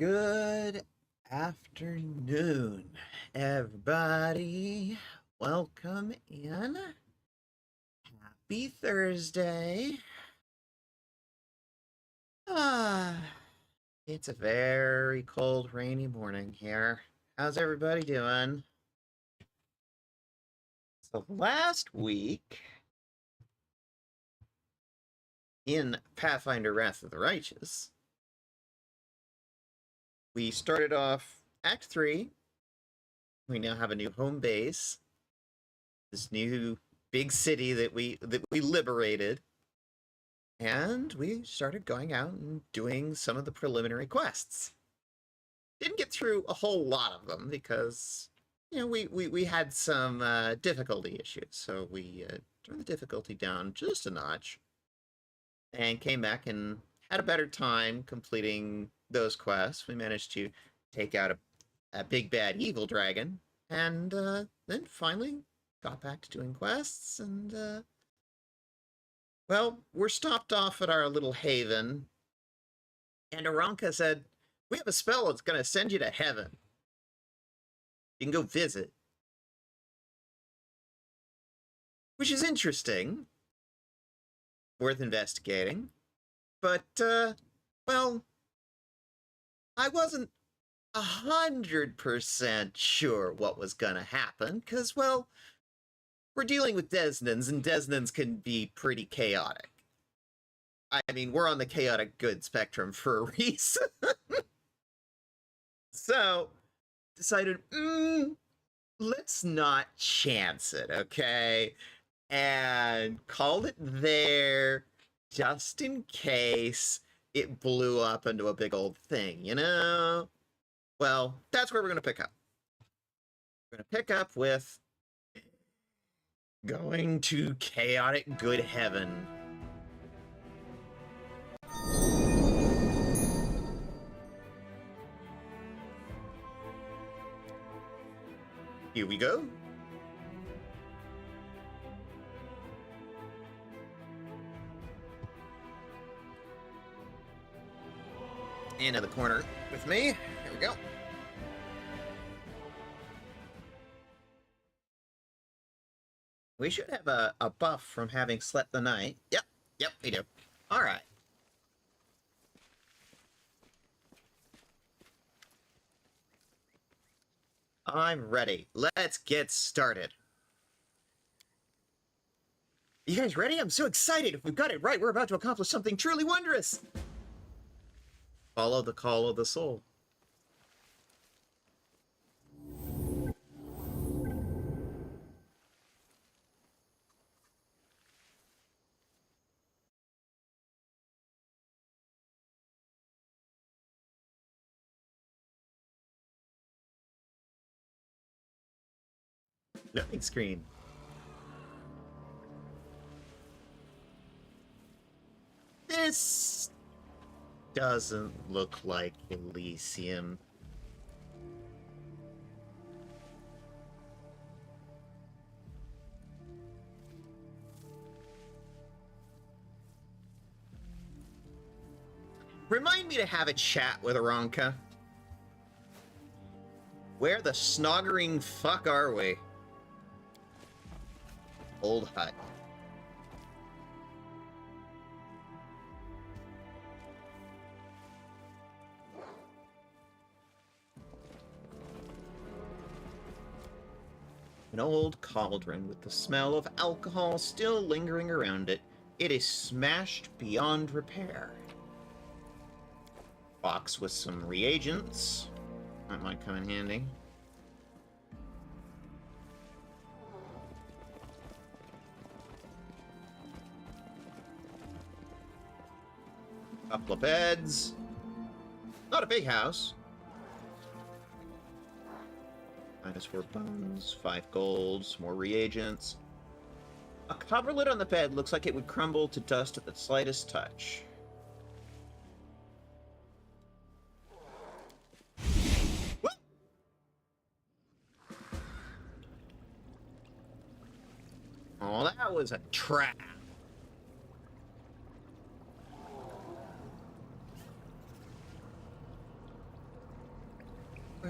Good afternoon, everybody. Welcome in. Happy Thursday. It's a very cold, rainy morning here. How's everybody doing? So last week in Pathfinder Wrath of the Righteous, we started off Act 3. We now have a new home base. This new big city that we liberated. And we started going out and doing some of the preliminary quests. Didn't get through a whole lot of them because, we had some difficulty issues. So we turned the difficulty down just a notch and came back and had a better time completing those quests. We managed to take out a big bad evil dragon and then finally got back to doing quests and well, we're stopped off at our little haven, and Aranka said, we have a spell that's going to send you to heaven. You can go visit. Which is interesting. Worth investigating. But, well, I wasn't 100% sure what was going to happen, because, well, we're dealing with Desnans, and Desnans can be pretty chaotic. I mean, we're on the chaotic good spectrum for a reason. So, decided, let's not chance it, okay? And called it there just in case it blew up into a big old thing, you know? Well, that's where we're going to pick up. We're going to pick up with going to chaotic good heaven. Here we go. Into the corner with me. Here we go. We should have a buff from having slept the night. Yep, we do. All right. I'm ready. Let's get started. You guys ready? I'm so excited. If we've got it right, we're about to accomplish something truly wondrous. Follow the call of the soul. Loading screen. This doesn't look like Elysium. Remind me to have a chat with Aranka. Where the snoggering fuck are we? Old hut. An old cauldron with the smell of alcohol still lingering around it. It is smashed beyond repair. Box with some reagents. That might come in handy. Couple of beds. Not a big house. -4 bones, 5 golds, more reagents. A coverlet on the bed looks like it would crumble to dust at the slightest touch. What? Oh, that was a trap.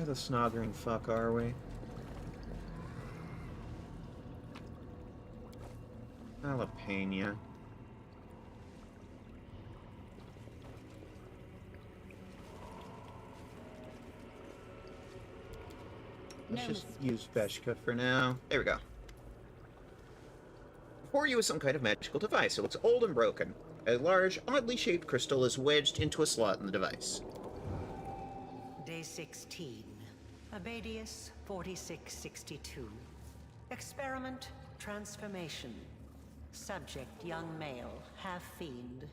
Where the snoggering fuck are we? Jalapeno. Let's just use Veshka for now. There we go. Before you is some kind of magical device. It looks old and broken. A large, oddly shaped crystal is wedged into a slot in the device. Day 16. Abadius 4662. Experiment transformation. Subject young male, half fiend.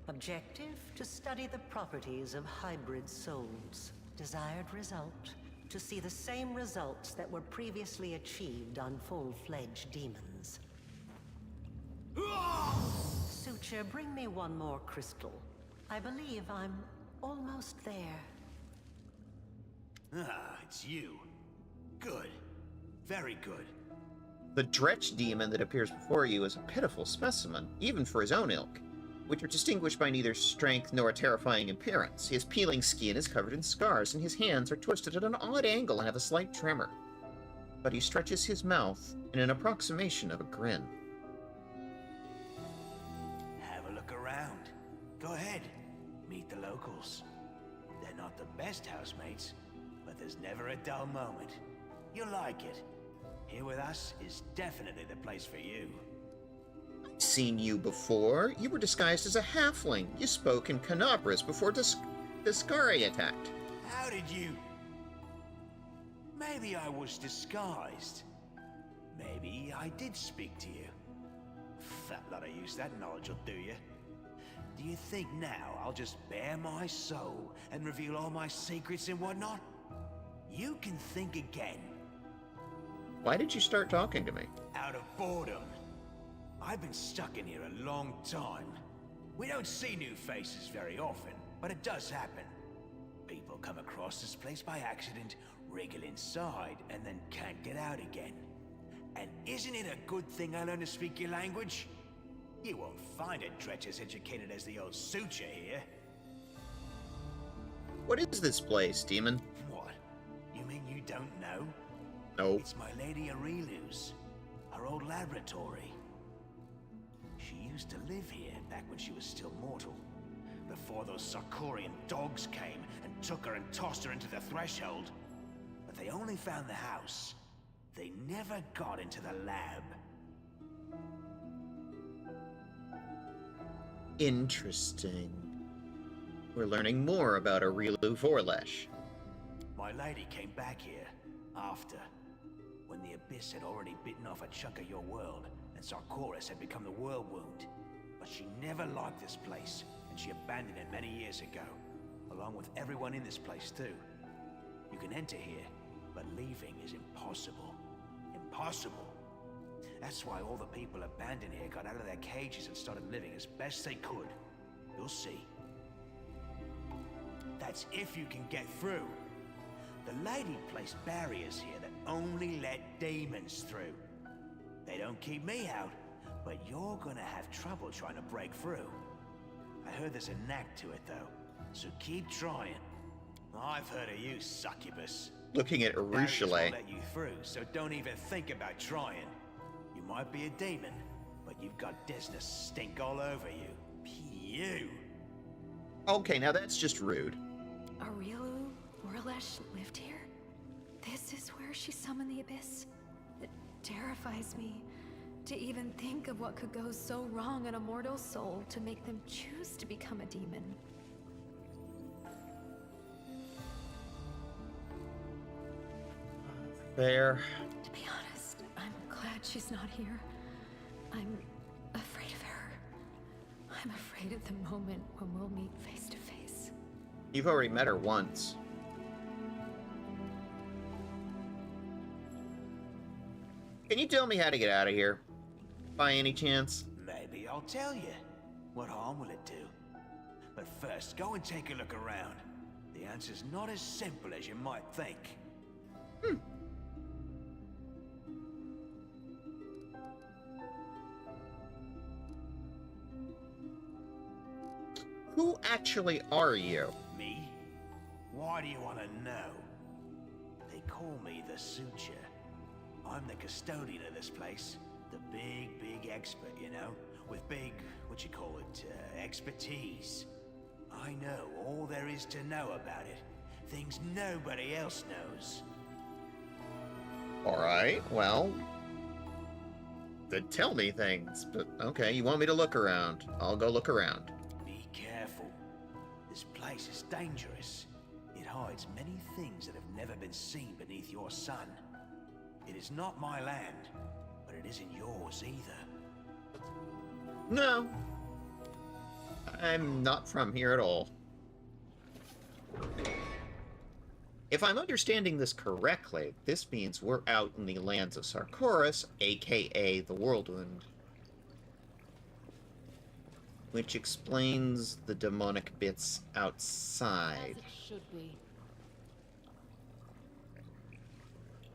Objective to study the properties of hybrid souls. Desired result to see the same results that were previously achieved on full-fledged demons. Suture, bring me one more crystal. I believe I'm almost there. Ah, it's you. Good. Very good. The Dretch demon that appears before you is a pitiful specimen, even for his own ilk, which are distinguished by neither strength nor a terrifying appearance. His peeling skin is covered in scars, and his hands are twisted at an odd angle and have a slight tremor. But he stretches his mouth in an approximation of a grin. Have a look around. Go ahead. Meet the locals. They're not the best housemates, but there's never a dull moment. You'll like it. Here with us is definitely the place for you. I've seen you before. You were disguised as a halfling. You spoke in Canabras before Discari attacked. How did you... Maybe I was disguised. Maybe I did speak to you. Fat lot of use that knowledge will do you. Do you think now I'll just bare my soul and reveal all my secrets and whatnot? You can think again. Why did you start talking to me? Out of boredom. I've been stuck in here a long time. We don't see new faces very often, but it does happen. People come across this place by accident, wriggle inside, and then can't get out again. And isn't it a good thing I learned to speak your language? You won't find a Dretch as educated as the old Suture here. What is this place, demon? What? You mean you don't know? No. It's my lady Aurilu's, her old laboratory. She used to live here back when she was still mortal, before those Sarkorian dogs came and took her and tossed her into the threshold. But they only found the house. They never got into the lab. Interesting. We're learning more about Aurilu Vorlesh. My lady came back here after, when the Abyss had already bitten off a chunk of your world, and Sarkoris had become the world wound. But she never liked this place, and she abandoned it many years ago, along with everyone in this place too. You can enter here, but leaving is impossible. Impossible. That's why all the people abandoned here got out of their cages and started living as best they could. You'll see. That's if you can get through. The lady placed barriers here that only let demons through. They don't keep me out, but you're gonna have trouble trying to break through. I heard there's a knack to it though, so keep trying. I've heard of you, succubus. Looking at Barriers won't Arushale. let you through, so don't even think about trying. You might be a demon, but you've got Desna stink all over you. Pew! Okay, now that's just rude. Aurilu Vorlesh lived here? This is where she summoned the Abyss? It terrifies me to even think of what could go so wrong in a mortal soul to make them choose to become a demon. Fair. To be honest, I'm glad she's not here. I'm afraid of her. I'm afraid of the moment when we'll meet face to face. You've already met her once. Can you tell me how to get out of here? By any chance? Maybe I'll tell you. What harm will it do? But first, go and take a look around. The answer's not as simple as you might think. Who actually are you? Me? Why do you want to know? call me the Suture. I'm the custodian of this place. The big expert, you know? With big, expertise. I know all there is to know about it. Things nobody else knows. Alright, well... Then tell me things, but okay, you want me to look around. I'll go look around. Be careful. This place is dangerous. It hides many things that have never been seen beneath your sun. It is not my land, but it isn't yours either. No. I'm not from here at all. If I'm understanding this correctly, this means we're out in the lands of Sarkoris, aka the Whirlwind. Which explains the demonic bits outside. As it should be.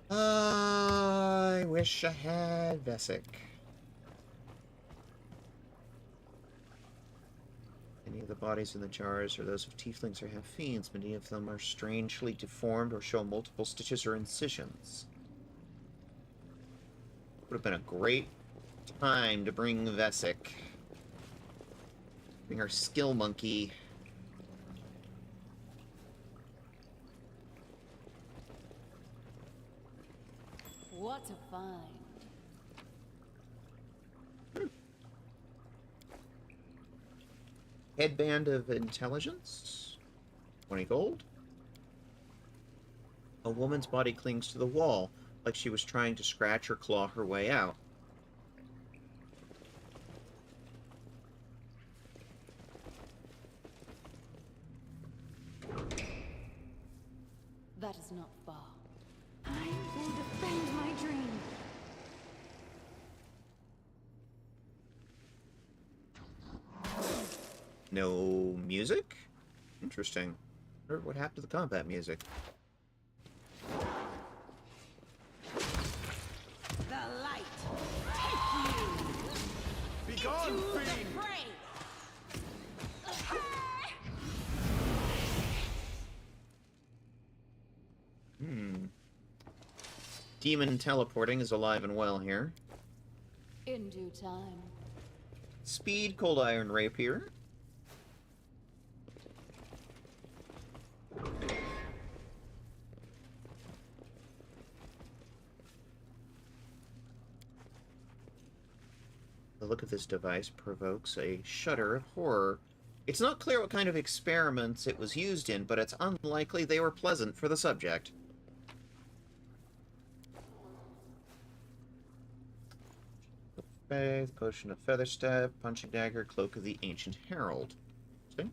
I wish I had Vesic. Many of the bodies in the jars are those of tieflings or half-fiends. Many of them are strangely deformed or show multiple stitches or incisions. Would have been a great time to bring Vesic. Bring our skill monkey. What a find. Headband of Intelligence. 20 gold. A woman's body clings to the wall, like she was trying to scratch or claw her way out. That is not far. I will defend my dream. No music? Interesting. I wonder what happened to the combat music. The light take you Begone, into the fiend! fray. Demon teleporting is alive and well here. In due time. Speed, Cold Iron Rapier. The look of this device provokes a shudder of horror. It's not clear what kind of experiments it was used in, but it's unlikely they were pleasant for the subject. Faith, Potion of Featherstep, Punching Dagger, Cloak of the Ancient Herald. See?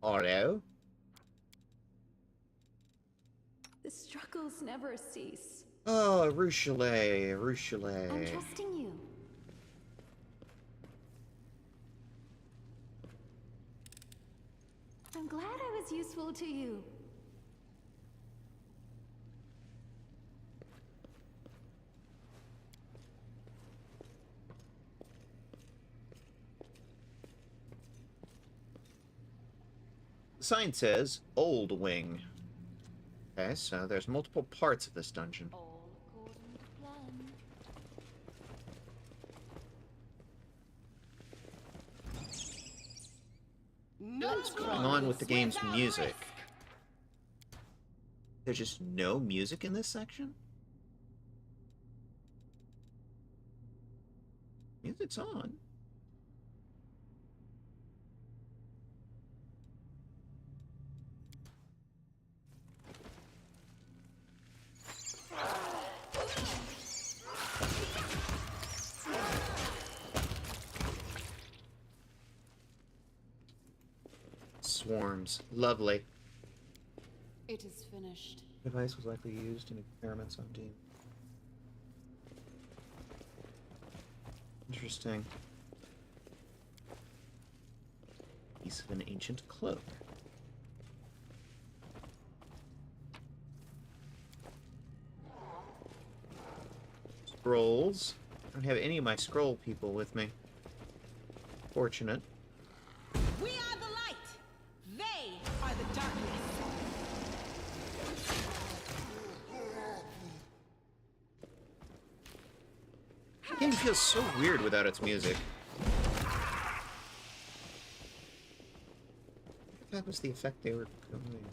Auto. The struggles never cease. Oh, Ruchelet, I'm Ruchelet. trusting you. I'm glad I was useful to you. The sign says Old Wing. Okay, so there's multiple parts of this dungeon. All according to plan. What's going on with the game's music? There's just no music in this section? Music's on. Swarms. Lovely. It is finished. The device was likely used in experiments on Dean. Interesting. Piece of an ancient cloak. Scrolls. I don't have any of my scroll people with me. Fortunate. We are the light. They are the darkness. The game feels so weird without its music. That was the effect they were going.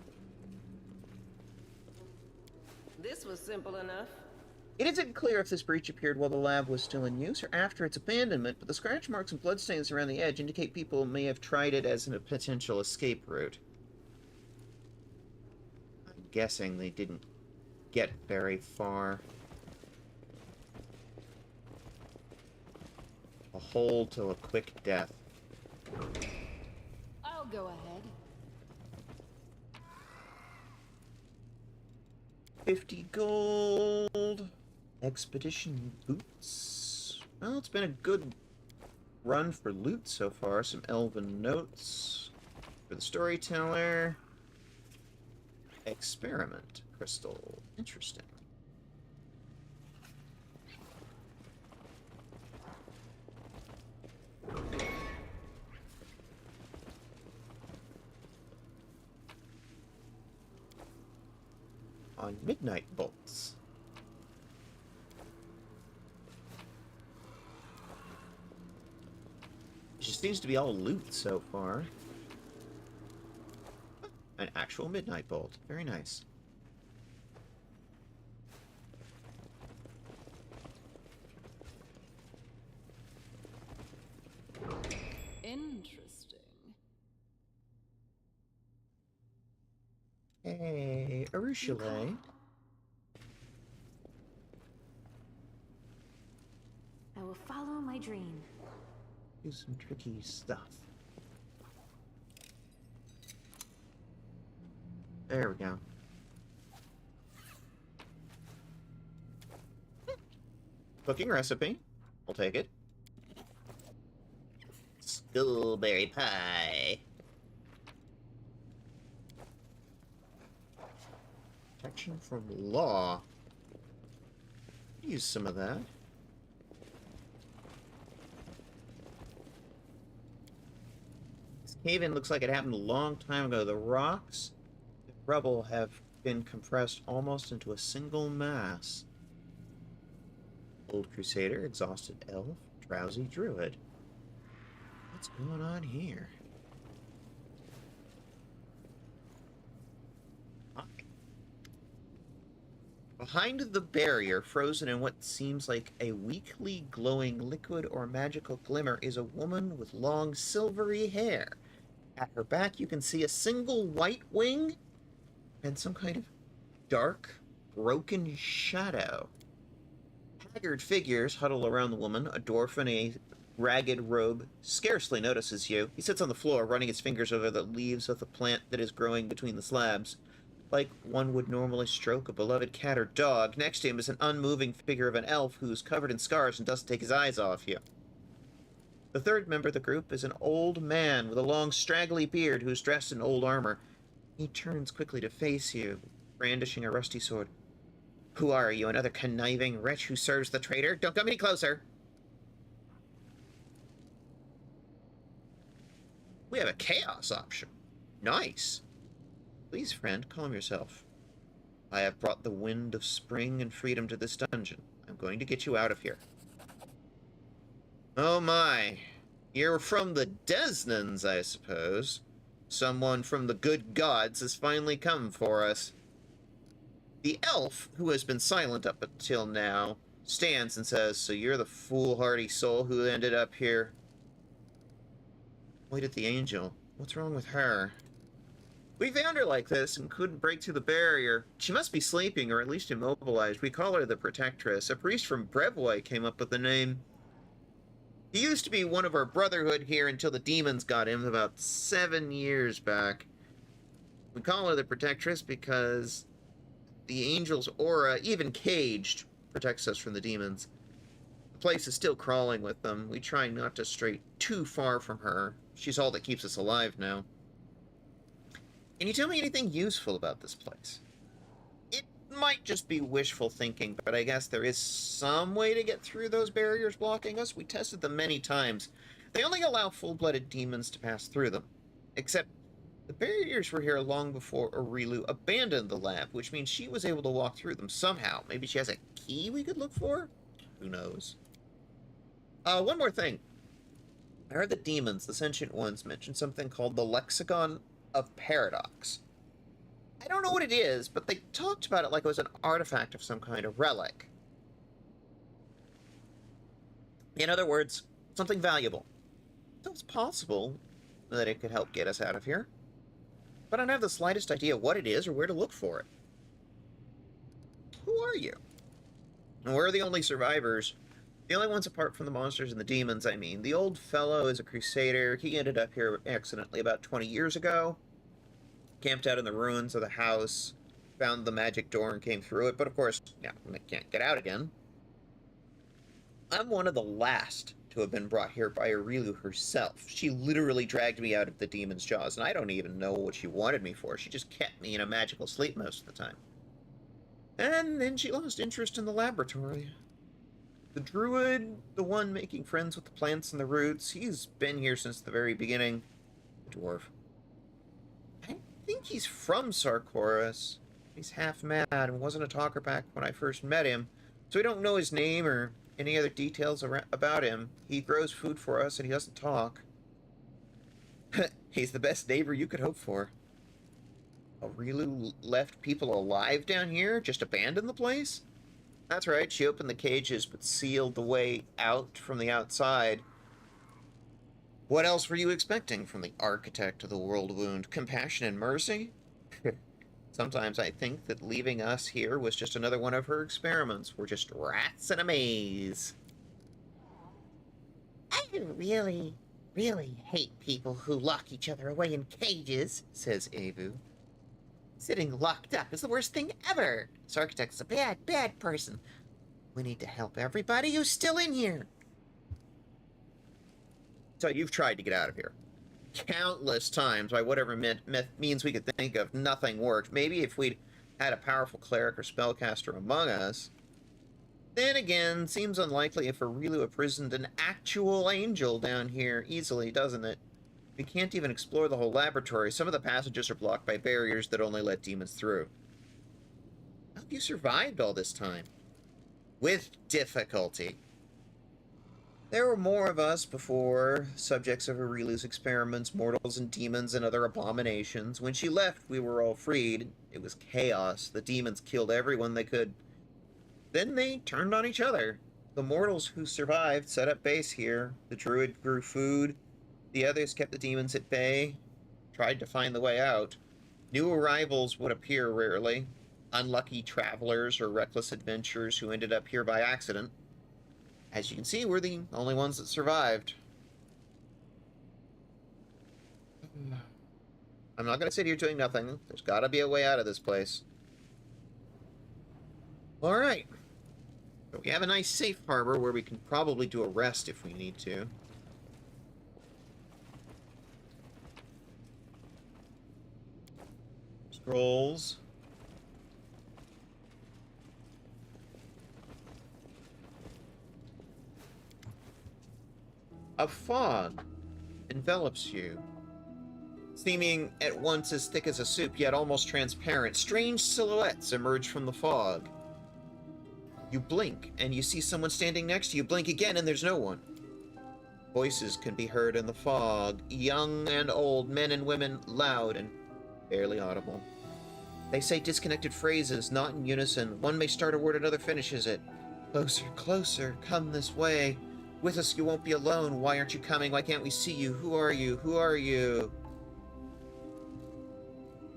This was simple enough. It isn't clear if this breach appeared while the lab was still in use or after its abandonment, but the scratch marks and bloodstains around the edge indicate people may have tried it as a potential escape route. I'm guessing they didn't get very far. A hole to a quick death. I'll go ahead. 50 gold. Expedition boots. Well, it's been a good run for loot so far. Some elven notes for the storyteller. Experiment crystal. Interesting. On midnight bolts. It just seems to be all loot so far. An actual midnight bolt. Very nice. Interesting. Hey, Arushale. I will follow my dream. Do some tricky stuff. There we go. Cooking recipe. We'll take it. Skullberry pie. Protection from law. Use some of that. This cave-in looks like it happened a long time ago. The rocks, the rubble have been compressed almost into a single mass. Old Crusader, exhausted elf, drowsy druid. What's going on here? Behind the barrier, frozen in what seems like a weakly glowing liquid or magical glimmer, is a woman with long silvery hair. At her back, you can see a single white wing and some kind of dark, broken shadow. Haggard figures huddle around the woman. A dwarf in a ragged robe scarcely notices you. He sits on the floor, running his fingers over the leaves of the plant that is growing between the slabs. Like one would normally stroke a beloved cat or dog, next to him is an unmoving figure of an elf who's covered in scars and doesn't take his eyes off you. The third member of the group is an old man with a long, straggly beard who's dressed in old armor. He turns quickly to face you, brandishing a rusty sword. Who are you, another conniving wretch who serves the traitor? Don't come any closer! We have a chaos option. Nice. Please, friend, calm yourself. I have brought the wind of spring and freedom to this dungeon. I'm going to get you out of here. Oh my. You're from the Desnans, I suppose. Someone from the good gods has finally come for us. The elf, who has been silent up until now, stands and says, So you're the foolhardy soul who ended up here. Wait at the angel. What's wrong with her? We found her like this and couldn't break through the barrier. She must be sleeping, or at least immobilized. We call her the Protectress. A priest from Brevoy came up with the name. He used to be one of our brotherhood here until the demons got him about 7 years back. We call her the Protectress because the angel's aura, even caged, protects us from the demons. The place is still crawling with them. We try not to stray too far from her. She's all that keeps us alive now. Can you tell me anything useful about this place? It might just be wishful thinking, but I guess there is some way to get through those barriers blocking us. We tested them many times. They only allow full-blooded demons to pass through them. Except the barriers were here long before Aurilu abandoned the lab, which means she was able to walk through them somehow. Maybe she has a key we could look for? Who knows? One more thing. I heard the demons, the sentient ones, mention something called the Lexicon of Paradox. I don't know what it is, but they talked about it like it was an artifact of some kind of relic. In other words, something valuable. So it's possible that it could help get us out of here. But I don't have the slightest idea what it is or where to look for it. Who are you? And we're the only survivors. The only ones apart from the monsters and the demons, I mean. The old fellow is a crusader. He ended up here accidentally about 20 years ago. Camped out in the ruins of the house. Found the magic door and came through it. But of course, yeah, they can't get out again. I'm one of the last to have been brought here by Aurilu herself. She literally dragged me out of the demon's jaws, and I don't even know what she wanted me for. She just kept me in a magical sleep most of the time. And then she lost interest in the laboratory. The druid, the one making friends with the plants and the roots, he's been here since the very beginning. The dwarf. I think he's from Sarkoris. He's half mad and wasn't a talker back when I first met him, so we don't know his name or any other details about him. He grows food for us and he doesn't talk. He's the best neighbor you could hope for. Aurilu left people alive down here? Just abandoned the place? That's right, she opened the cages but sealed the way out from the outside. What else were you expecting from the architect of the world wound? Compassion and mercy? Sometimes I think that leaving us here was just another one of her experiments. We're just rats in a maze. I really hate people who lock each other away in cages, says Avu. Sitting locked up is the worst thing ever. This architect's a bad person. We need to help everybody who's still in here. So you've tried to get out of here. Countless times by whatever means we could think of, nothing worked. Maybe if we'd had a powerful cleric or spellcaster among us. Then again, seems unlikely if Aurilu imprisoned an actual angel down here easily, doesn't it? We can't even explore the whole laboratory. Some of the passages are blocked by barriers that only let demons through. How have you survived all this time? With difficulty. There were more of us before, subjects of Aurilu's experiments, mortals and demons and other abominations. When she left, we were all freed. It was chaos. The demons killed everyone they could. Then they turned on each other. The mortals who survived set up base here. The druid grew food. The others kept the demons at bay, tried to find the way out. New arrivals would appear rarely. Unlucky travelers or reckless adventurers who ended up here by accident. As you can see, we're the only ones that survived. I'm not going to sit here doing nothing. There's got to be a way out of this place. Alright. So we have a nice safe harbor where we can probably do a rest if we need to. Scrolls. A fog envelops you, seeming at once as thick as a soup, yet almost transparent. Strange silhouettes emerge from the fog. You blink, and you see someone standing next to you. Blink again, and there's no one. Voices can be heard in the fog, young and old, men and women, loud and barely audible. They say disconnected phrases, not in unison. One may start a word, another finishes it. Closer, closer, come this way. With us, you won't be alone. Why aren't you coming? Why can't we see you? Who are you? Who are you?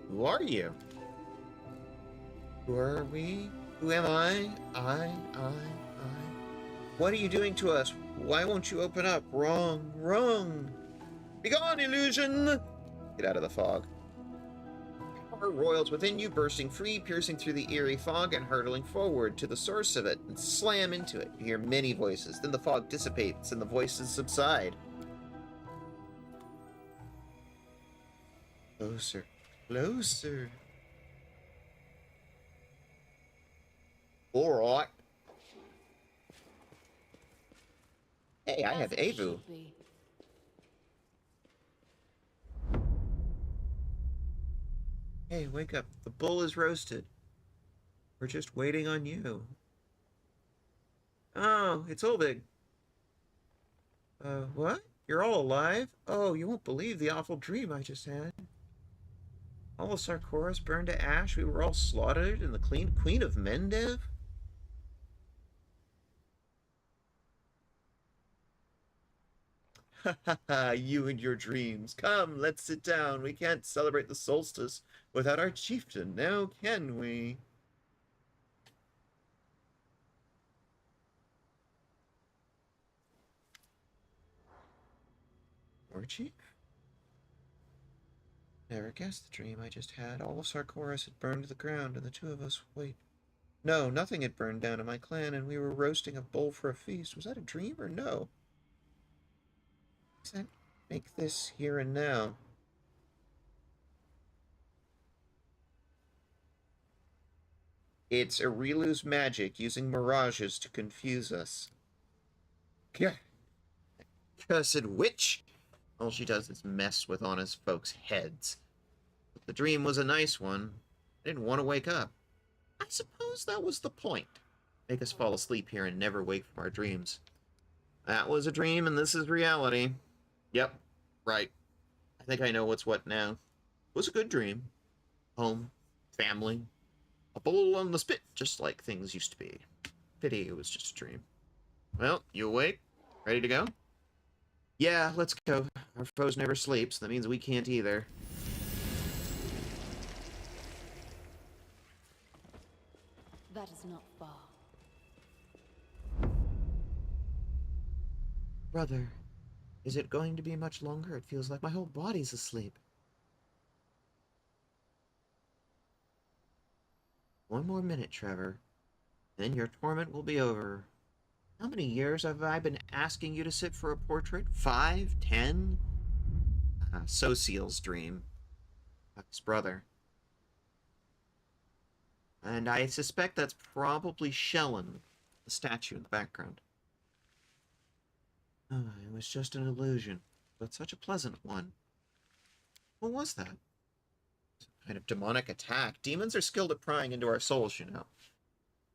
Who are you? Who are we? Who am I? I. What are you doing to us? Why won't you open up? Wrong. Begone, illusion! Get out of the fog. Power roils within you, bursting free, piercing through the eerie fog and hurtling forward to the source of it and slam into it. You hear many voices. Then the fog dissipates and the voices subside. Closer, closer. All right. Hey, I have As it Avu. should be. Hey, wake up. The bull is roasted. We're just waiting on you. Oh, it's Olvig. What? You're all alive? Oh, you won't believe the awful dream I just had. All of Sarkoris burned to ash. We were all slaughtered, and the Queen of Mendev? Ha ha ha, you and your dreams. Come, let's sit down. We can't celebrate the solstice without our chieftain, now can we? War chief? Never guessed the dream I just had. All of Sarkoris had burned to the ground, and the two of us, wait. No, nothing had burned down in my clan, and we were roasting a bull for a feast. Was that a dream or no? Does that make this here and now? It's Arilu's magic using mirages to confuse us. Yeah. Cursed witch! All she does is mess with honest folks' heads. But the dream was a nice one. I didn't want to wake up. I suppose that was the point. Make us fall asleep here and never wake from our dreams. That was a dream and this is reality. Yep, right. I think I know what's what now. It was a good dream. Home, family, a bowl on the spit, just like things used to be. Pity it was just a dream. Well, you awake? Ready to go? Yeah, let's go. Our foes never sleep, so that means we can't either. That is not far. Brother, is it going to be much longer? It feels like my whole body's asleep. One more minute, Trevor. Then your torment will be over. How many years have I been asking you to sit for a portrait? 5? 10? Social's dream. His brother. And I suspect that's probably Shellen, the statue in the background. Oh, it was just an illusion, but such a pleasant one. What was that? Some kind of demonic attack. Demons are skilled at prying into our souls, you know.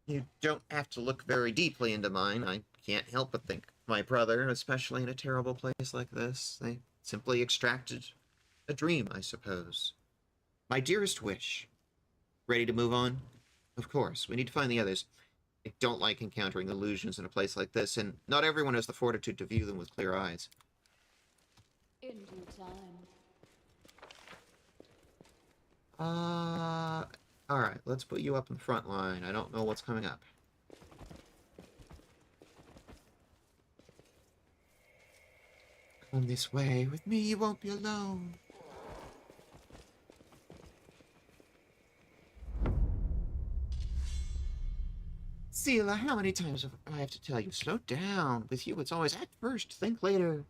You don't have to look very deeply into mine. I can't help but think my brother, especially in a terrible place like this. They simply extracted a dream, I suppose. My dearest wish. Ready to move on? Of course. We need to find the others. I don't like encountering illusions in a place like this, and not everyone has the fortitude to view them with clear eyes. In due time. Alright, let's put you up in the front line. I don't know what's coming up. Come this way. With me, you won't be alone. Seela, how many times have I have to tell you? Slow down. With you, it's always act first, think later.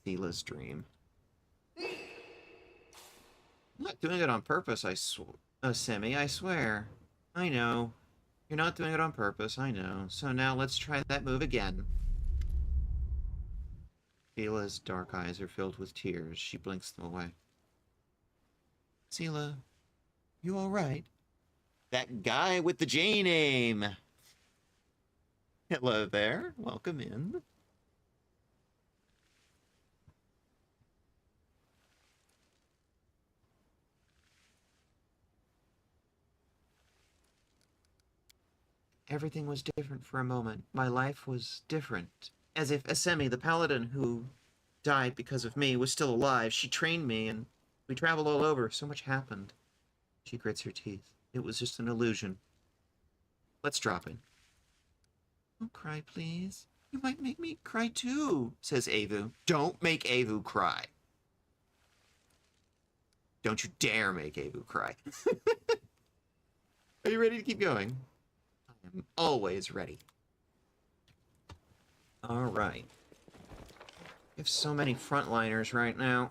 Seela's dream. I'm not doing it on purpose, Semi, I swear. I know. You're not doing it on purpose, I know. So now let's try that move again. Seela's dark eyes are filled with tears. She blinks them away. Seela, you alright? That guy with the J name! Hello there. Welcome in. Everything was different for a moment. My life was different. As if Asemi, the paladin who died because of me, was still alive. She trained me, and we traveled all over. So much happened. She grits her teeth. It was just an illusion. Let's drop it. Don't cry, please. You might make me cry too, says Avu. Don't make Avu cry. Don't you dare make Avu cry. Are you ready to keep going? I'm always ready. Alright. We have so many frontliners right now.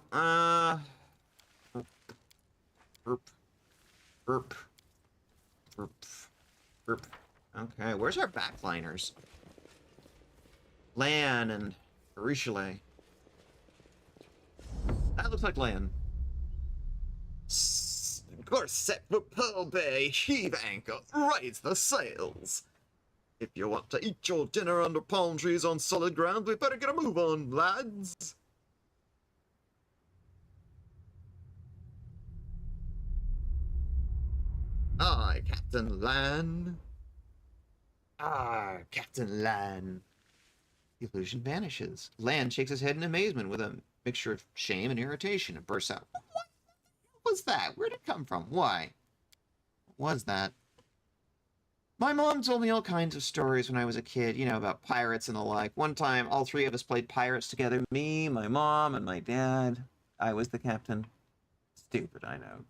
Burp. Burp. Burp. Burp. Okay, where's our backliners? Lan and Richelieu. That looks like Lan. course set for Pearl Bay, heave anchor, raise the sails. If you want to eat your dinner under palm trees on solid ground, we better get a move on, lads. Aye, Captain Lan. Ah, Captain Lan. The illusion vanishes. Lan shakes his head in amazement with a mixture of shame and irritation and bursts out. What was that? Where'd it come from? Why? What was that? My mom told me all kinds of stories when I was a kid, you know, about pirates and the like. One time, all three of us played pirates together. Me, my mom, and my dad. I was the captain. Stupid, I know.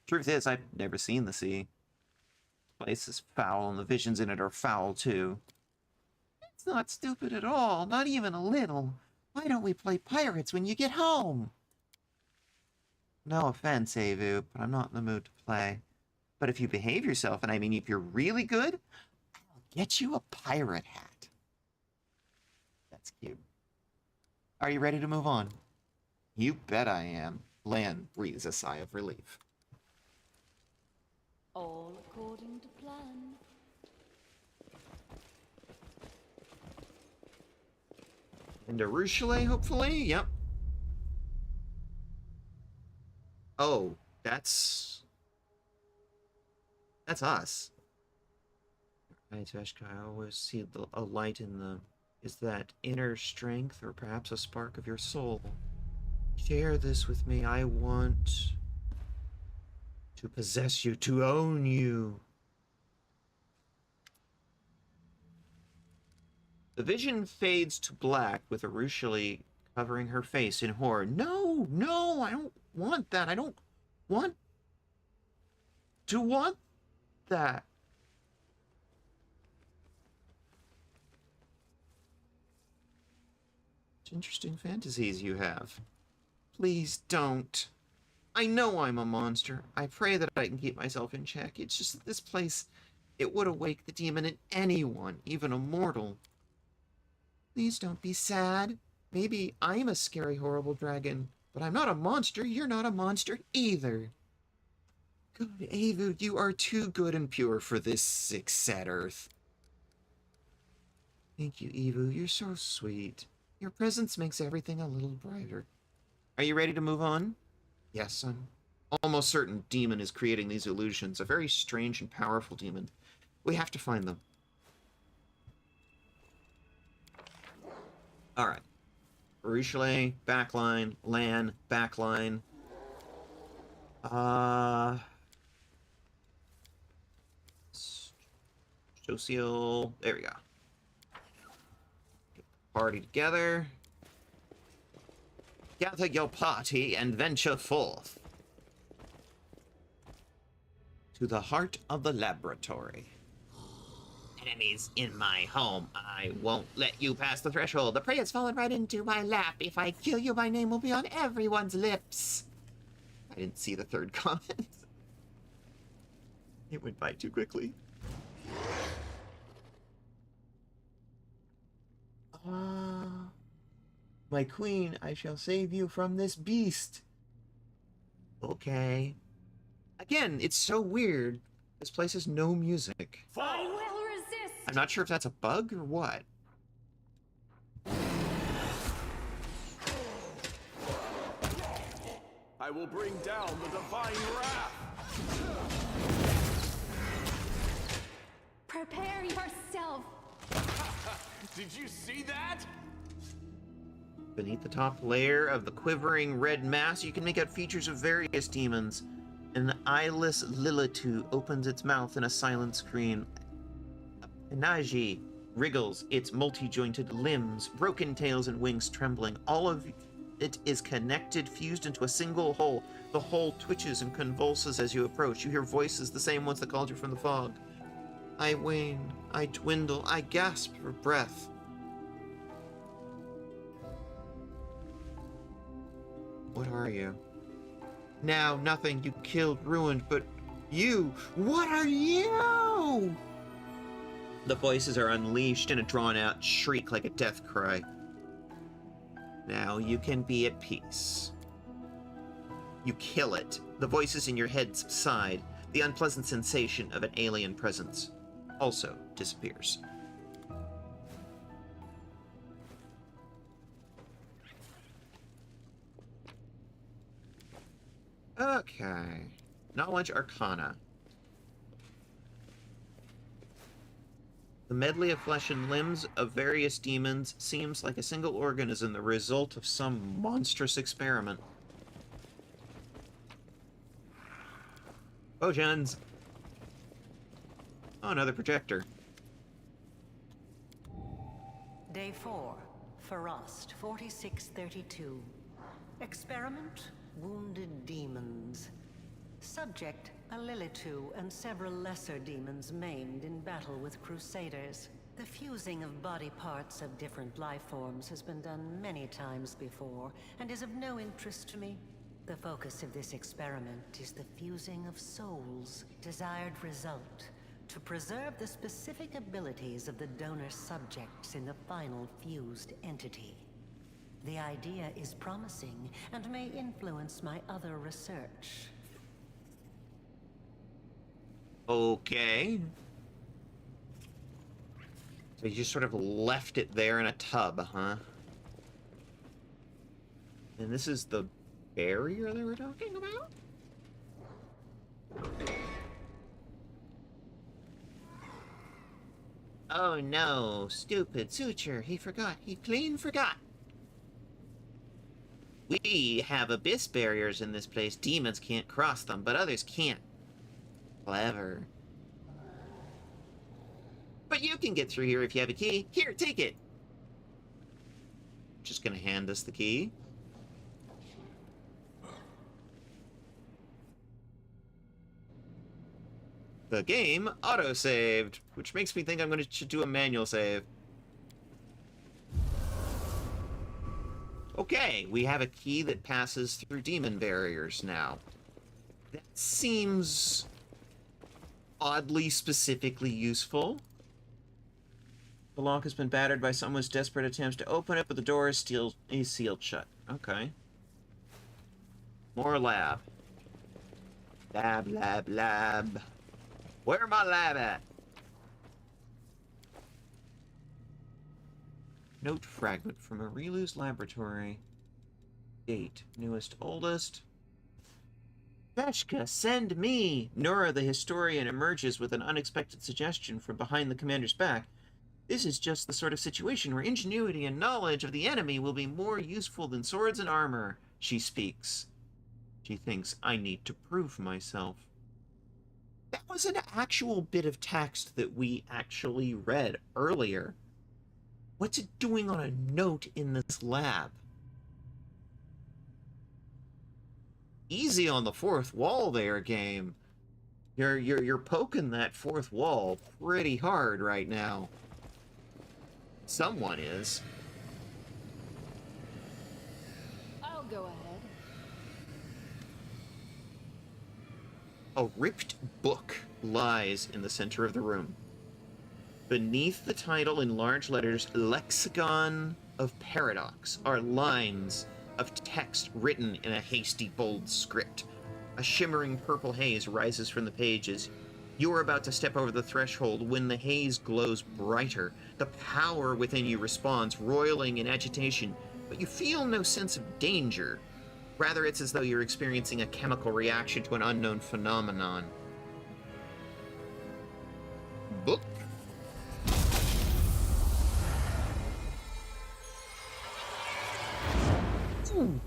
Truth is, I've never seen the sea. The place is foul, and the visions in it are foul, too. It's not stupid at all, not even a little. Why don't we play pirates when you get home? No offense, Avu, but I'm not in the mood to play. But if you behave yourself, and I mean if you're really good, I'll get you a pirate hat. That's cute. Are you ready to move on? You bet I am. Lan breathes a sigh of relief. All according to plan. Into Ruchelet, hopefully? Yep. Oh, that's us. Right, Veshka, I always see a light in the... Is that inner strength, or perhaps a spark of your soul? Share this with me. I want to possess you, to own you. The vision fades to black with Arushali covering her face in horror. No, no, I don't want that. I don't want to want that. It's interesting fantasies you have. Please don't. I know I'm a monster. I pray that I can keep myself in check. It's just that this place, it would awake the demon in anyone, even a mortal. Please don't be sad. Maybe I'm a scary, horrible dragon, but I'm not a monster. You're not a monster either. Good Avu, you are too good and pure for this sick, sad earth. Thank you, Evu. You're so sweet. Your presence makes everything a little brighter. Are you ready to move on? Yes, I'm almost certain demon is creating these illusions. A very strange and powerful demon. We have to find them. All right. Ruchelet, backline. Lan, backline. Social. There we go. Get the party together. Gather your party and venture forth to the heart of the laboratory. Enemies in my home. I won't let you pass the threshold. The prey has fallen right into my lap. If I kill you, my name will be on everyone's lips. I didn't see the third comment. It went by too quickly. My queen, I shall save you from this beast. Okay. Again, it's so weird. This place has no music. I will resist! I'm not sure if that's a bug or what. I will bring down the divine wrath. Prepare yourself! Did you see that? Beneath the top layer of the quivering red mass, you can make out features of various demons. An eyeless Lilitu opens its mouth in a silent scream. Penaji wriggles its multi-jointed limbs, broken tails and wings trembling. All of it is connected, fused into a single whole. The whole twitches and convulses as you approach. You hear voices, the same ones that called you from the fog. I wane, I dwindle, I gasp for breath. What are you? Now, nothing. You killed, ruined, but you, what are you? The voices are unleashed in a drawn-out shriek like a death cry. Now you can be at peace. You kill it. The voices in your head subside. The unpleasant sensation of an alien presence also disappears. Okay. Knowledge Arcana. The medley of flesh and limbs of various demons seems like a single organism, the result of some monstrous experiment. Potions! Oh, another projector. Day 4, Frost, 4632. Experiment, wounded demons. Subject, a Lilitu and several lesser demons maimed in battle with crusaders. The fusing of body parts of different life forms has been done many times before, and is of no interest to me. The focus of this experiment is the fusing of souls. Desired result, to preserve the specific abilities of the donor subjects in the final fused entity. The idea is promising, and may influence my other research. Okay. So you just sort of left it there in a tub, huh? And this is the barrier they were talking about? Oh no, stupid suture. He forgot. He clean forgot. We have abyss barriers in this place. Demons can't cross them, but others can't. Clever. But you can get through here if you have a key. Here, take it. Just gonna hand us the key. The game auto-saved, which makes me think I'm gonna do a manual save. Okay, we have a key that passes through demon barriers now. That seems oddly specifically useful. The lock has been battered by someone's desperate attempts to open it, but the door is sealed shut. Okay. More lab. Lab, lab, lab. Where my lab at? Note fragment from Arilu's laboratory. Date. Newest, oldest. Veshka, send me! Nora the historian emerges with an unexpected suggestion from behind the commander's back. This is just the sort of situation where ingenuity and knowledge of the enemy will be more useful than swords and armor, she speaks. She thinks, I need to prove myself. That was an actual bit of text that we actually read earlier. What's it doing on a note in this lab? Easy on the fourth wall there, game. You're poking that fourth wall pretty hard right now. Someone is. I'll go ahead. A ripped book lies in the center of the room. Beneath the title in large letters, Lexicon of Paradox, are lines of text written in a hasty, bold script. A shimmering purple haze rises from the pages. You are about to step over the threshold when the haze glows brighter. The power within you responds, roiling in agitation, but you feel no sense of danger. Rather, it's as though you're experiencing a chemical reaction to an unknown phenomenon. Book? Ooh.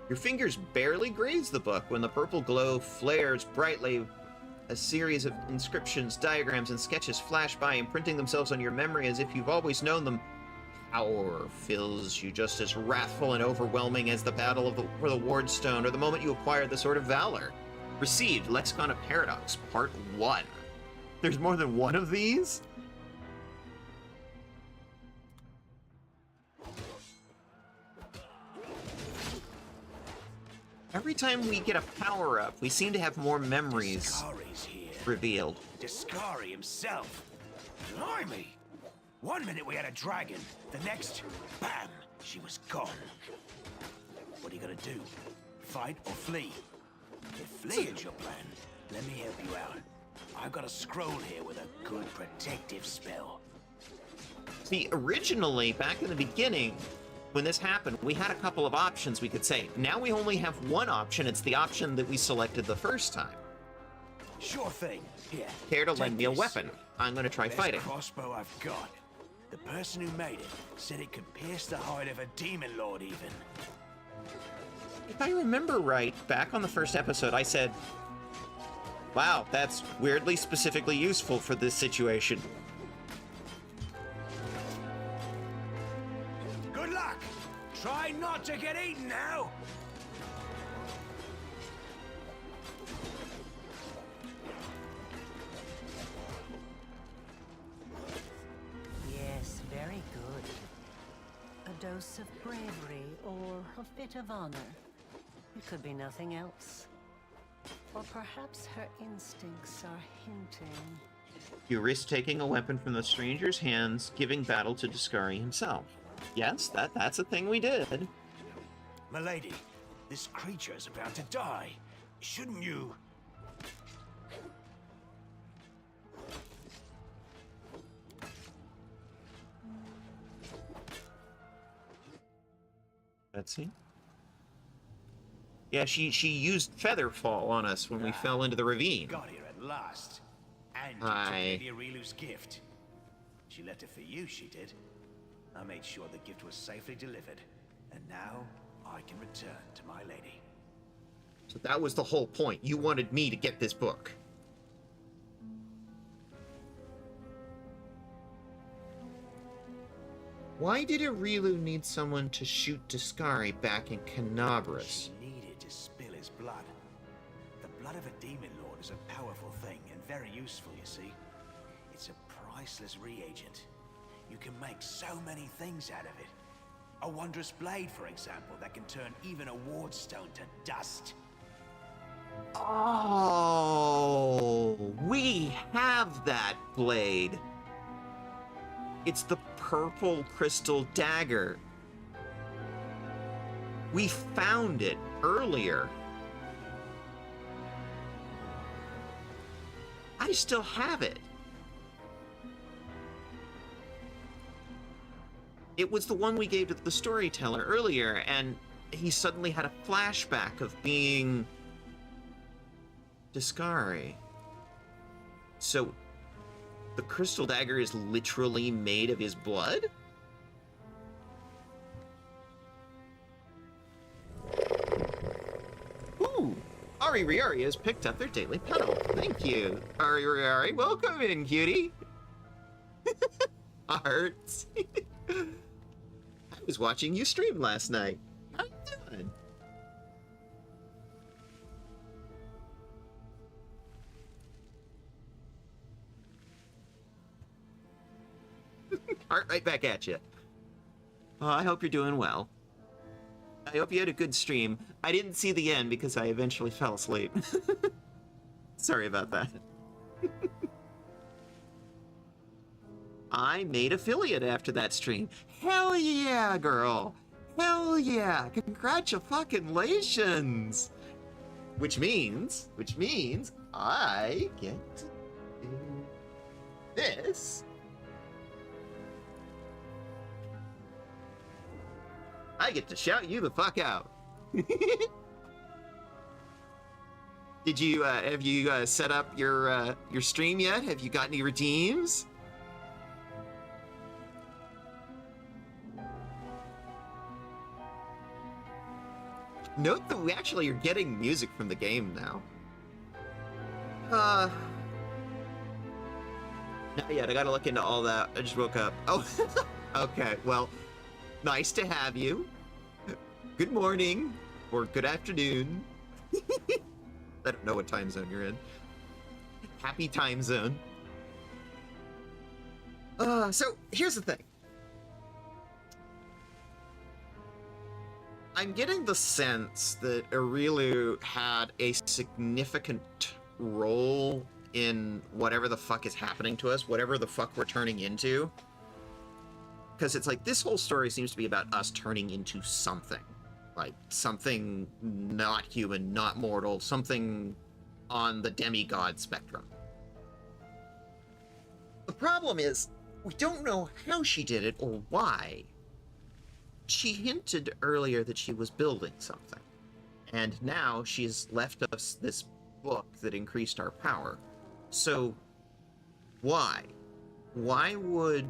Your fingers barely graze the book when the purple glow flares brightly. A series of inscriptions, diagrams, and sketches flash by, imprinting themselves on your memory as if you've always known them. Power fills you just as wrathful and overwhelming as the battle for the Wardstone or the moment you acquired the Sword of Valor. Received, Lexicon of Paradox, Part 1. There's more than one of these? Every time we get a power-up, we seem to have more memories Discari's here. revealed. Discari himself. Blimey! One minute we had a dragon, the next, bam, she was gone. What are you gonna do? Fight or flee? If flee is your plan, let me help you out. I've got a scroll here with a good protective spell. See, originally, back in the beginning, when this happened, we had a couple of options we could say. Now we only have one option. It's the option that we selected the first time. Sure thing. Here. Care to take lend me a this. weapon? I'm going to try Best fighting. crossbow I've got. The person who made it said it could pierce the hide of a demon lord even. If I remember right, back on the first episode, I said, wow, that's weirdly specifically useful for this situation. Good luck! Try not to get eaten now! Yes, very good. A dose of bravery or a bit of honor. It could be nothing else. Or perhaps her instincts are hinting. You risk taking a weapon from the stranger's hands, giving battle to Discari himself. Yes, that's a thing we did. Milady, this creature is about to die. Shouldn't you... Let's see. Yeah, she used Featherfall on us when we fell into the ravine. Got here at last. And you Hi. took Lady Arilu's gift. She left it for you, she did. I made sure the gift was safely delivered. And now, I can return to my lady. So that was the whole point. You wanted me to get this book. Why did Arilu need someone to shoot Discari back in Canabras? She needed to spill his blood. The blood of a demon lord is a powerful thing and very useful, you see. It's a priceless reagent. You can make so many things out of it. A wondrous blade, for example, that can turn even a wardstone to dust. Oh, we have that blade. It's the purple crystal dagger. We found it earlier. I still have it. It was the one we gave to the storyteller earlier, and he suddenly had a flashback of being Discari. So, the crystal dagger is literally made of his blood? Ooh, Ari Riari has picked up their daily pedal. Thank you. Ari Riari, welcome in, cutie. Hearts. I was watching you stream last night. How you doing? Heart right back at you. I hope you're doing well. I hope you had a good stream. I didn't see the end because I eventually fell asleep. Sorry about that. I made affiliate after that stream. Hell yeah, girl. Hell yeah. Congratulations. Which means I get to do this. I get to shout you the fuck out. Did you have you set up your stream yet? Have you got any redeems? Note that we actually are getting music from the game now. Not yet. I gotta look into all that. I just woke up. Oh, okay. Well, nice to have you. Good morning or good afternoon. I don't know what time zone you're in. Happy time zone. So here's the thing. I'm getting the sense that Arilu had a significant role in whatever the fuck is happening to us, whatever the fuck we're turning into. Because it's like, this whole story seems to be about us turning into something. Like, something not human, not mortal, something on the demigod spectrum. The problem is, we don't know how she did it or why. She hinted earlier that she was building something, and now she's left us this book that increased our power. So, why? Why would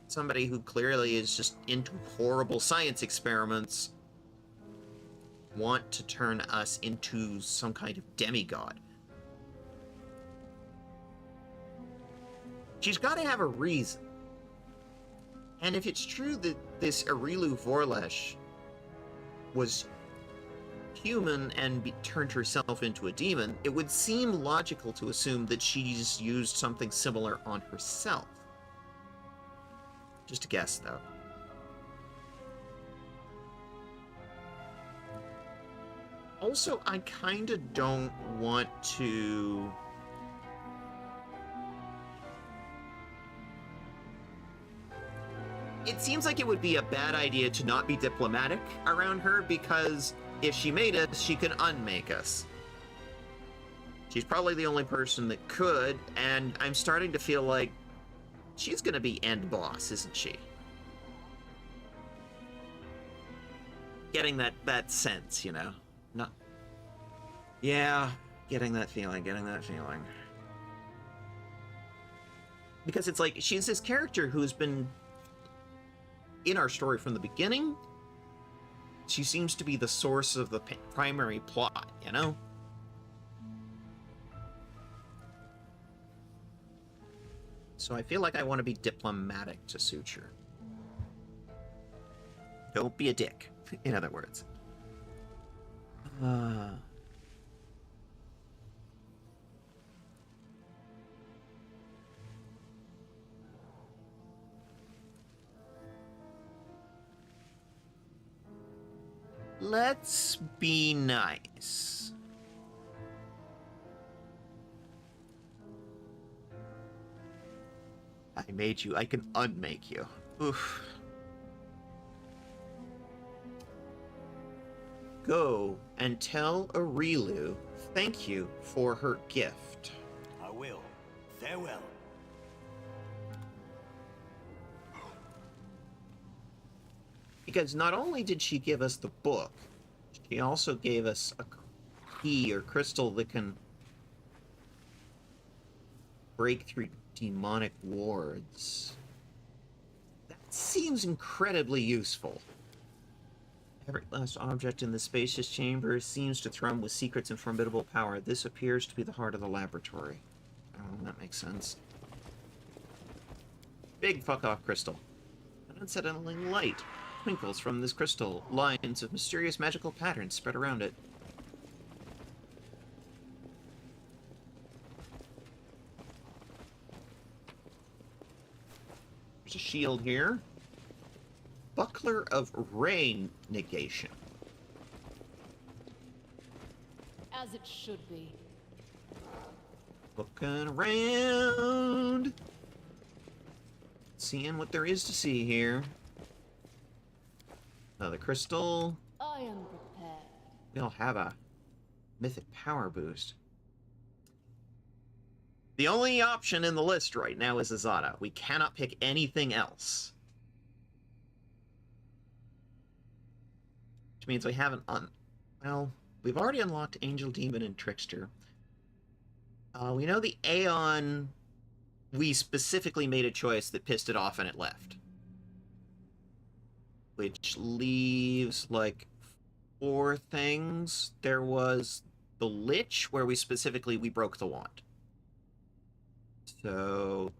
somebody who clearly is just into horrible science experiments want to turn us into some kind of demigod? She's got to have a reason. And if it's true that this Arilu Vorlesh was human and turned herself into a demon, it would seem logical to assume that she's used something similar on herself. Just a guess, though. Also, I kind of don't want to... It seems like it would be a bad idea to not be diplomatic around her, because if she made us, she can unmake us. She's probably the only person that could, and I'm starting to feel like she's gonna be end boss, isn't she? Getting that sense, you know? No. Yeah, getting that feeling. Because it's like, she's this character who's been in our story from the beginning. She seems to be the source of the primary plot, you know? So I feel like I want to be diplomatic to Suture. Don't be a dick, in other words. Let's be nice. I made you. I can unmake you. Oof. Go and tell Arilu thank you for her gift. I will. Farewell. Because not only did she give us the book, she also gave us a key or crystal that can break through demonic wards. That seems incredibly useful. Every last object in the spacious chamber seems to thrum with secrets and formidable power. This appears to be the heart of the laboratory. Oh, that makes sense. Big fuck-off crystal. An unsettling light twinkles from this crystal. Lines of mysterious magical patterns spread around it. There's a shield here. Buckler of Rain Negation. As it should be. Looking around. Seeing what there is to see here. Another crystal. I am prepared. We'll have a mythic power boost. The only option in the list right now is Azada. We cannot pick anything else. Which means we haven't well, we've already unlocked Angel, Demon, and Trickster. We know the Aeon, we specifically made a choice that pissed it off and it left. Which leaves, like, 4 things. There was the Lich, where we broke the wand. So,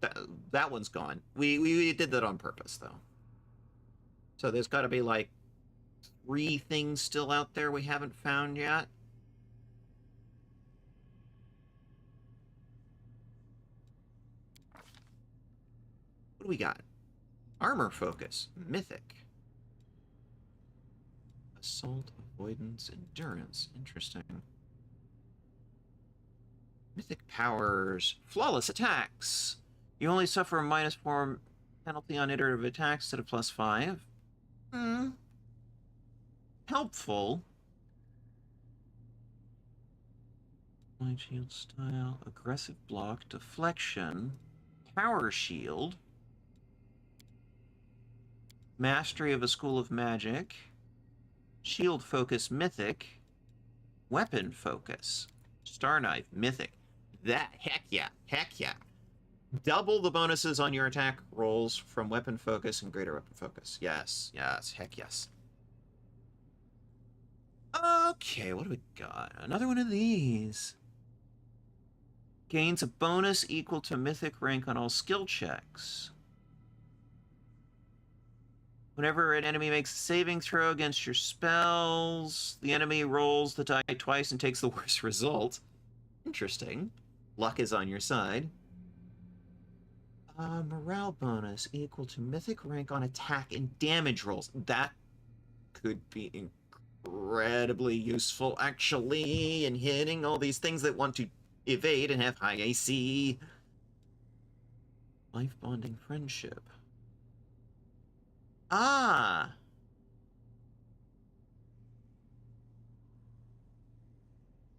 that one's gone. We did that on purpose, though. So there's got to be, like, 3 things still out there we haven't found yet. What do we got? Armor focus. Mythic. Assault, avoidance, endurance. Interesting. Mythic powers. Flawless attacks. You only suffer a -4 penalty on iterative attacks instead of +5. helpful. Light shield style, aggressive block, deflection, power shield, mastery of a school of magic, shield focus mythic, weapon focus, star knife mythic. That, heck yeah, heck yeah. Double the bonuses on your attack rolls from weapon focus and greater weapon focus. Yes, yes, heck yes. Okay, what do we got? Another one of these. Gains a bonus equal to mythic rank on all skill checks. Whenever an enemy makes a saving throw against your spells, the enemy rolls the die twice and takes the worst result. Interesting. Luck is on your side. Morale bonus equal to mythic rank on attack and damage rolls. That could be incredibly useful, actually, in hitting all these things that want to evade and have high AC. Life bonding friendship. Ah!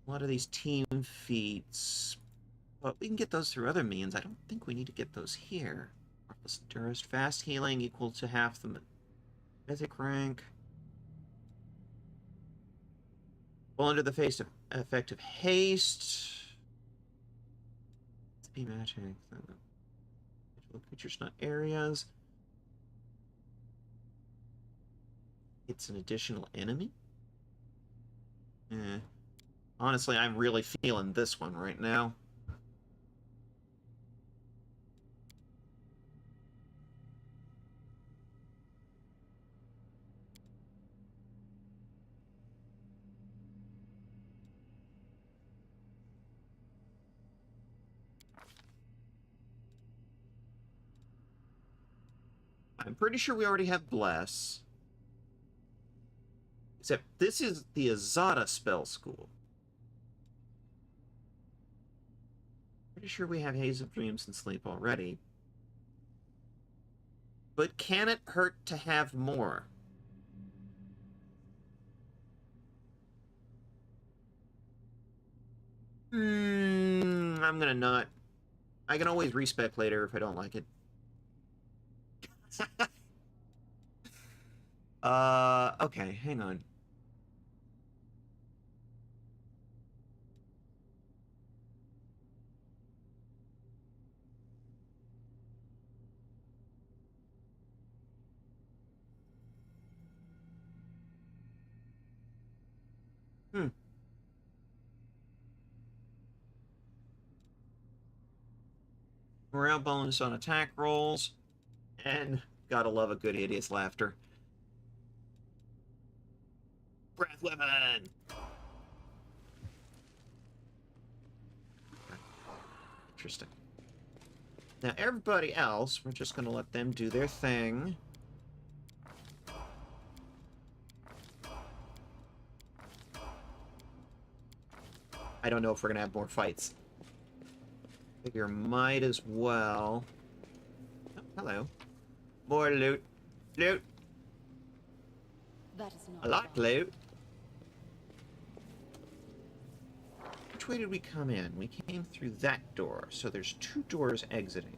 A lot of these team feats. But we can get those through other means. I don't think we need to get those here. Heartless Durst. Fast healing equal to half the mythic rank. Well, under the face of effective haste. Be magic. Creatures, not areas. It's an additional enemy? Honestly, I'm really feeling this one right now. I'm pretty sure we already have Bless. Except this is the Azada spell school. Pretty sure we have Haze of Dreams and Sleep already. But can it hurt to have more? I'm gonna not. I can always respec later if I don't like it. Okay, hang on. Morale bonus on attack rolls. And gotta love a good idiot's laughter. Breath weapon! Interesting. Now everybody else, we're just gonna let them do their thing. I don't know if we're gonna have more fights. Figure might as well. Oh, hello. More loot. Loot. That is not A lot loot. Which way did we come in? We came through that door, so there's 2 doors exiting.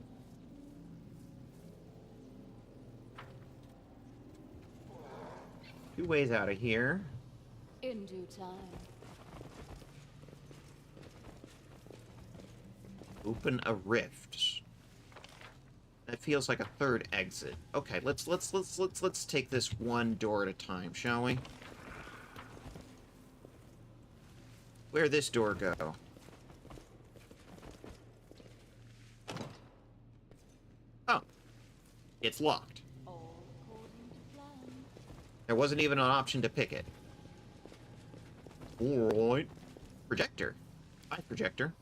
Two ways out of here. in due time. Open a rift. That feels like a 3rd exit. Okay, let's take this one door at a time, shall we? Where'd this door go? Oh. It's locked. All according to plan. There wasn't even an option to pick it. Alright. Projector. Hi, projector.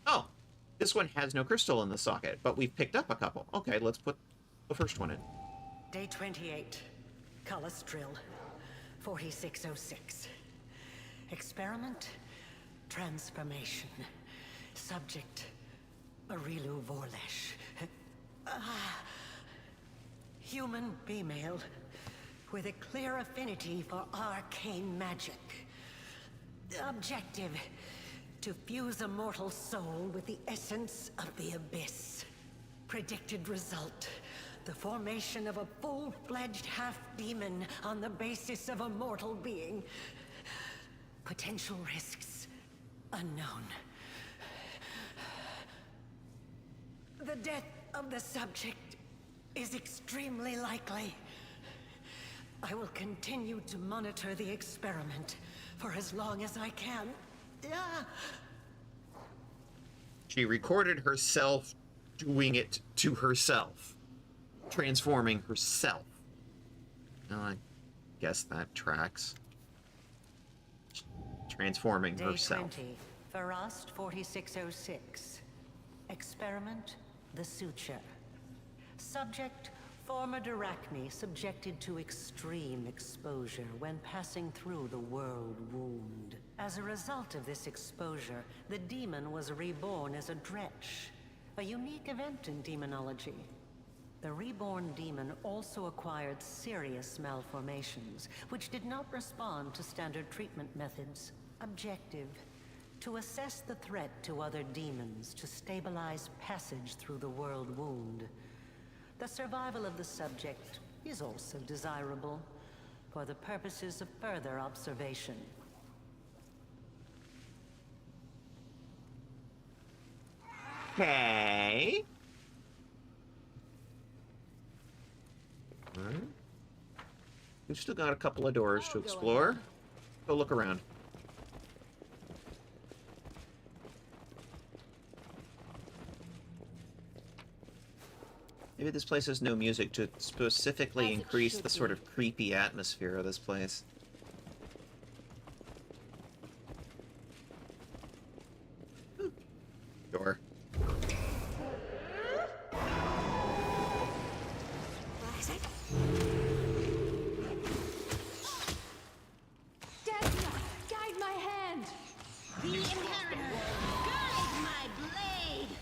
Oh. This one has no crystal in the socket, but we've picked up a couple. Okay, let's put the first one in. Day 28. Cullis drill. 4606. Experiment. Transformation. Subject. Arilu Vorlesh. Human female. with a clear affinity for arcane magic. Objective: to fuse a mortal soul with the essence of the abyss. Predicted result: the formation of a full-fledged half-demon on the basis of a mortal being. Potential risks unknown. The death of the subject is extremely likely. I will continue to monitor the experiment for as long as I can. She recorded herself doing it to herself. Transforming herself. Now, I guess that tracks. Transforming Day herself. 20, Farast 4606. Experiment: the suture. Subject: former Arachne subjected to extreme exposure when passing through the world wound. As a result of this exposure, the demon was reborn as a dretch, a unique event in demonology. The reborn demon also acquired serious malformations, which did not respond to standard treatment methods. Objective: to assess the threat to other demons to stabilize passage through the world wound. The survival of the subject is also desirable for the purposes of further observation. Okay. Alright. We've still got a couple of doors to explore. Go look around. Maybe this place has no music to specifically increase the sort of creepy atmosphere of this place. Ooh. Door. Desna, guide my hand! The Inheritor, guide my blade!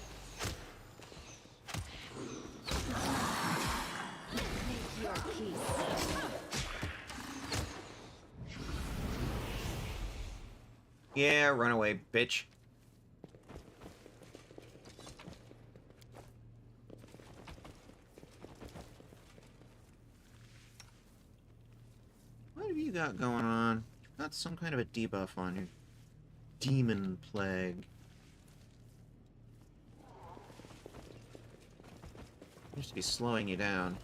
Make your peace. Yeah, run away, bitch. What have you got going on? You've got some kind of a debuff on you. Demon plague. Seems to be slowing you down.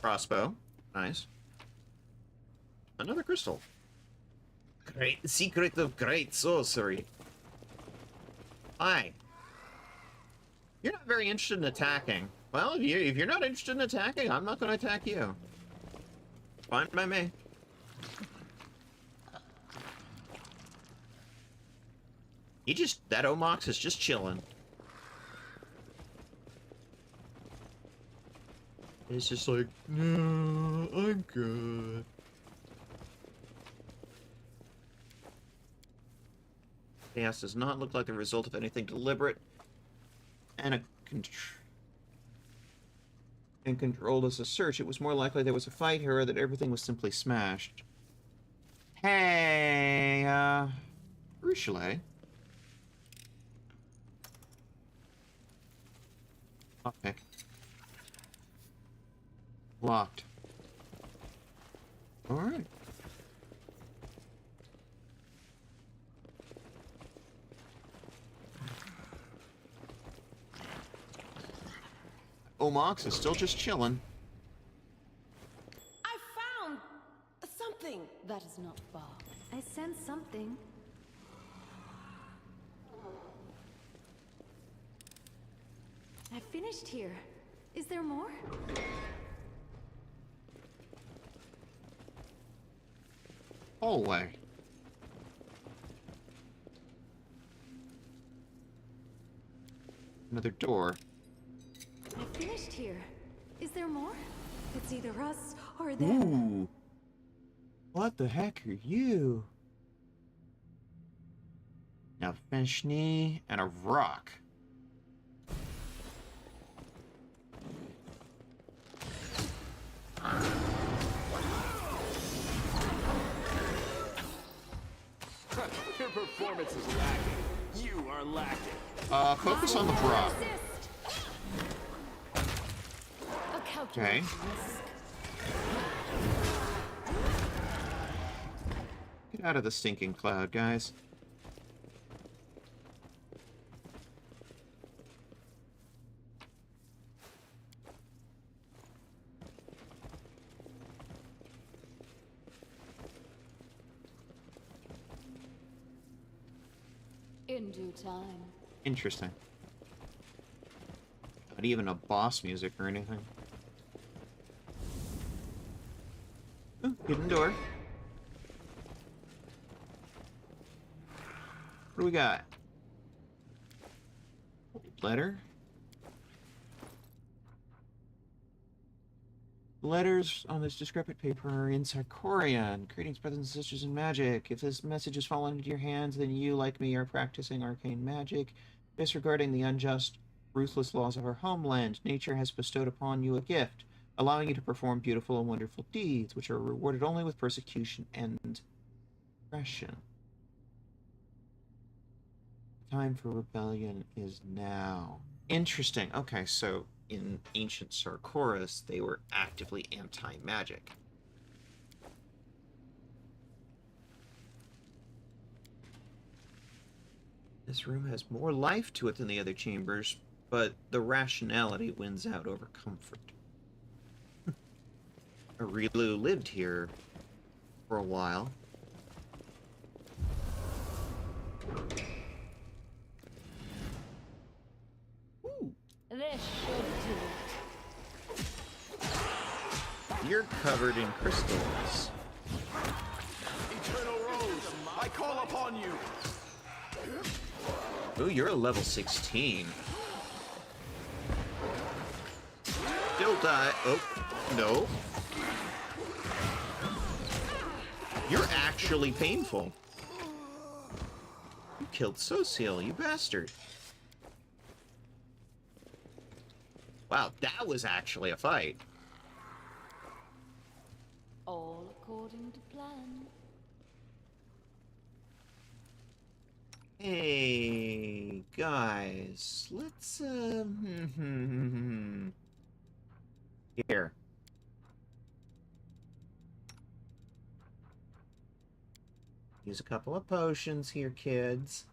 Crossbow. Nice. Another crystal. Great secret of great sorcery. Hi. You're not very interested in attacking. Well, if you're not interested in attacking, I'm not going to attack you. Fine by me. That Omox is just chilling. It's just like, no, I'm good. Chaos does not look like the result of anything deliberate and controlled as a search. It was more likely there was a fight here or that everything was simply smashed. Hey, Ruchelet. Okay. Locked. Alright. Omox is still just chilling. I found something. That is not far. I sense something. I finished here. Is there more? Hallway. Another door. I finished here. Is there more? It's either us or them. Ooh. What the heck are you? Now, Fenchny and a rock. performance is lacking. You are lacking. Focus on the bra. Okay. Get out of the stinking cloud, guys. In due time. Interesting. Not even a boss music or anything. Ooh, hidden door. What do we got? Letter? Letters on this discrepant paper are in Sarkorian. Greetings, brothers and sisters in magic. If this message has fallen into your hands, then you, like me, are practicing arcane magic. Disregarding the unjust, ruthless laws of our homeland, nature has bestowed upon you a gift, allowing you to perform beautiful and wonderful deeds, which are rewarded only with persecution and oppression. The time for rebellion is now. Interesting. Okay, so in ancient Sarkoris, they were actively anti-magic. This room has more life to it than the other chambers, but the rationality wins out over comfort. Arilu lived here for a while. This should do it. You're covered in crystals. Eternal Rose, I call upon you. Oh, you're a level 16. Still die. Oh, no. You're actually painful. You killed Sociel, you bastard. Wow, that was actually a fight. All according to plan. Hey, guys, let's, Here. Use a couple of potions here, kids.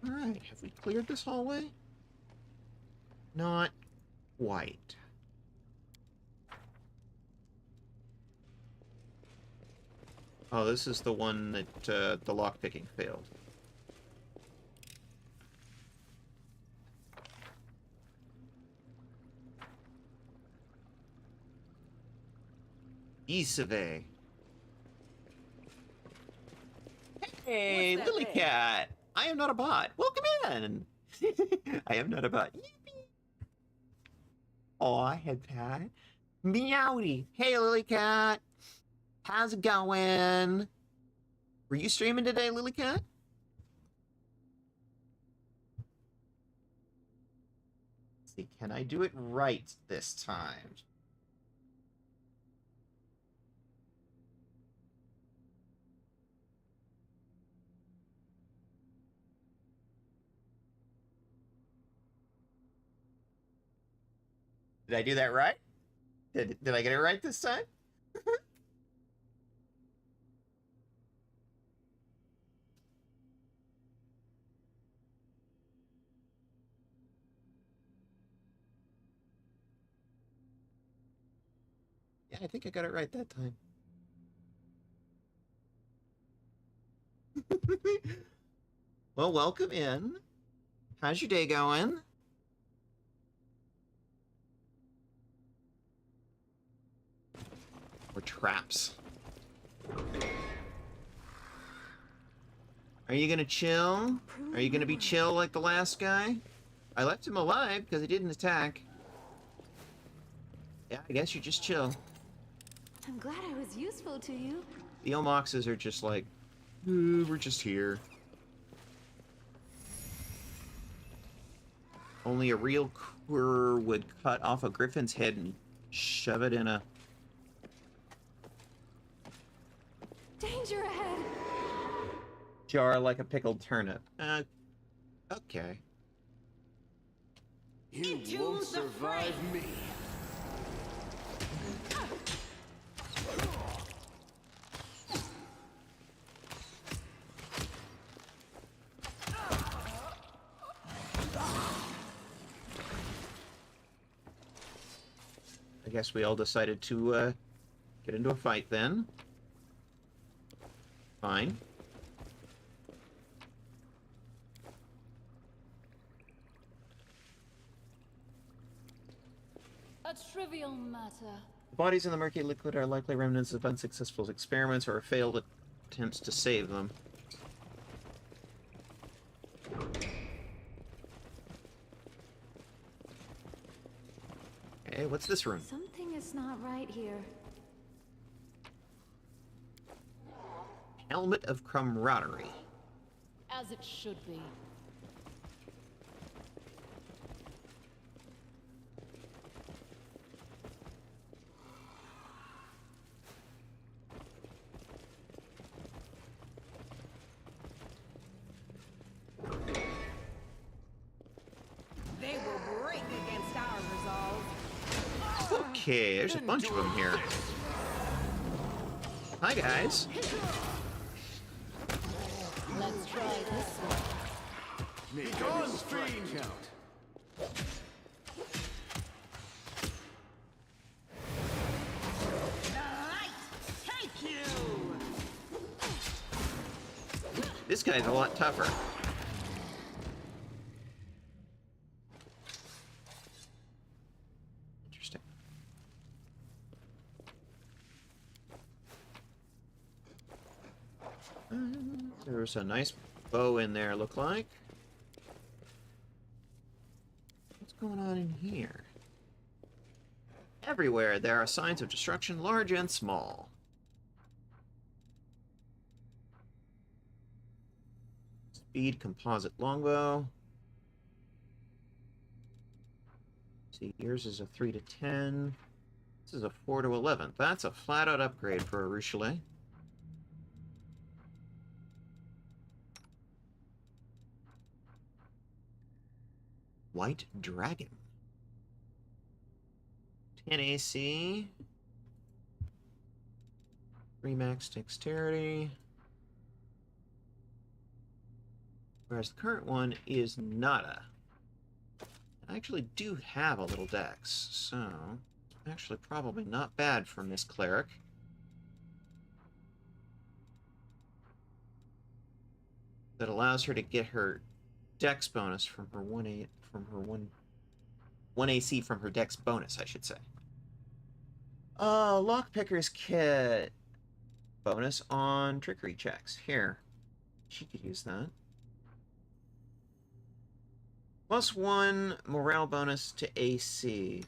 Alright, have we cleared this hallway? Not quite. Oh, this is the one that the lockpicking failed. Isave. Hey, Lily Cat! I am not a bot. Welcome in! I am not a bot. Yippee! Oh, I had that. Meowdy! Hey, Lily Cat! How's it going? Were you streaming today, Lily Cat? Let's see, can I do it right this time? Did I do that right? Did I get it right this time? Yeah, I think I got it right that time. Well, welcome in. How's your day going? Or traps. Are you gonna chill? Are you gonna be chill like the last guy? I left him alive because he didn't attack. Yeah, I guess you're just chill. I'm glad I was useful to you. The Omoxes are just like, "Ooh, we're just here." Only a real cur would cut off a griffin's head and shove it in a... Danger ahead! jar like a pickled turnip. Okay. You Into won't the survive fray. me. I guess we all decided to get into a fight then. Fine. A trivial matter. The bodies in the murky liquid are likely remnants of unsuccessful experiments or failed attempts to save them. Okay, what's this room? Something is not right here. Helmet of Camaraderie. As it should be. They will break against our resolve. Okay, there's a bunch of them here. Hi, guys. Let's try this one. Be gone, fiend! Count. The light, take you! This guy's a lot tougher. Interesting. There's a nice bow in there, look like. What's going on in here? Everywhere there are signs of destruction, large and small. Speed composite longbow. See, yours is a 3 to 10. This is a 4 to 11. That's a flat-out upgrade for a Ruchelet. White Dragon. 10 AC. 3 max dexterity. Whereas the current one is nada. I actually do have a little dex, so actually probably not bad for Miss Cleric. That allows her to get her dex bonus from her 1 AC from her dex bonus, I should say. Lockpicker's kit bonus on trickery checks. Here, she could use that. +1 morale bonus to AC.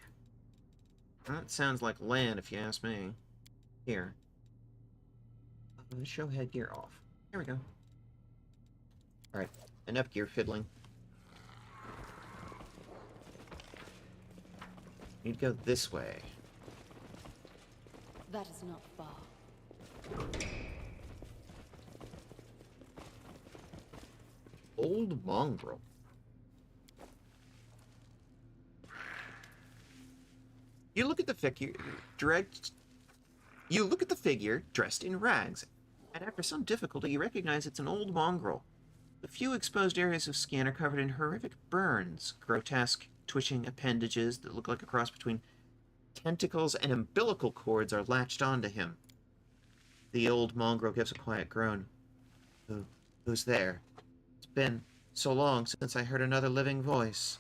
That sounds like land, if you ask me. Here. Show headgear off. Here we go. Alright, enough gear fiddling. Need to go this way. That is not far. Old mongrel. You look at the figure dressed in rags, and after some difficulty you recognize it's an old mongrel. The few exposed areas of skin are covered in horrific burns, grotesque, twitching appendages that look like a cross between tentacles and umbilical cords are latched onto him. The old mongrel gives a quiet groan. Who's there? It's been so long since I heard another living voice.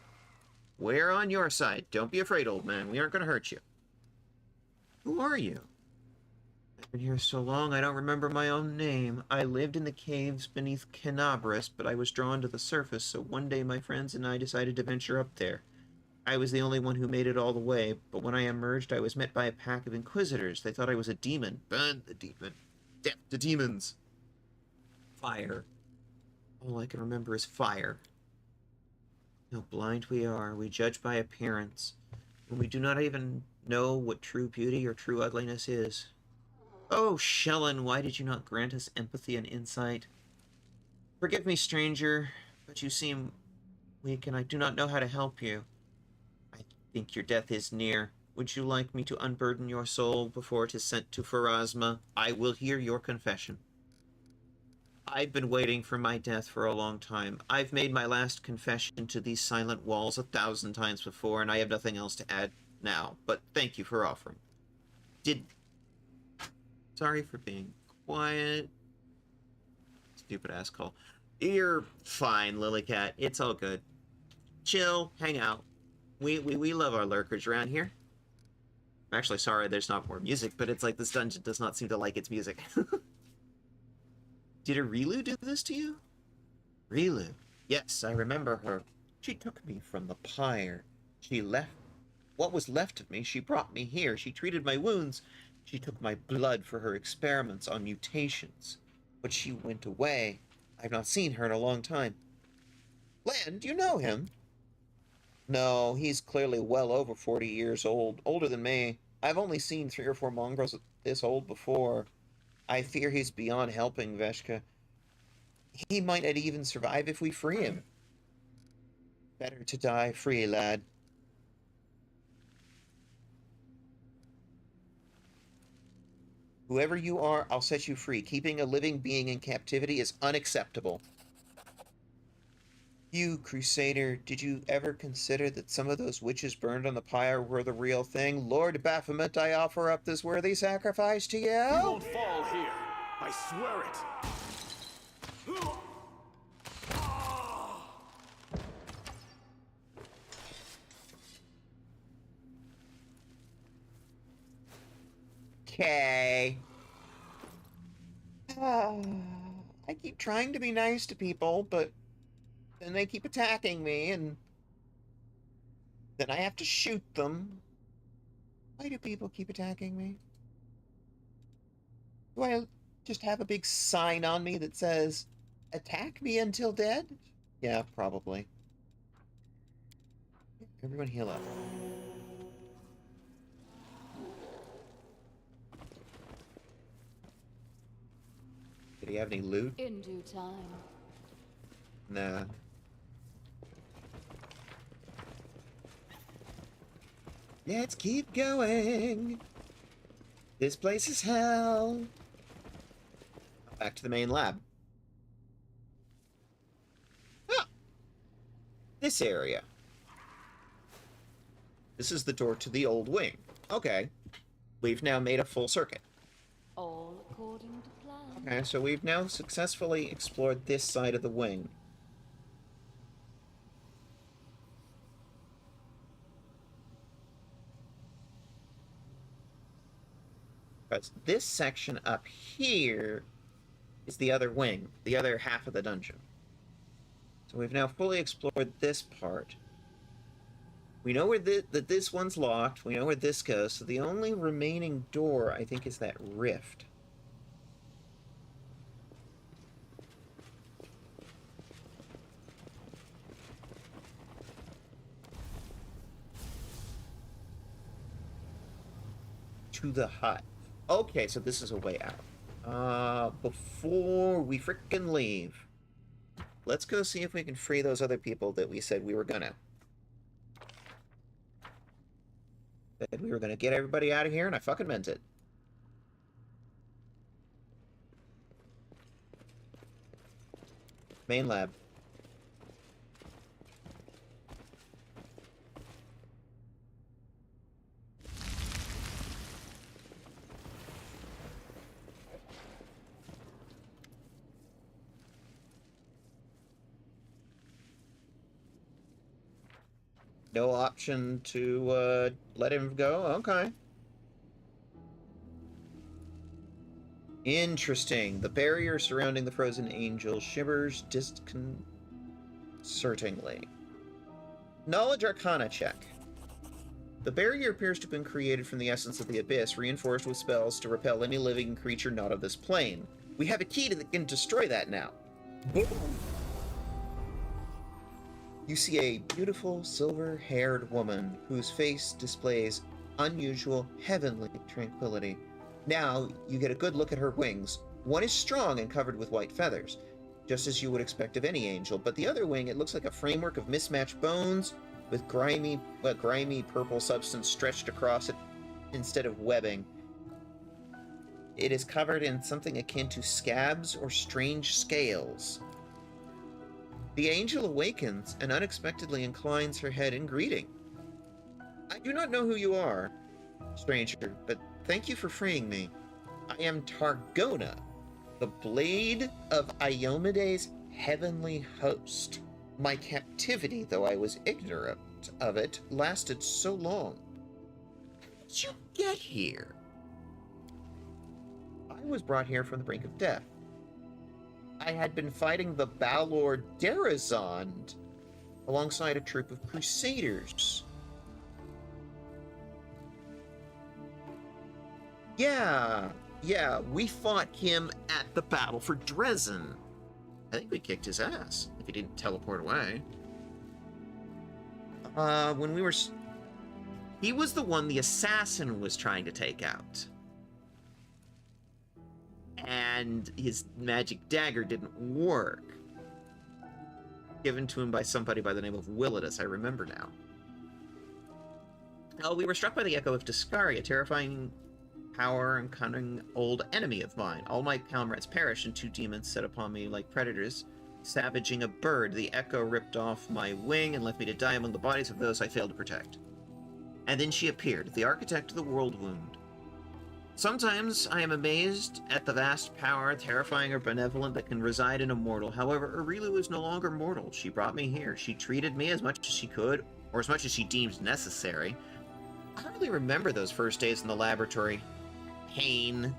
We're on your side. Don't be afraid, old man. We aren't going to hurt you. Who are you? I've been here so long I don't remember my own name. I lived in the caves beneath Canabras, but I was drawn to the surface, so one day my friends and I decided to venture up there. I was the only one who made it all the way, but when I emerged I was met by a pack of inquisitors. They thought I was a demon. Burn the demon. Death to demons. Fire. All I can remember is fire. How blind we are. We judge by appearance, when we do not even know what true beauty or true ugliness is. Oh, Shellen, why did you not grant us empathy and insight? Forgive me, stranger, but you seem weak and I do not know how to help you. I think your death is near. Would you like me to unburden your soul before it is sent to Pharasma? I will hear your confession. I've been waiting for my death for a long time. I've made my last confession to these silent walls 1,000 times before, and I have nothing else to add now. But thank you for offering. Sorry for being quiet. Stupid ass call. You're fine, Lilycat. It's all good. Chill, hang out. We love our lurkers around here. I'm actually sorry there's not more music, but it's like this dungeon does not seem to like its music. Did Arilu do this to you? Rilu? Yes, I remember her. She took me from the pyre. She left what was left of me. She brought me here. She treated my wounds. She took my blood for her experiments on mutations. But she went away. I've not seen her in a long time. Lan, do you know him? No, he's clearly well over 40 years old, older than me. I've only seen 3 or 4 mongrels this old before. I fear he's beyond helping, Veshka. He might not even survive if we free him. Better to die free, lad. Whoever you are, I'll set you free. Keeping a living being in captivity is unacceptable. You, Crusader, did you ever consider that some of those witches burned on the pyre were the real thing? Lord Baphomet, I offer up this worthy sacrifice to you. You won't fall here. I swear it. Okay. I keep trying to be nice to people, but then they keep attacking me, and then I have to shoot them. Why do people keep attacking me? Do I just have a big sign on me that says, attack me until dead? Yeah, probably. Everyone heal up. Did he have any loot? In due time. Nah. Let's keep going. This place is hell. Back to the main lab. Ah! This area. This is the door to the old wing. Okay. We've now made a full circuit. All according to plan. Okay, so we've now successfully explored this side of the wing. Because this section up here is the other wing, the other half of the dungeon. So we've now fully explored this part. We know where that this one's locked. We know where this goes. So the only remaining door, I think, is that rift. To the hut. Okay, so this is a way out. Before we frickin' leave, let's go see if we can free those other people that we said we were gonna. Said we were gonna get everybody out of here, and I fucking meant it. Main lab. No option to let him go? Okay. Interesting. The barrier surrounding the frozen angel shimmers disconcertingly. Knowledge Arcana check. The barrier appears to have been created from the essence of the abyss, reinforced with spells to repel any living creature not of this plane. We have a key that can destroy that now. You see a beautiful silver-haired woman whose face displays unusual heavenly tranquility. Now you get a good look at her wings. One is strong and covered with white feathers, just as you would expect of any angel, but the other wing, it looks like a framework of mismatched bones with grimy purple substance stretched across it instead of webbing. It is covered in something akin to scabs or strange scales. The angel awakens and unexpectedly inclines her head in greeting. I do not know who you are, stranger, but thank you for freeing me. I am Targona, the blade of Iomede's heavenly host. My captivity, though I was ignorant of it, lasted so long. How did you get here? I was brought here from the brink of death. I had been fighting the Balor Derazond alongside a troop of crusaders. Yeah, we fought him at the battle for Dresden. I think we kicked his ass, if he didn't teleport away. When we were... He was the one the assassin was trying to take out. And his magic dagger didn't work. Given to him by somebody by the name of Willidus, I remember now. Oh, we were struck by the echo of Discari, a terrifying power and cunning old enemy of mine. All my comrades perished, and 2 demons set upon me like predators, savaging a bird. The echo ripped off my wing and left me to die among the bodies of those I failed to protect. And then she appeared, the architect of the world wound. Sometimes I am amazed at the vast power, terrifying or benevolent, that can reside in a mortal. However, Aurilu is no longer mortal. She brought me here. She treated me as much as she could, or as much as she deemed necessary. I hardly remember those first days in the laboratory. Pain,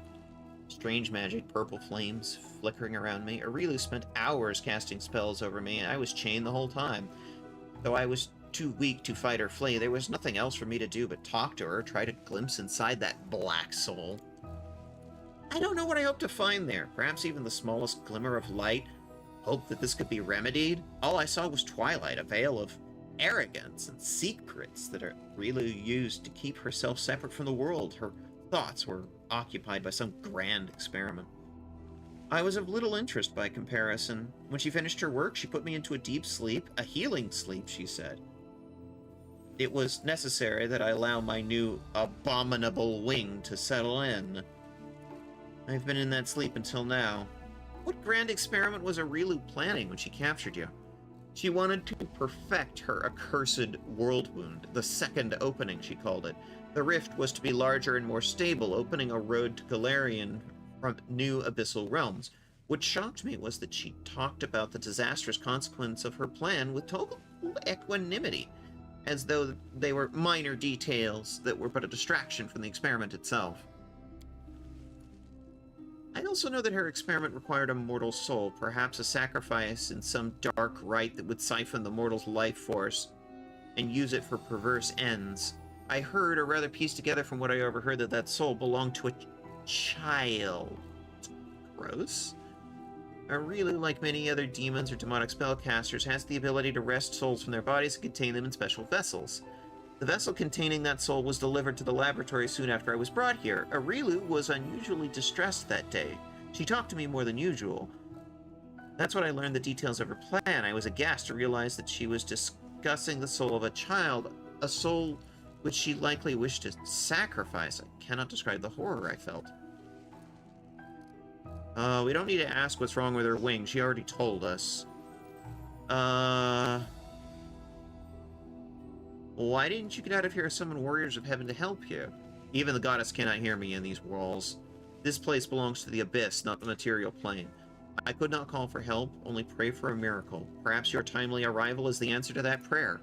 strange magic, purple flames flickering around me. Aurilu spent hours casting spells over me, and I was chained the whole time. Though I was too weak to fight or flee, there was nothing else for me to do but talk to her, try to glimpse inside that black soul. I don't know what I hope to find there. Perhaps even the smallest glimmer of light. Hope that this could be remedied. All I saw was twilight, a veil of arrogance and secrets that Aurilu used to keep herself separate from the world. Her thoughts were occupied by some grand experiment. I was of little interest by comparison. When she finished her work, she put me into a deep sleep, a healing sleep, she said. It was necessary that I allow my new abominable wing to settle in. I've been in that sleep until now. What grand experiment was Aurilu planning when she captured you? She wanted to perfect her accursed world wound, the second opening, she called it. The rift was to be larger and more stable, opening a road to Golarion from new abyssal realms. What shocked me was that she talked about the disastrous consequence of her plan with total equanimity, as though they were minor details that were but a distraction from the experiment itself. I also know that her experiment required a mortal soul, perhaps a sacrifice in some dark rite that would siphon the mortal's life force and use it for perverse ends. I heard, or rather pieced together from what I overheard, that that soul belonged to a child. Gross. Aurilu, like many other demons or demonic spellcasters, has the ability to wrest souls from their bodies and contain them in special vessels. The vessel containing that soul was delivered to the laboratory soon after I was brought here. Aurilu was unusually distressed that day. She talked to me more than usual. That's when I learned the details of her plan. I was aghast to realize that she was discussing the soul of a child, a soul which she likely wished to sacrifice. I cannot describe the horror I felt. We don't need to ask what's wrong with her wing. She already told us. Why didn't you get out of here and summon warriors of heaven to help you? Even the goddess cannot hear me in these walls. This place belongs to the abyss, not the material plane. I could not call for help, only pray for a miracle. Perhaps your timely arrival is the answer to that prayer.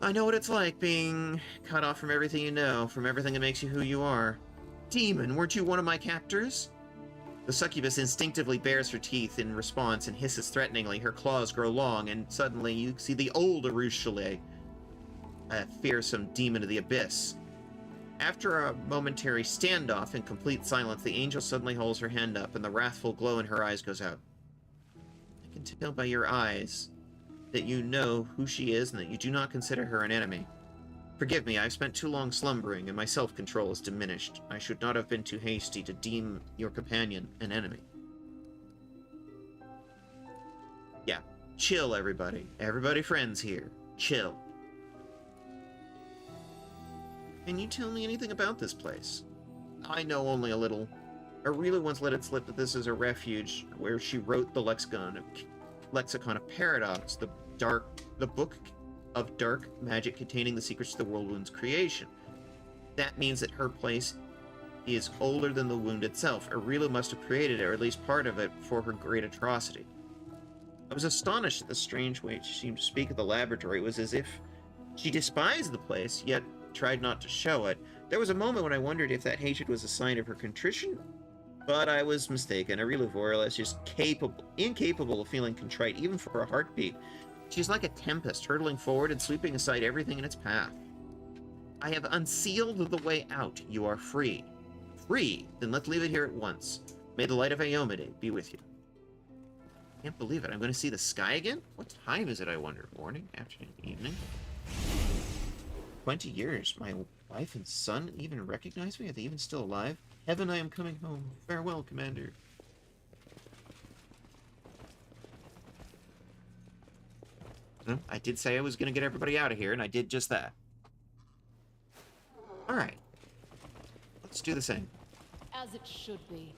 I know what it's like, being cut off from everything you know, from everything that makes you who you are. Demon, weren't you one of my captors? The succubus instinctively bares her teeth in response and hisses threateningly. Her claws grow long, and suddenly you see the old Arushale. a fearsome demon of the abyss. After a momentary standoff in complete silence, the angel suddenly holds her hand up, and the wrathful glow in her eyes goes out. I can tell by your eyes that you know who she is and that you do not consider her an enemy. Forgive me, I've spent too long slumbering, and my self-control is diminished. I should not have been too hasty to deem your companion an enemy. Yeah, chill, everybody. Everybody friends here. Chill. Can you tell me anything about this place? I know only a little. I really once let it slip that this is a refuge where she wrote the Lexicon of Paradox, the book of dark magic containing the secrets to the World Wound's creation. That means that her place is older than the wound itself. Aurelia must have created it, or at least part of it, for her great atrocity. I was astonished at the strange way she seemed to speak of the laboratory. It was as if she despised the place, yet tried not to show it. There was a moment when I wondered if that hatred was a sign of her contrition, but I was mistaken. Aurelia Vorla is just incapable of feeling contrite, even for a heartbeat. She's like a tempest, hurtling forward and sweeping aside everything in its path. I have unsealed the way out. You are free. Free? Then let's leave it here at once. May the light of Iomade be with you. Can't believe it. I'm going to see the sky again? What time is it, I wonder? Morning, afternoon, evening? 20 years. My wife and son even recognize me? Are they even still alive? Heaven, I am coming home. Farewell, Commander. I did say I was going to get everybody out of here, and I did just that. Alright. Let's do the same. As it should be.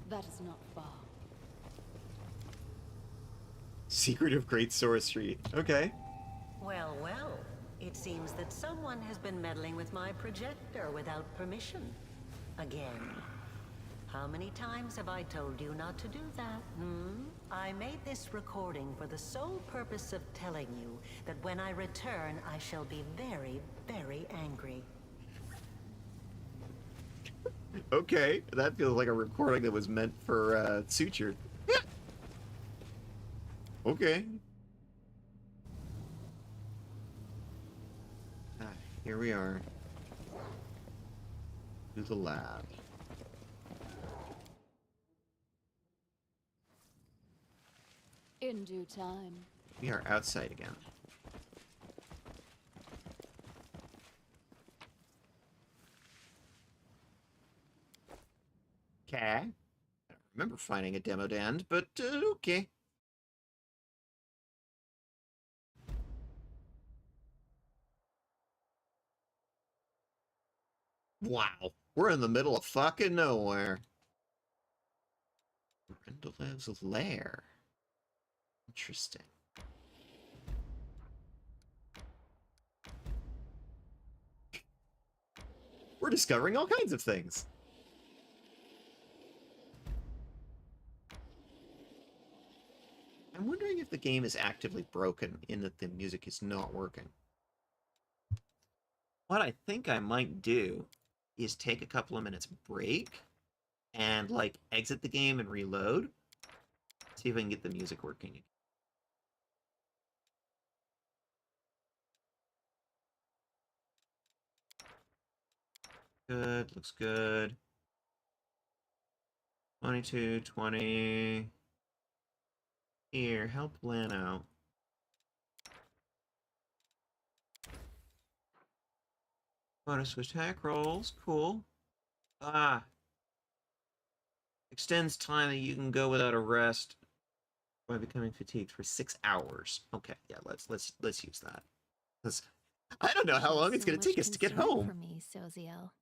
That is not far. Secret of Great Sorcery. Okay. Well, well. It seems that someone has been meddling with my projector without permission. Again. How many times have I told you not to do that, I made this recording for the sole purpose of telling you that when I return, I shall be very, very angry. Okay, that feels like a recording that was meant for suture. Okay. Here we are. To the lab. In due time. We are outside again. Okay. I don't remember finding a demo to end, but okay. Wow, we're in the middle of fucking nowhere. Rendalev's lair. Interesting. We're discovering all kinds of things. I'm wondering if the game is actively broken in that the music is not working. What I think I might do is take a couple of minutes break and like exit the game and reload. See if I can get the music working again. Good, looks good. 22, 20. Here, help Lan out. Bonus attack rolls, cool. Extends time that you can go without a rest by becoming fatigued for 6 hours. Okay, yeah, let's use that. I don't know how long it's going to take us to get home. For me, Soziel.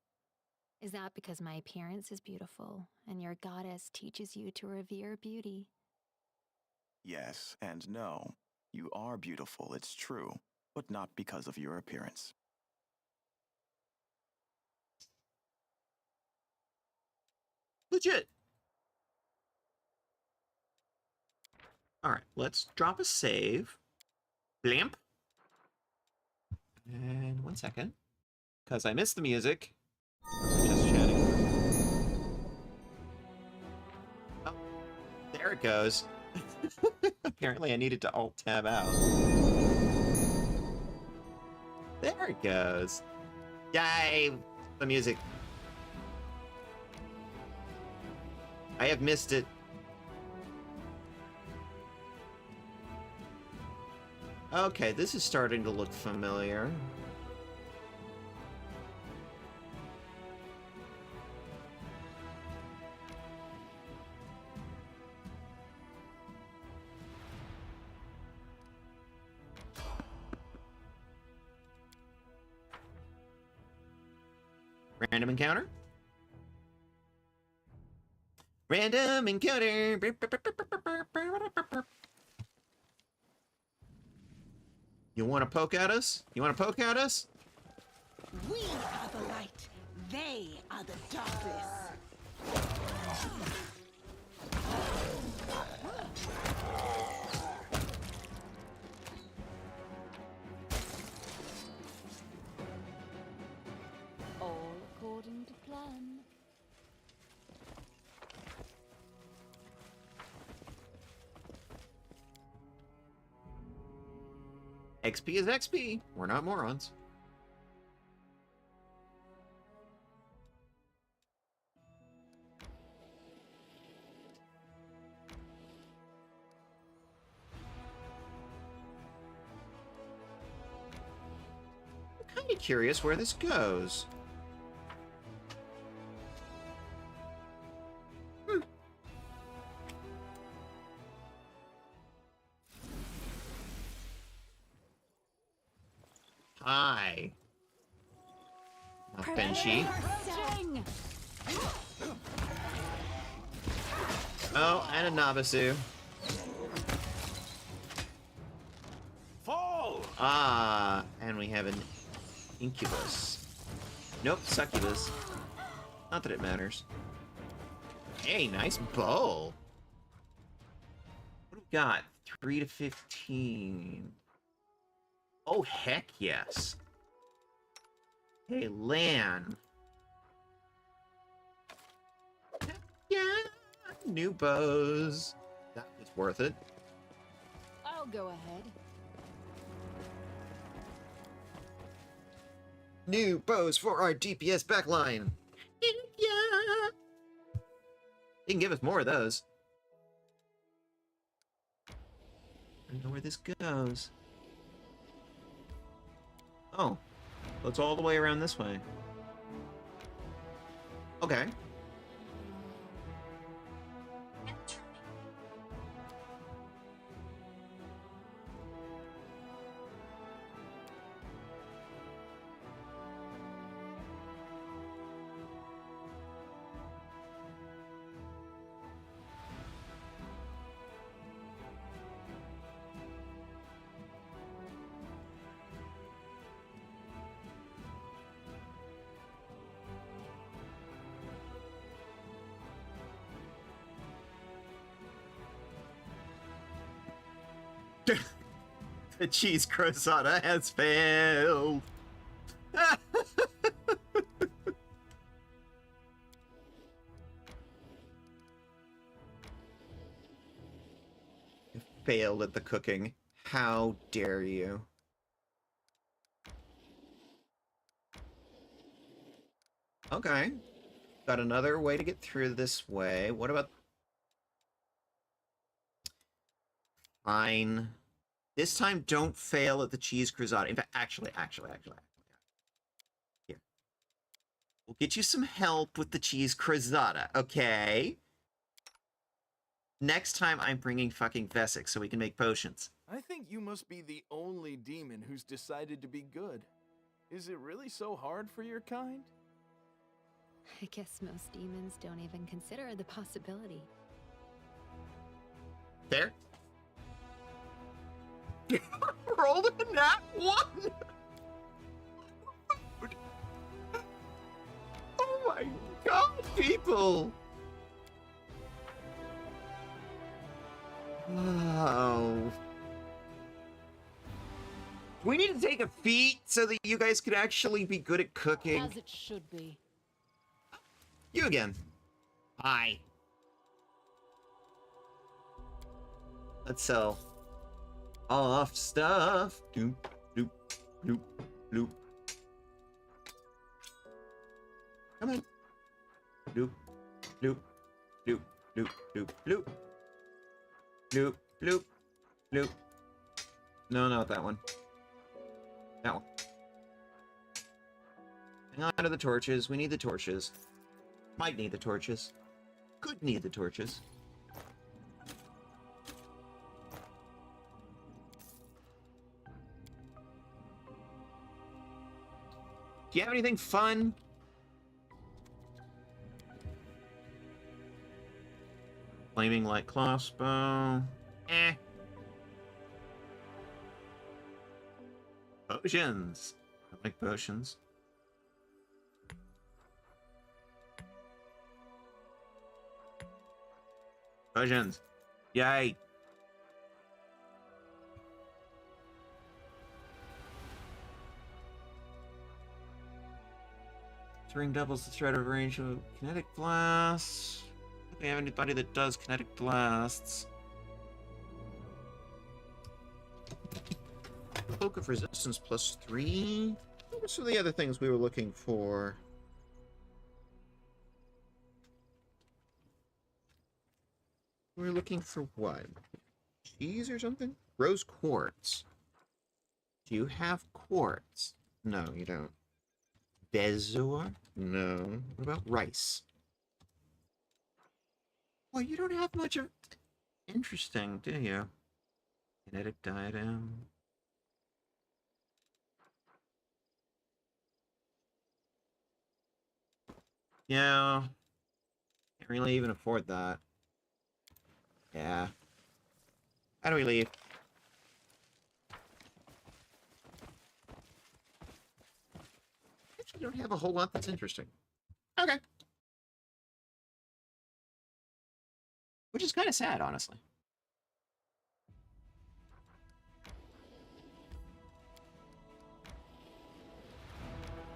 Is that because my appearance is beautiful and your goddess teaches you to revere beauty? Yes and no. You are beautiful, it's true, but not because of your appearance. Legit. All right, let's drop a save. Blamp. And 1 second. Because I missed the music. Just chatting. Oh, there it goes. Apparently I needed to Alt-Tab out. There it goes. Yay! The music. I have missed it. Okay, this is starting to look familiar. Random encounter? Random encounter! You want to poke at us? You want to poke at us? We are the light. They are the darkness. All according to plan. XP is XP. We're not morons. I'm kind of curious where this goes. Hi. Benchy. Approaching! Oh, and a Nabasu. Fall! Ah, and we have an Incubus. Nope, Succubus. Not that it matters. Hey, nice bow. What do we got? 3 to 15. Oh, heck yes. Hey, Lan. Heck yeah. New bows. That was worth it. I'll go ahead. New bows for our DPS backline. Yeah. You can give us more of those. I don't know where this goes. Oh, well, it's all the way around this way. Okay. The cheese croissant has failed. You failed at the cooking. How dare you? Okay. Got another way to get through this way. What about... Fine. This time, don't fail at the cheese croissant. In fact, actually. Here. We'll get you some help with the cheese croissant, okay? Next time, I'm bringing fucking Vesic so we can make potions. I think you must be the only demon who's decided to be good. Is it really so hard for your kind? I guess most demons don't even consider the possibility. There. Rolled a nat 1! Oh my god, people! Wow. We need to take a feat so that you guys could actually be good at cooking. As it should be. You again. Hi. Let's sell off stuff. Doop, doop, doop, doop. Come on. Doop, doop, doop, doop, doop, doop. Doop, doop, doop. No, not that one. That one. Hang on to the torches. We need the torches. Might need the torches. Could need the torches. Do you have anything fun? Flaming light crossbow. Eh. Potions. I like potions. Potions. Yay. This ring doubles the threat of range of kinetic blasts. I don't have anybody that does kinetic blasts. Cloak of resistance +3. What were the other things we were looking for? We were looking for what? Cheese or something? Rose quartz. Do you have quartz? No, you don't. Bezoar? No. What about rice? Well, you don't have much of... Interesting, do you? Kinetic diadem. Yeah. Can't really even afford that. Yeah. How do we leave? Actually, don't have a whole lot that's interesting. Okay. Which is kind of sad, honestly.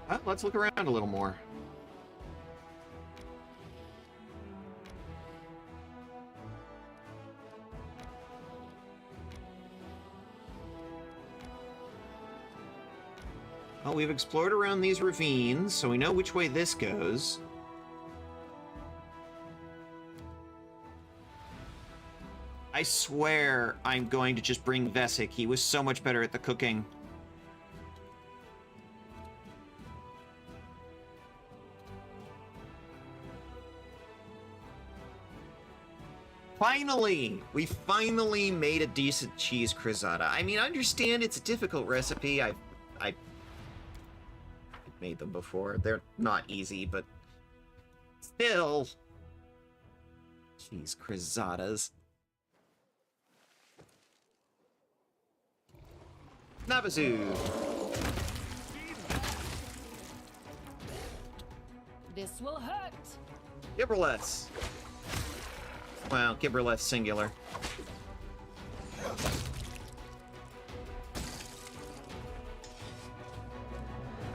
Well, let's look around a little more. Well, we've explored around these ravines, so we know which way this goes. I swear I'm going to just bring Veshka. He was so much better at the cooking. Finally! We finally made a decent cheese crozata. I mean, I understand it's a difficult recipe. I've made them before. They're not easy, but still. Cheese crozatas. Nabazoo. This will hurt. Gibraless. Well, Gibraless singular.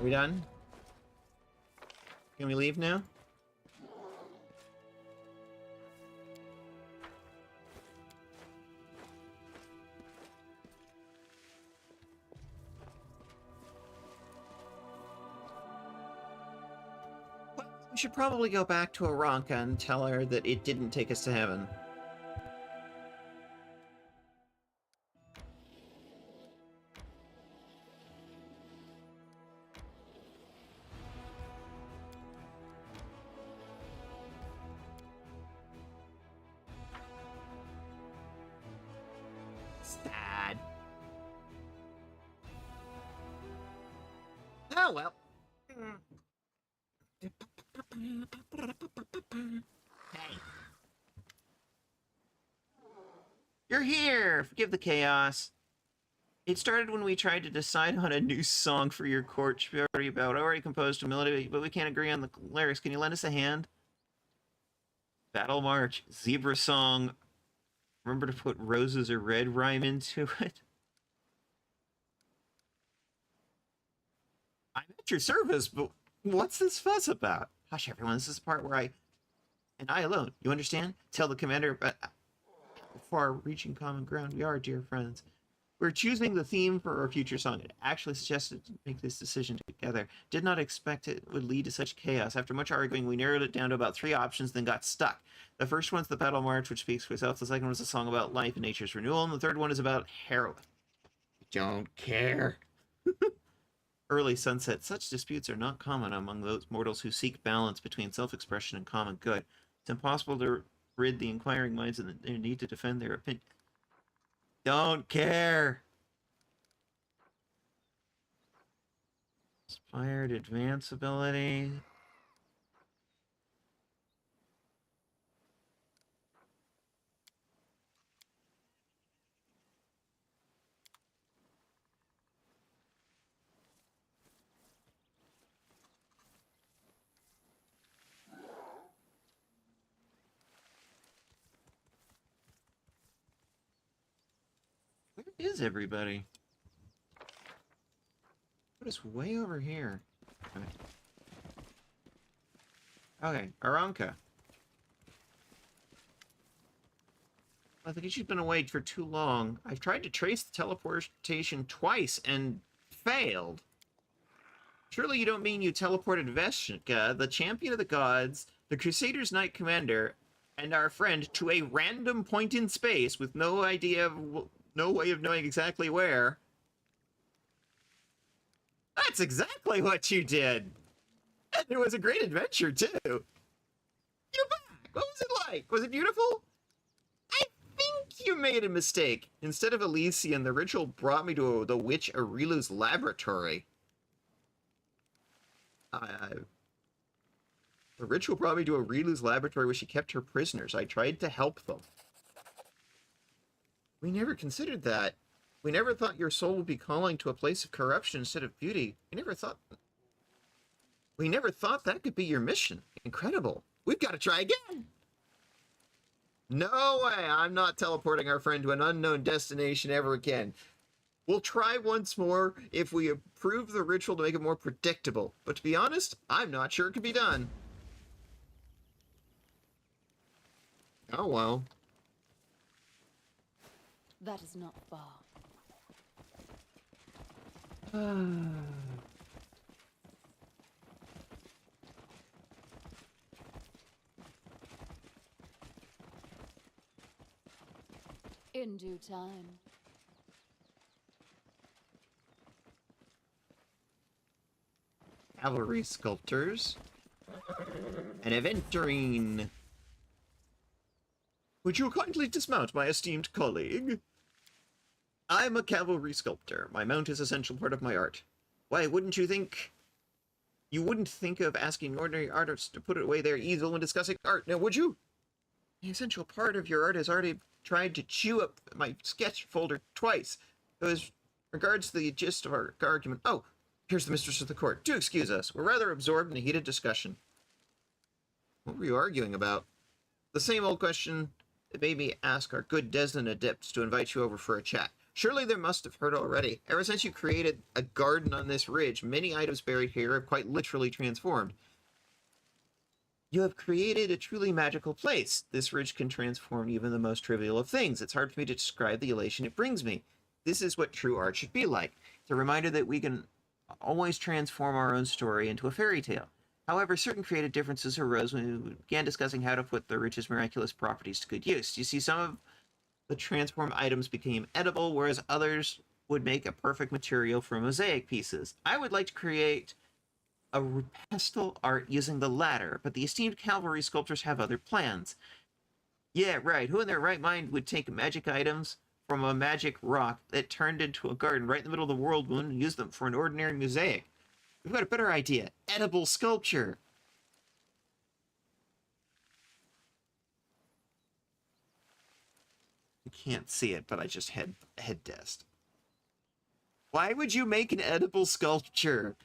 Are we done? Can we leave now? Well, we should probably go back to Aranka and tell her that it didn't take us to heaven. Sad. Oh well. Hey. You're here! Forgive the chaos. It started when we tried to decide on a new song for your court party about. I already composed a melody, but we can't agree on the lyrics. Can you lend us a hand? Battle March, Zebra Song. Remember to put roses or red rhyme into it. At your service, but what's this fuss about? Hush, everyone, this is the part where I alone, you understand? Tell the commander about far-reaching common ground we are, dear friends. We're choosing the theme for our future song. It actually suggested to make this decision together. Did not expect it would lead to such chaos. After much arguing, we narrowed it down to about 3 options, then got stuck. The first one's the Battle March, which speaks for itself. The second one is a song about life and nature's renewal. And the third one is about heroin. Don't care. Early sunset. Such disputes are not common among those mortals who seek balance between self-expression and common good. It's impossible to rid the inquiring minds of their need to defend their opinion. Don't care. Inspired advance ability. Where is everybody? What is way over here? Okay, Aranka. I think she's been away for too long. I've tried to trace the teleportation twice and failed. Surely you don't mean you teleported Veshka, the champion of the gods, the Crusaders' Knight Commander, and our friend to a random point in space with no way of knowing exactly where. That's exactly what you did. And it was a great adventure, too. You're back. What was it like? Was it beautiful? I think you made a mistake. Instead of Elysian, the ritual brought me to the witch Arilu's laboratory. The ritual brought me to Arilu's laboratory where she kept her prisoners. I tried to help them. We never considered that. We never thought your soul would be calling to a place of corruption instead of beauty. We never thought that could be your mission. Incredible. We've got to try again. No way. I'm not teleporting our friend to an unknown destination ever again. We'll try once more if we improve the ritual to make it more predictable. But to be honest, I'm not sure it can be done. Oh, well. That is not far. In due time. Cavalry sculptors. An aventurine. Would you kindly dismount, my esteemed colleague? I'm a cavalry sculptor. My mount is an essential part of my art. Why, wouldn't you think... You wouldn't think of asking ordinary artists to put it away their easel when discussing art, now would you? The essential part of your art has already tried to chew up my sketch folder twice. As regards to the gist of our argument... Oh, here's the mistress of the court. Do excuse us. We're rather absorbed in a heated discussion. What were you arguing about? The same old question that made me ask our good Desnan adepts to invite you over for a chat. Surely they must have heard already. Ever since you created a garden on this ridge, many items buried here have quite literally transformed. You have created a truly magical place. This ridge can transform even the most trivial of things. It's hard for me to describe the elation it brings me. This is what true art should be like. It's a reminder that we can always transform our own story into a fairy tale. However, certain creative differences arose when we began discussing how to put the ridge's miraculous properties to good use. You see, some of the transformed items became edible, whereas others would make a perfect material for mosaic pieces. I would like to create a pestle art using the latter, but the esteemed cavalry sculptors have other plans. Yeah, right. Who in their right mind would take magic items from a magic rock that turned into a garden right in the middle of the world wound and use them for an ordinary mosaic? We've got a better idea. Edible sculpture. You can't see it, but I just head dest. Why would you make an edible sculpture?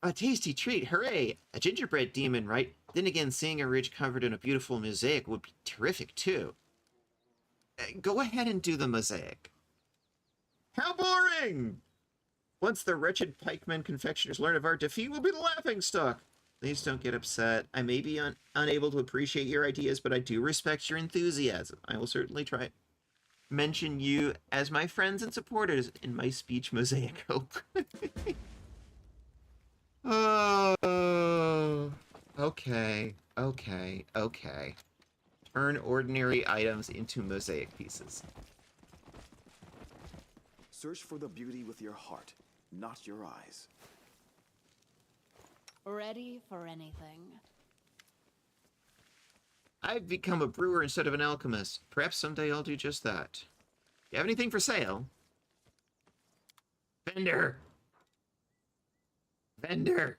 A tasty treat, hooray! A gingerbread demon, right? Then again, seeing a ridge covered in a beautiful mosaic would be terrific, too. Go ahead and do the mosaic. How boring! Once the wretched pikemen confectioners learn of our defeat, we'll be the laughingstock. Please don't get upset. I may be unable to appreciate your ideas, but I do respect your enthusiasm. I will certainly try mention you as my friends and supporters in my speech mosaic hope. Oh, okay. Turn ordinary items into mosaic pieces. Search for the beauty with your heart, not your eyes. Ready for anything. I've become a brewer instead of an alchemist. Perhaps someday I'll do just that. You have anything for sale? Vendor! Vendor!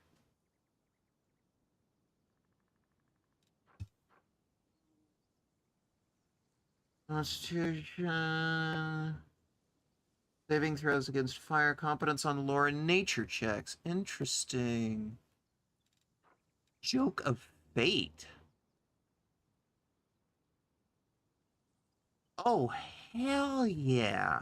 Constitution... Saving throws against fire, competence on lore, and nature checks. Interesting. Joke of fate. Oh, hell yeah.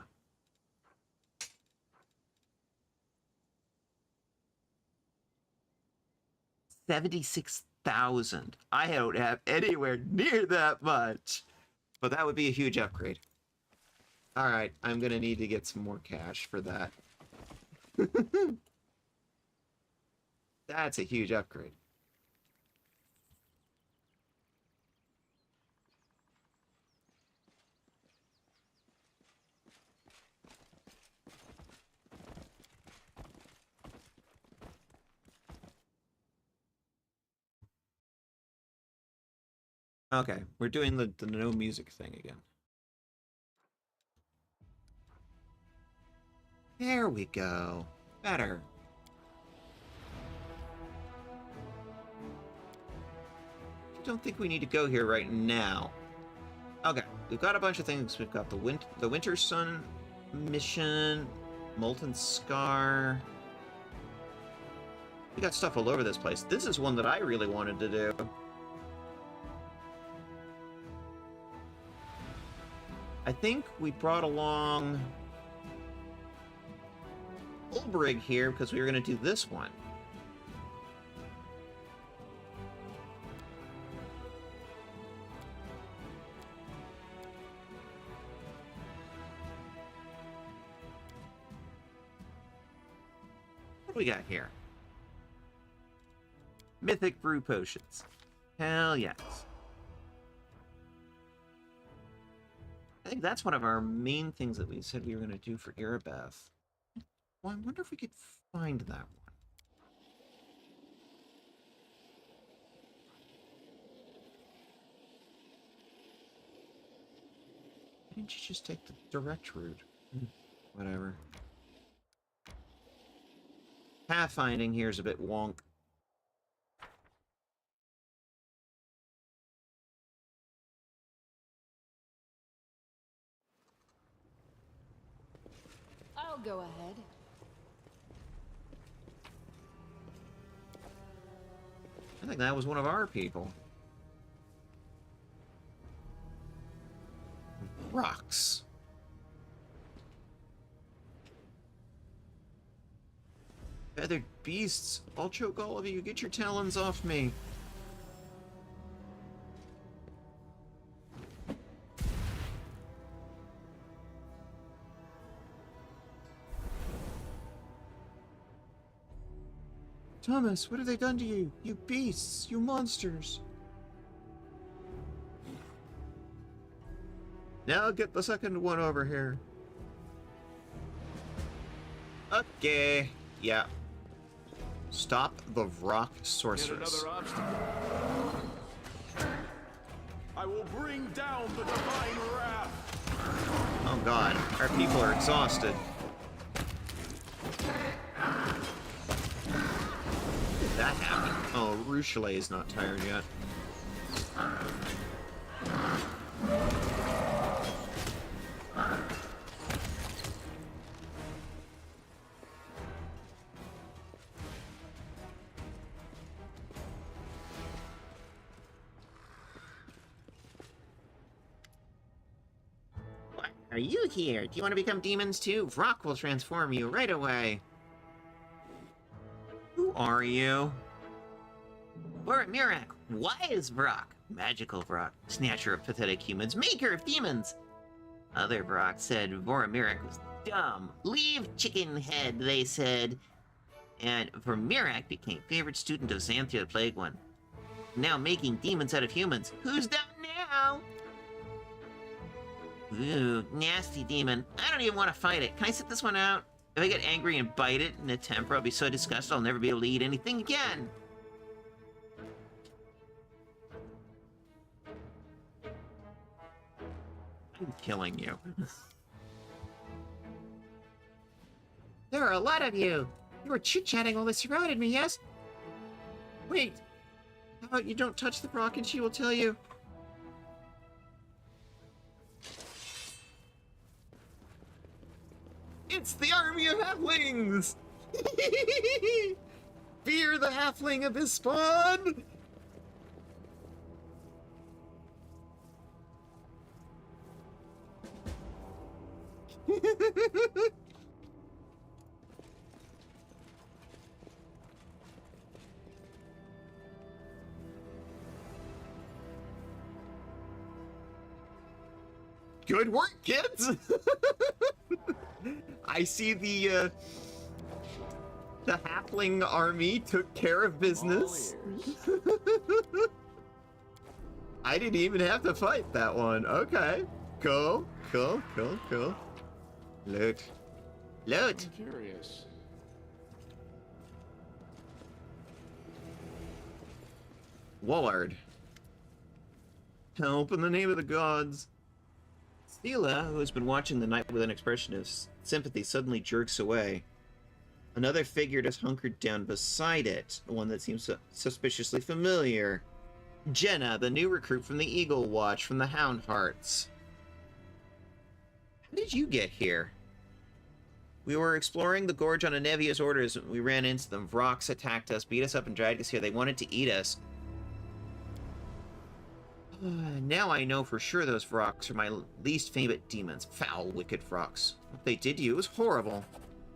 $76,000. I don't have anywhere near that much. But that would be a huge upgrade. Alright, I'm gonna need to get some more cash for that. That's a huge upgrade. Okay, we're doing the no music thing again. There we go. Better. I don't think we need to go here right now. Okay, we've got a bunch of things. We've got the Winter Sun mission, Molten Scar. We got stuff all over this place. This is one that I really wanted to do. I think we brought along Ulbrig here because we were going to do this one. What do we got here? Mythic brew potions. Hell yes. I think that's one of our main things that we said we were going to do for Erebeth. Well, I wonder if we could find that one. Why didn't you just take the direct route? Whatever. Pathfinding here is a bit wonk. I'll go ahead. I think that was one of our people. Rocks. Feathered beasts. I'll choke all of you. Get your talons off me. Thomas, what have they done to you? You beasts, you monsters. Now get the second one over here. Okay. Yeah. Stop the rock sorceress. Another obstacle. I will bring down the divine wrath. Oh god, our people are exhausted. That happened. Oh, Ruchelet is not tired yet. What are you here? Do you want to become demons too? Rock will transform you right away. Who are you? Boromir, wise Vrock, magical Vrock, snatcher of pathetic humans, maker of demons. Other Vrock said Boromir was dumb. Leave chicken head, they said. And Boromir became favorite student of Xanthia the Plague One. Now making demons out of humans. Who's dumb now? Ooh, nasty demon. I don't even want to fight it. Can I sit this one out? If I get angry and bite it in a temper, I'll be so disgusted I'll never be able to eat anything again. I'm killing you. There are a lot of you. You were chit-chatting while they surrounded me, yes? Wait. How about you don't touch the rock and she will tell you? It's the army of halflings! Fear the halfling of his spawn! Good work, kids! I see the halfling army took care of business. I didn't even have to fight that one. Okay. Cool. Loot. I'm curious. Wallard. Help in the name of the gods. Stila, who has been watching the night with an expression of sympathy, suddenly jerks away. Another figure just hunkered down beside it, one that seems suspiciously familiar. Jenna, the new recruit from the Eagle Watch from the Hound Hearts. How did you get here? We were exploring the gorge on Anevia's orders when we ran into them. Vrocks attacked us, beat us up, and dragged us here. They wanted to eat us. Now I know for sure those Vrocks are my least favorite demons. Foul, wicked Vrocks. What they did to you was horrible.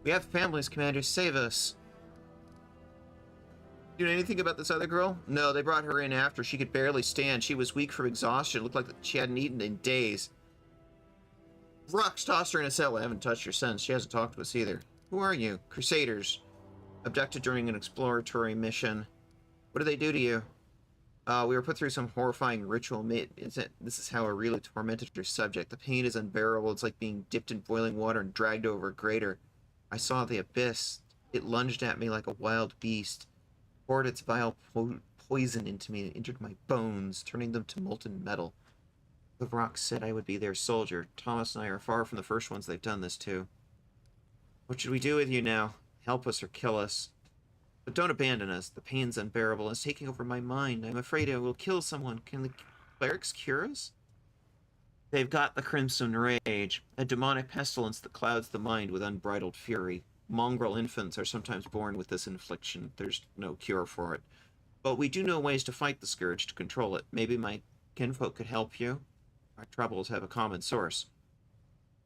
We have families, Commander. Save us. You know anything about this other girl? No, they brought her in after. She could barely stand. She was weak from exhaustion. It looked like she hadn't eaten in days. Vrocks tossed her in a cell. I haven't touched her since. She hasn't talked to us either. Who are you? Crusaders. Abducted during an exploratory mission. What did they do to you? We were put through some horrifying ritual. This is how a really tormented your subject. The pain is unbearable. It's like being dipped in boiling water and dragged over a grater. I saw the abyss. It lunged at me like a wild beast. Poured its vile poison into me and entered my bones, turning them to molten metal. The Vrocks said I would be their soldier. Thomas and I are far from the first ones they've done this to. What should we do with you now? Help us or kill us? But don't abandon us. The pain's unbearable. It's taking over my mind. I'm afraid I will kill someone. Can the clerics cure us? They've got the Crimson Rage, a demonic pestilence that clouds the mind with unbridled fury. Mongrel infants are sometimes born with this infliction. There's no cure for it. But we do know ways to fight the scourge, to control it. Maybe my kinfolk could help you? Our troubles have a common source.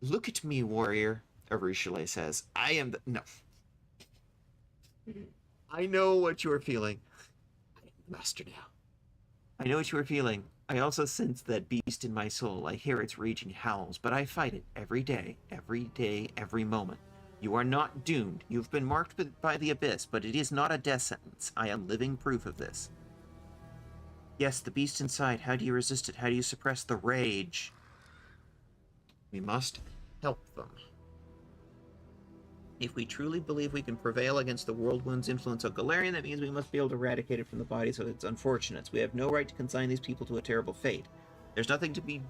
Look at me, warrior, Arushale says. I am the... No. I know what you are feeling. I am the master now. I know what you are feeling. I also sense that beast in my soul. I hear its raging howls, but I fight it every day, every moment. You are not doomed. You've been marked by the abyss, but it is not a death sentence. I am living proof of this. Yes, the beast inside. How do you resist it? How do you suppress the rage? We must help them. If we truly believe we can prevail against the World Wound's influence on Golarion, that means we must be able to eradicate it from the bodies of its unfortunates. We have no right to consign these people to a terrible fate. There's nothing to be...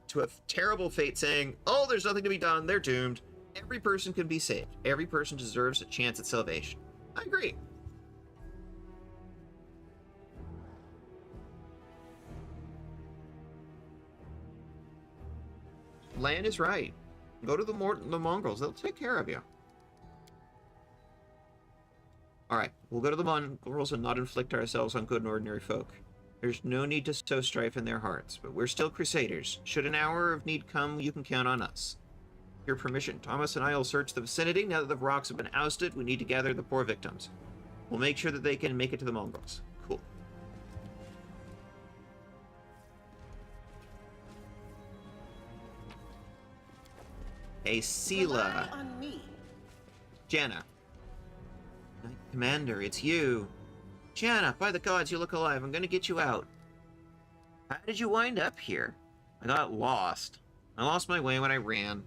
to a terrible fate saying, oh, there's nothing to be done, they're doomed. Every person can be saved. Every person deserves a chance at salvation. I agree. Land is right. Go to the Mongrels. They'll take care of you. Alright, we'll go to the Mongrels and not inflict ourselves on good and ordinary folk. There's no need to sow strife in their hearts, but we're still Crusaders. Should an hour of need come, you can count on us. Your permission. Thomas and I will search the vicinity. Now that the rocks have been ousted, we need to gather the poor victims. We'll make sure that they can make it to the mongrels. Cool. Hey, Sela. Rely on me. Janna. Knight Commander, it's you. Janna, by the gods, you look alive. I'm gonna get you out. How did you wind up here? I got lost. I lost my way when I ran.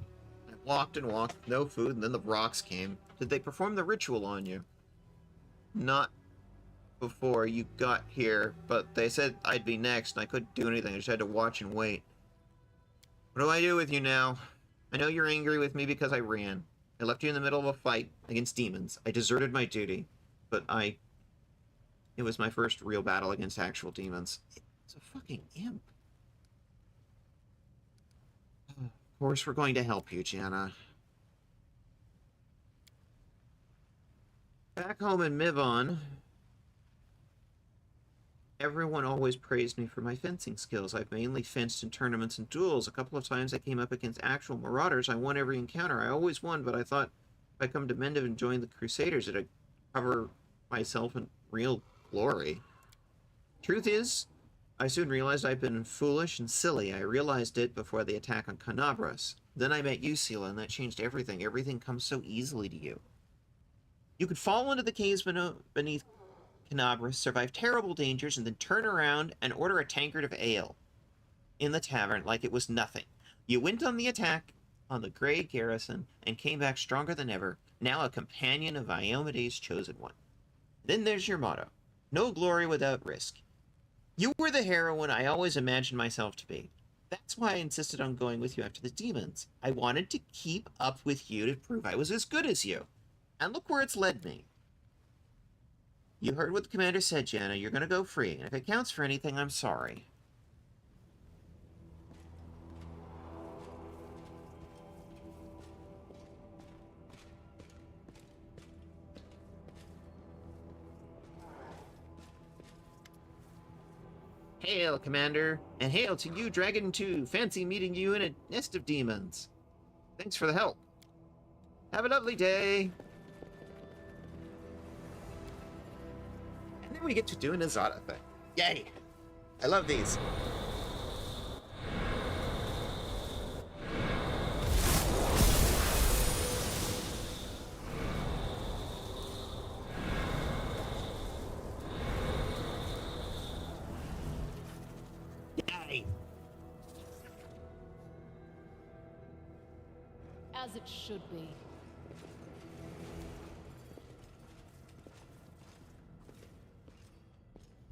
I walked and walked, no food, and then the rocks came. Did they perform the ritual on you? Not before you got here, but they said I'd be next, and I couldn't do anything. I just had to watch and wait. What do I do with you now? I know you're angry with me because I ran. I left you in the middle of a fight against demons. I deserted my duty, but it was my first real battle against actual demons. It's a fucking imp. Of course we're going to help you, Janna. Back home in Mivon, everyone always praised me for my fencing skills. I've mainly fenced in tournaments and duels. A couple of times I came up against actual marauders. I won every encounter. I always won, but I thought if I come to Mendiv and join the Crusaders, it'd cover myself in real glory. Truth is, I soon realized I'd been foolish and silly. I realized it before the attack on Canabras. Then I met you, Sela, and that changed everything. Everything comes so easily to you. You could fall into the caves beneath Canabras, survive terrible dangers, and then turn around and order a tankard of ale in the tavern like it was nothing. You went on the attack on the Grey Garrison and came back stronger than ever, now a companion of Iomede's chosen one. Then there's your motto, no glory without risk. You were the heroine I always imagined myself to be. That's why I insisted on going with you after the demons. I wanted to keep up with you to prove I was as good as you. And look where it's led me. You heard what the commander said, Janna. You're going to go free. And if it counts for anything, I'm sorry. Hail, Commander. And hail to you, Dragon 2. Fancy meeting you in a nest of demons. Thanks for the help. Have a lovely day. And then we get to do an Azada thing. Yay! I love these. Yay! As it should be.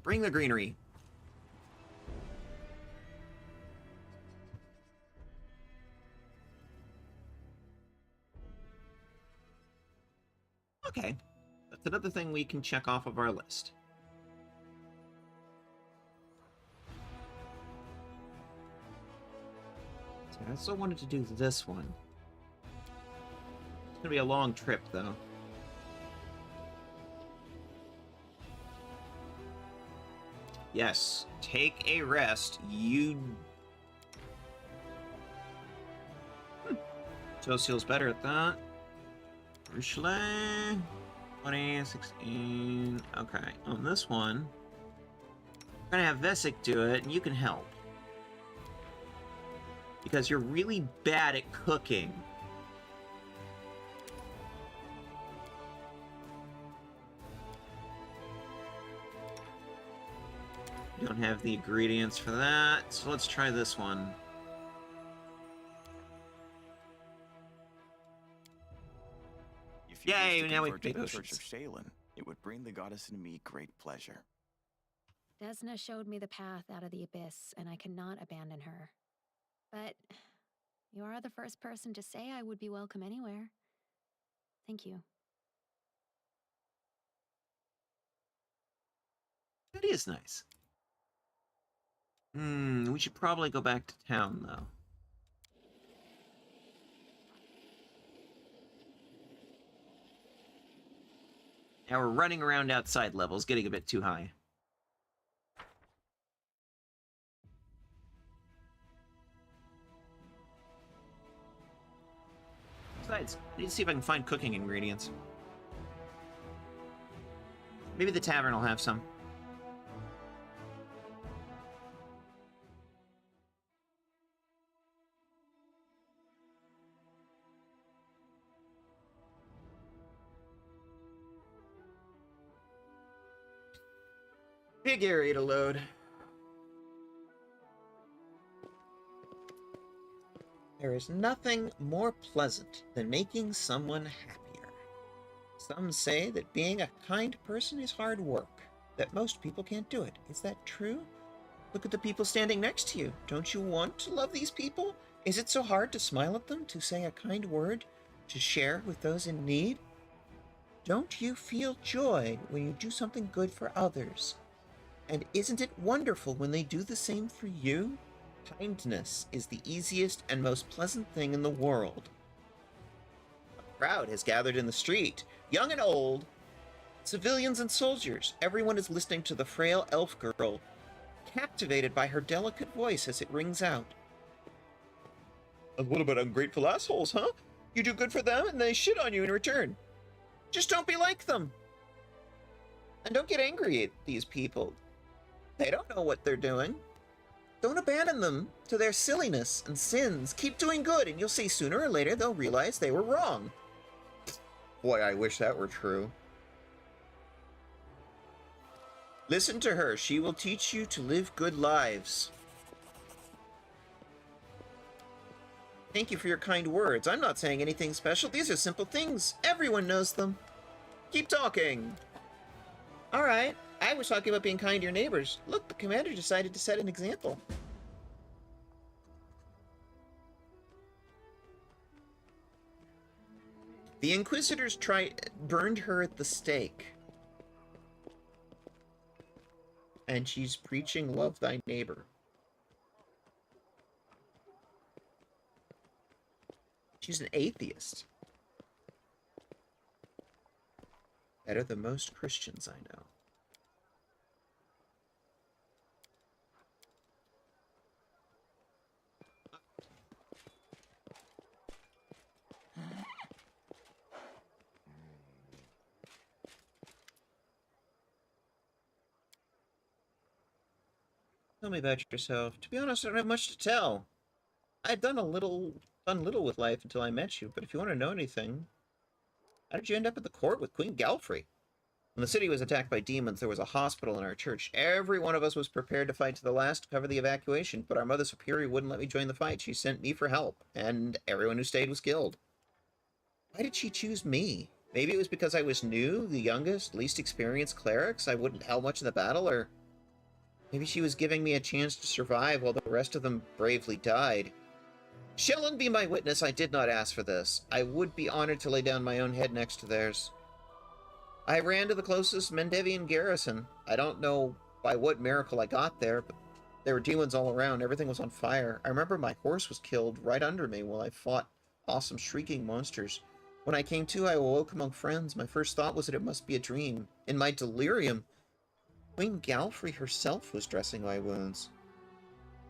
Bring the greenery. Okay. That's another thing we can check off of our list. So I also wanted to do this one. It's gonna be a long trip, though. Yes, take a rest. Josiel's better at that. Ruchelet. 20, 16. Okay, on this one, we're gonna have Vesic do it, and you can help. Because you're really bad at cooking. You don't have the ingredients for that, so let's try this one. If you Yay, wish to now we convert to make the Church potions. of Shaylin, it would bring the goddess and me great pleasure. Desna showed me the path out of the abyss, and I cannot abandon her. But you are the first person to say I would be welcome anywhere. Thank you. That is nice. We should probably go back to town, though. Now we're running around outside levels, getting a bit too high. Besides, I need to see if I can find cooking ingredients. Maybe the tavern will have some. Big area to load. There is nothing more pleasant than making someone happier. Some say that being a kind person is hard work, that most people can't do it. Is that true? Look at the people standing next to you. Don't you want to love these people? Is it so hard to smile at them, to say a kind word, to share with those in need? Don't you feel joy when you do something good for others? And isn't it wonderful when they do the same for you? Kindness is the easiest and most pleasant thing in the world. A crowd has gathered in the street, young and old, civilians and soldiers. Everyone is listening to the frail elf girl, captivated by her delicate voice as it rings out. And what about ungrateful assholes, huh? You do good for them and they shit on you in return. Just don't be like them. And don't get angry at these people. They don't know what they're doing. Don't abandon them to their silliness and sins. Keep doing good, and you'll see sooner or later they'll realize they were wrong. Boy, I wish that were true. Listen to her. She will teach you to live good lives. Thank you for your kind words. I'm not saying anything special. These are simple things. Everyone knows them. Keep talking. All right. I was talking about being kind to your neighbors. Look, the commander decided to set an example. The Inquisitors burned her at the stake. And she's preaching love thy neighbor. She's an atheist. Better than most Christians I know. Tell me about yourself. To be honest, I don't have much to tell. I've done little with life until I met you, but if you want to know anything, how did you end up at the court with Queen Galfrey? When the city was attacked by demons, there was a hospital in our church. Every one of us was prepared to fight to the last to cover the evacuation, but our Mother Superior wouldn't let me join the fight. She sent me for help, and everyone who stayed was killed. Why did she choose me? Maybe it was because I was new, the youngest, least experienced clerics. I wouldn't help much in the battle, or maybe she was giving me a chance to survive while the rest of them bravely died. Shellen be my witness, I did not ask for this. I would be honored to lay down my own head next to theirs. I ran to the closest Mendevian garrison. I don't know by what miracle I got there, but there were demons all around. Everything was on fire. I remember my horse was killed right under me while I fought awesome shrieking monsters. When I came to, I awoke among friends. My first thought was that it must be a dream. In my delirium, Queen Galfrey herself was dressing my wounds.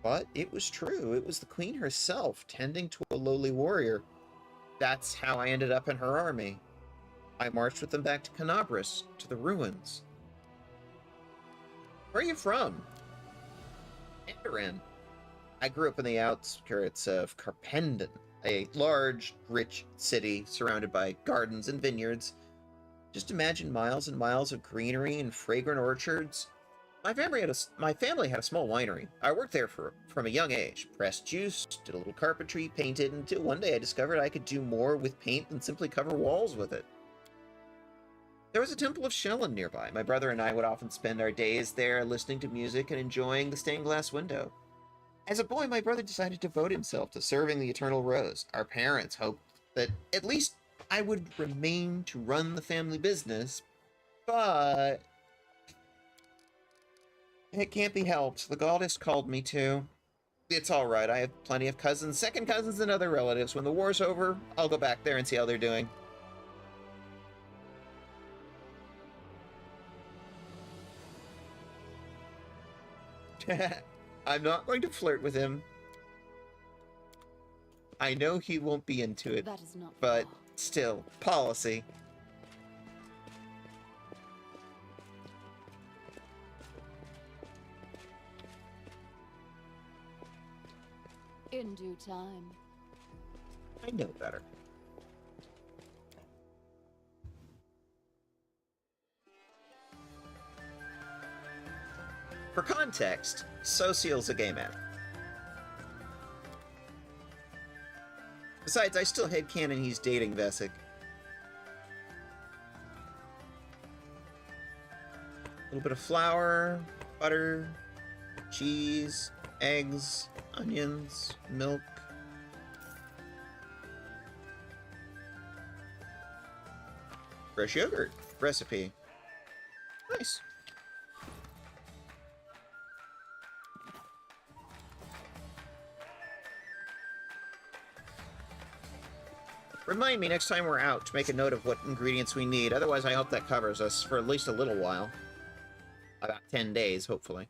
But it was true. It was the queen herself tending to a lowly warrior. That's how I ended up in her army. I marched with them back to Canabris, to the ruins. Where are you from? Andoran. I grew up in the outskirts of Carpendon, a large, rich city surrounded by gardens and vineyards. Just imagine miles and miles of greenery and fragrant orchards. My family had a small winery. I worked there from a young age. Pressed juice, did a little carpentry, painted, until one day I discovered I could do more with paint than simply cover walls with it. There was a temple of Shellen nearby. My brother and I would often spend our days there listening to music and enjoying the stained glass window. As a boy, my brother decided to devote himself to serving the Eternal Rose. Our parents hoped that at least I would remain to run the family business, but it can't be helped. The goddess called me to. It's all right. I have plenty of cousins, second cousins, and other relatives. When the war's over, I'll go back there and see how they're doing. I'm not going to flirt with him. I know he won't be into it, That is not but fair. still, policy. In due time. I know better. For context, Social's a gay man. Besides, I still headcanon he's dating Veshka. A little bit of flour, butter, cheese, eggs, onions, milk. Fresh yogurt recipe. Nice. Remind me next time we're out to make a note of what ingredients we need. Otherwise, I hope that covers us for at least a little while. About 10 days, hopefully.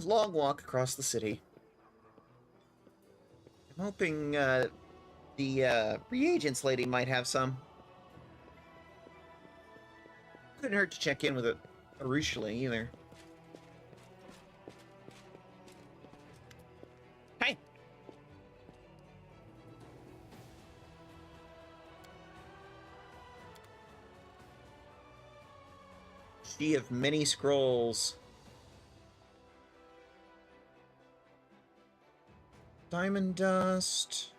Long walk across the city. I'm hoping the reagents lady might have some. Couldn't hurt to check in with it originally either. Hey. She of many scrolls. Diamond dust.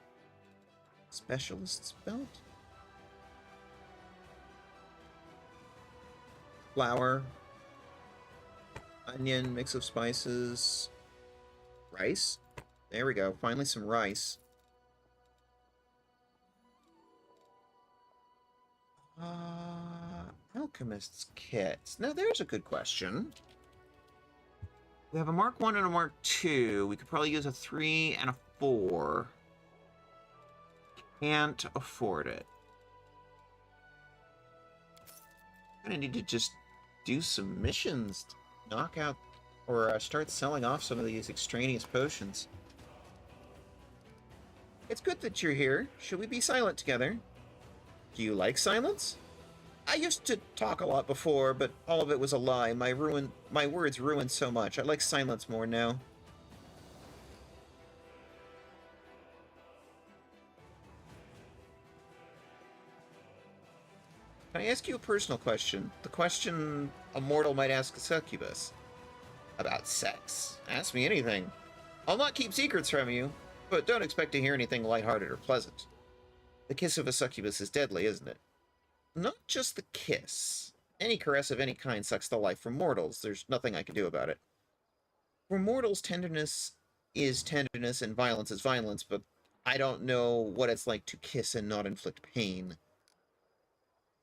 Specialist's belt. Flour. Onion, mix of spices. Rice. There we go. Finally some rice. Alchemist's kits. Now there's a good question. We have a Mark 1 and a Mark 2. We could probably use a 3 and a 4. Can't afford it. Gonna need to just do some missions to knock out or start selling off some of these extraneous potions. It's good that you're here. Should we be silent together? Do you like silence? I used to talk a lot before, but all of it was a lie. My words ruined so much. I like silence more now. Can I ask you a personal question? The question a mortal might ask a succubus. About sex. Ask me anything. I'll not keep secrets from you, but don't expect to hear anything lighthearted or pleasant. The kiss of a succubus is deadly, isn't it? Not just the kiss. Any caress of any kind sucks the life from mortals. There's nothing I can do about it. For mortals, tenderness is tenderness and violence is violence, but I don't know what it's like to kiss and not inflict pain.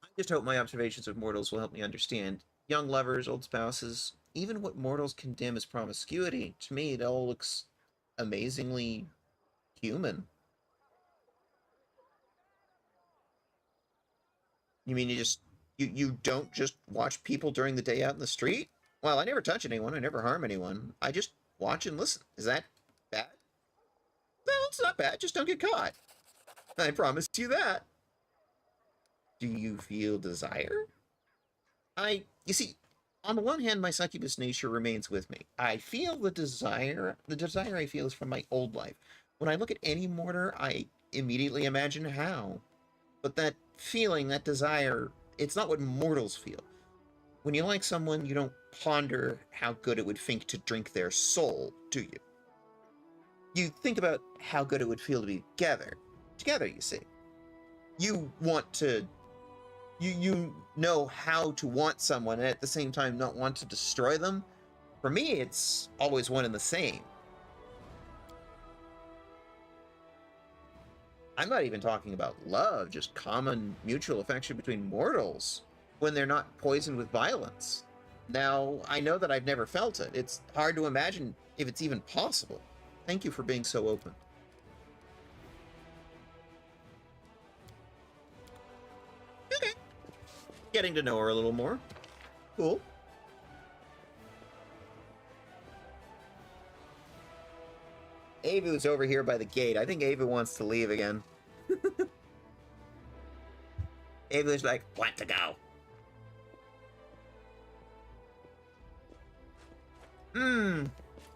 I just hope my observations of mortals will help me understand. Young lovers, old spouses, even what mortals condemn as promiscuity, to me it all looks amazingly human. You mean you don't just watch people during the day out in the street? Well, I never touch anyone, I never harm anyone. I just watch and listen. Is that bad? No, it's not bad, just don't get caught. I promise you that. Do you feel desire? You see, on the one hand, my succubus nature remains with me. I feel the desire I feel is from my old life. When I look at any mortar, I immediately imagine how. But that feeling, that desire, it's not what mortals feel. When you like someone, you don't ponder how good it would think to drink their soul, do you? You think about how good it would feel to be together. Together, you see. You want to... You know how to want someone and at the same time not want to destroy them. For me, it's always one and the same. I'm not even talking about love, just common mutual affection between mortals when they're not poisoned with violence. Now, I know that I've never felt it. It's hard to imagine if it's even possible. Thank you for being so open. Okay. Getting to know her a little more. Cool. Avu's over here by the gate. I think Avu wants to leave again. Avu's like, want to go.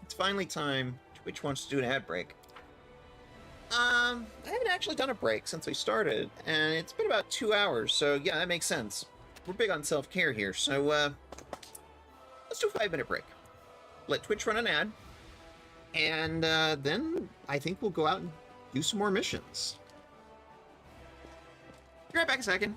It's finally time. Twitch wants to do an ad break. I haven't actually done a break since we started, and it's been about 2 hours, so yeah, that makes sense. We're big on self-care here, so let's do a 5-minute break. Let Twitch run an ad, and then I think we'll go out and do some more missions. Be right back a second.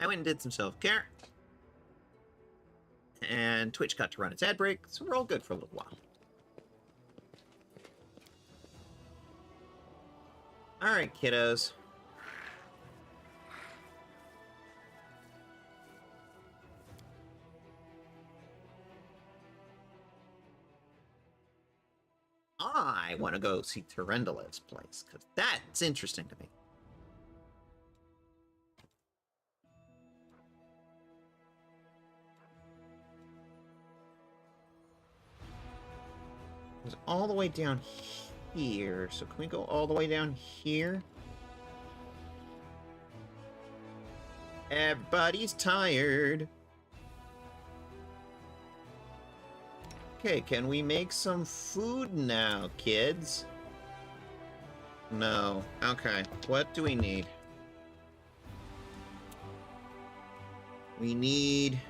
I went and did some self-care. And Twitch got to run its ad break, so we're all good for a little while. Alright, kiddos. I want to go see Terendalev's place, because that's interesting to me. It was all the way down here, so can we go all the way down here? Everybody's tired. Okay, can we make some food now, kids? No. Okay, what do we need? We need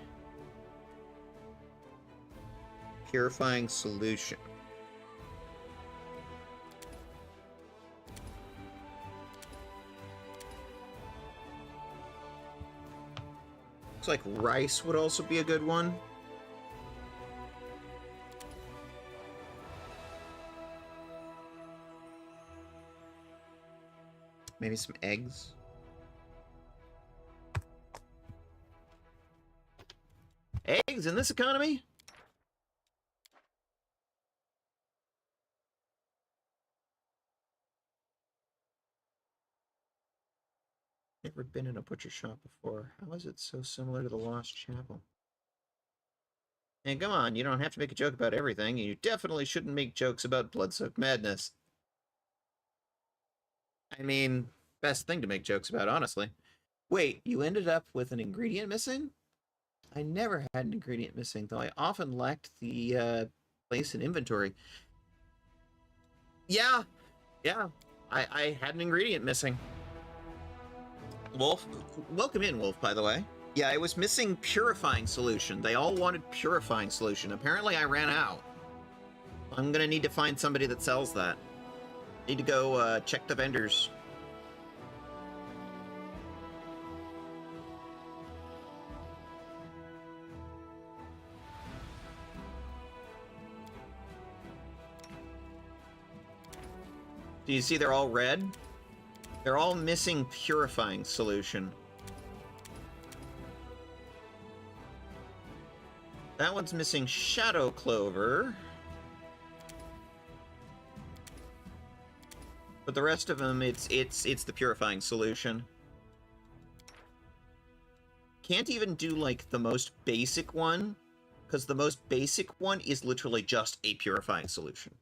purifying solution. Looks like rice would also be a good one. Maybe some eggs. Eggs in this economy? Never been in a butcher shop before. How is it so similar to the Lost Chapel? And come on, you don't have to make a joke about everything, and you definitely shouldn't make jokes about Bloodsoaked Madness. I mean, best thing to make jokes about, honestly. Wait, you ended up with an ingredient missing? I never had an ingredient missing, though I often lacked the place in inventory. Yeah, I had an ingredient missing. Wolf, welcome in, Wolf, by the way. Yeah, I was missing purifying solution. They all wanted purifying solution. Apparently I ran out. I'm gonna need to find somebody that sells that. Need to go check the vendors. Do you see they're all red? They're all missing purifying solution. That one's missing shadow clover. But the rest of them, it's the purifying solution. Can't even do, like, the most basic one, because the most basic one is literally just a purifying solution.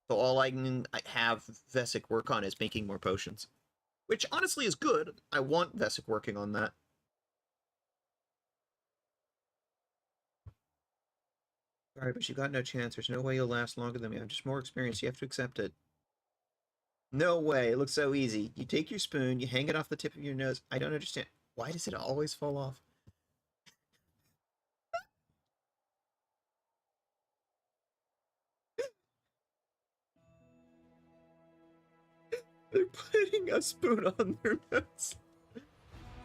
So all I can have Vesic work on is making more potions. Which, honestly, is good. I want Vesic working on that. Sorry, but you got no chance. There's no way you'll last longer than me. I'm just more experienced. You have to accept it. No way. It looks so easy. You take your spoon, you hang it off the tip of your nose. I don't understand. Why does it always fall off? They're putting a spoon on their nose.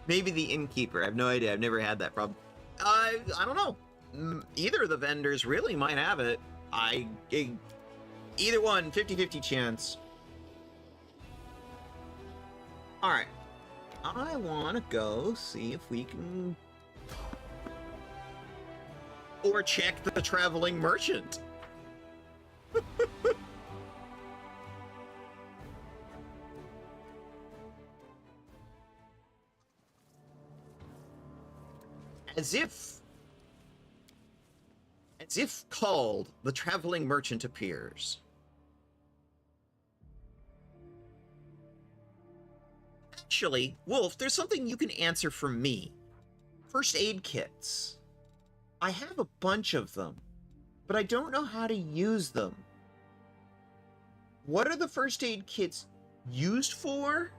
Maybe the innkeeper. I have no idea. I've never had that problem. I don't know. Either of the vendors really might have it. Either one, 50-50 chance. Alright. I want to go see if we can... Or check the traveling merchant. As if called, the traveling merchant appears. Actually, Wolf, there's something you can answer for me. First aid kits. I have a bunch of them, but I don't know how to use them. What are the first aid kits used for?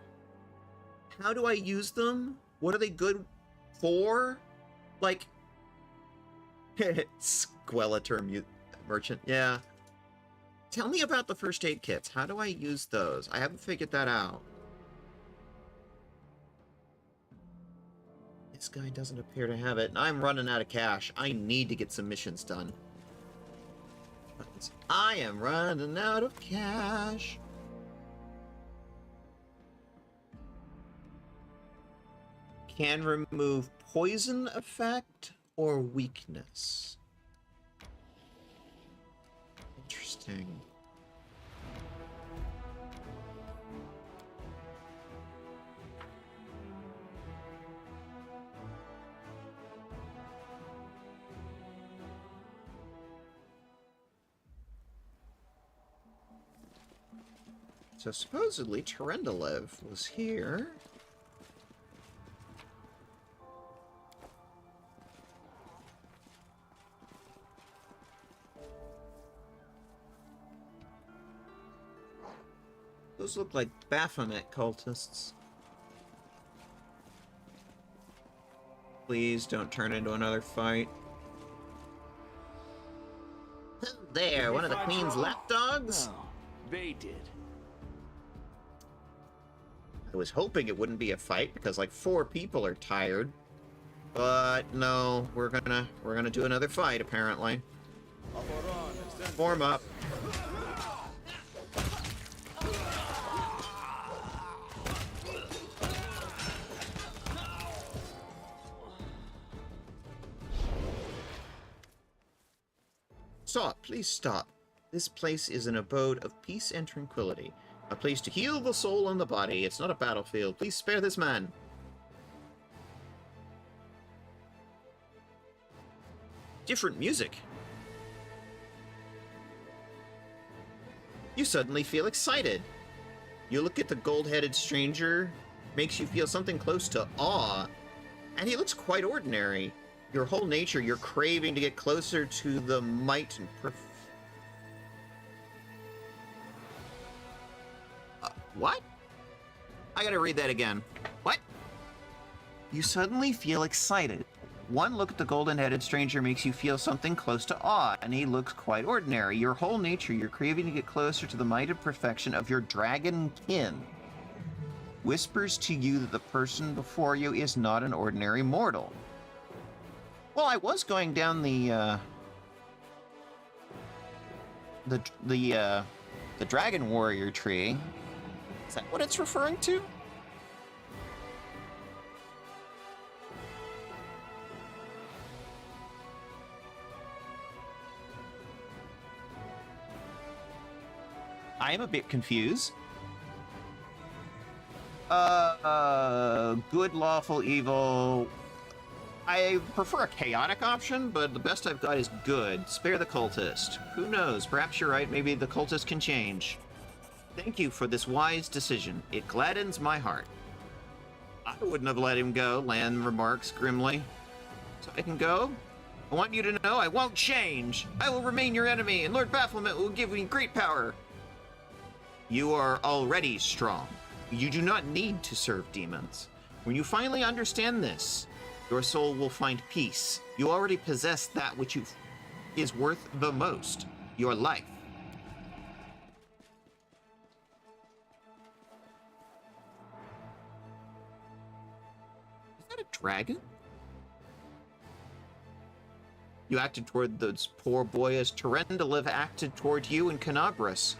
How do I use them? What are they good for? Like... Squeletor merchant, yeah. Tell me about the first aid kits. How do I use those? I haven't figured that out. This guy doesn't appear to have it, and I'm running out of cash. I need to get some missions done. I am running out of cash. Can remove poison effect or weakness. Interesting. So supposedly Terendelev was here. Those look like Baphomet cultists. Please don't turn into another fight. There, one of the Queen's lapdogs? No, they did. I was hoping it wouldn't be a fight because like 4 people are tired. But no, we're gonna do another fight apparently. Form up. Stop, please stop. This place is an abode of peace and tranquility. A place to heal the soul and the body. It's not a battlefield. Please spare this man. Different music. You suddenly feel excited. You look at the gold-headed stranger, makes you feel something close to awe, and he looks quite ordinary. Your whole nature, you're craving to get closer to the might and what? I gotta read that again. What? You suddenly feel excited. One look at the golden-headed stranger makes you feel something close to awe, and he looks quite ordinary. Your whole nature, you're craving to get closer to the might and perfection of your dragon kin. Whispers to you that the person before you is not an ordinary mortal. Well, I was going down the dragon warrior tree. Is that what it's referring to? I am a bit confused. Good, lawful, evil. I prefer a chaotic option, but the best I've got is good. Spare the cultist. Who knows? Perhaps you're right. Maybe the cultist can change. Thank you for this wise decision. It gladdens my heart. I wouldn't have let him go, Lan remarks grimly. So I can go? I want you to know I won't change. I will remain your enemy, and Lord Baphomet will give me great power. You are already strong. You do not need to serve demons. When you finally understand this, your soul will find peace. You already possess that which is worth the most, your life. Is that a dragon? You acted toward this poor boy as Terendelev acted toward you in Canabras.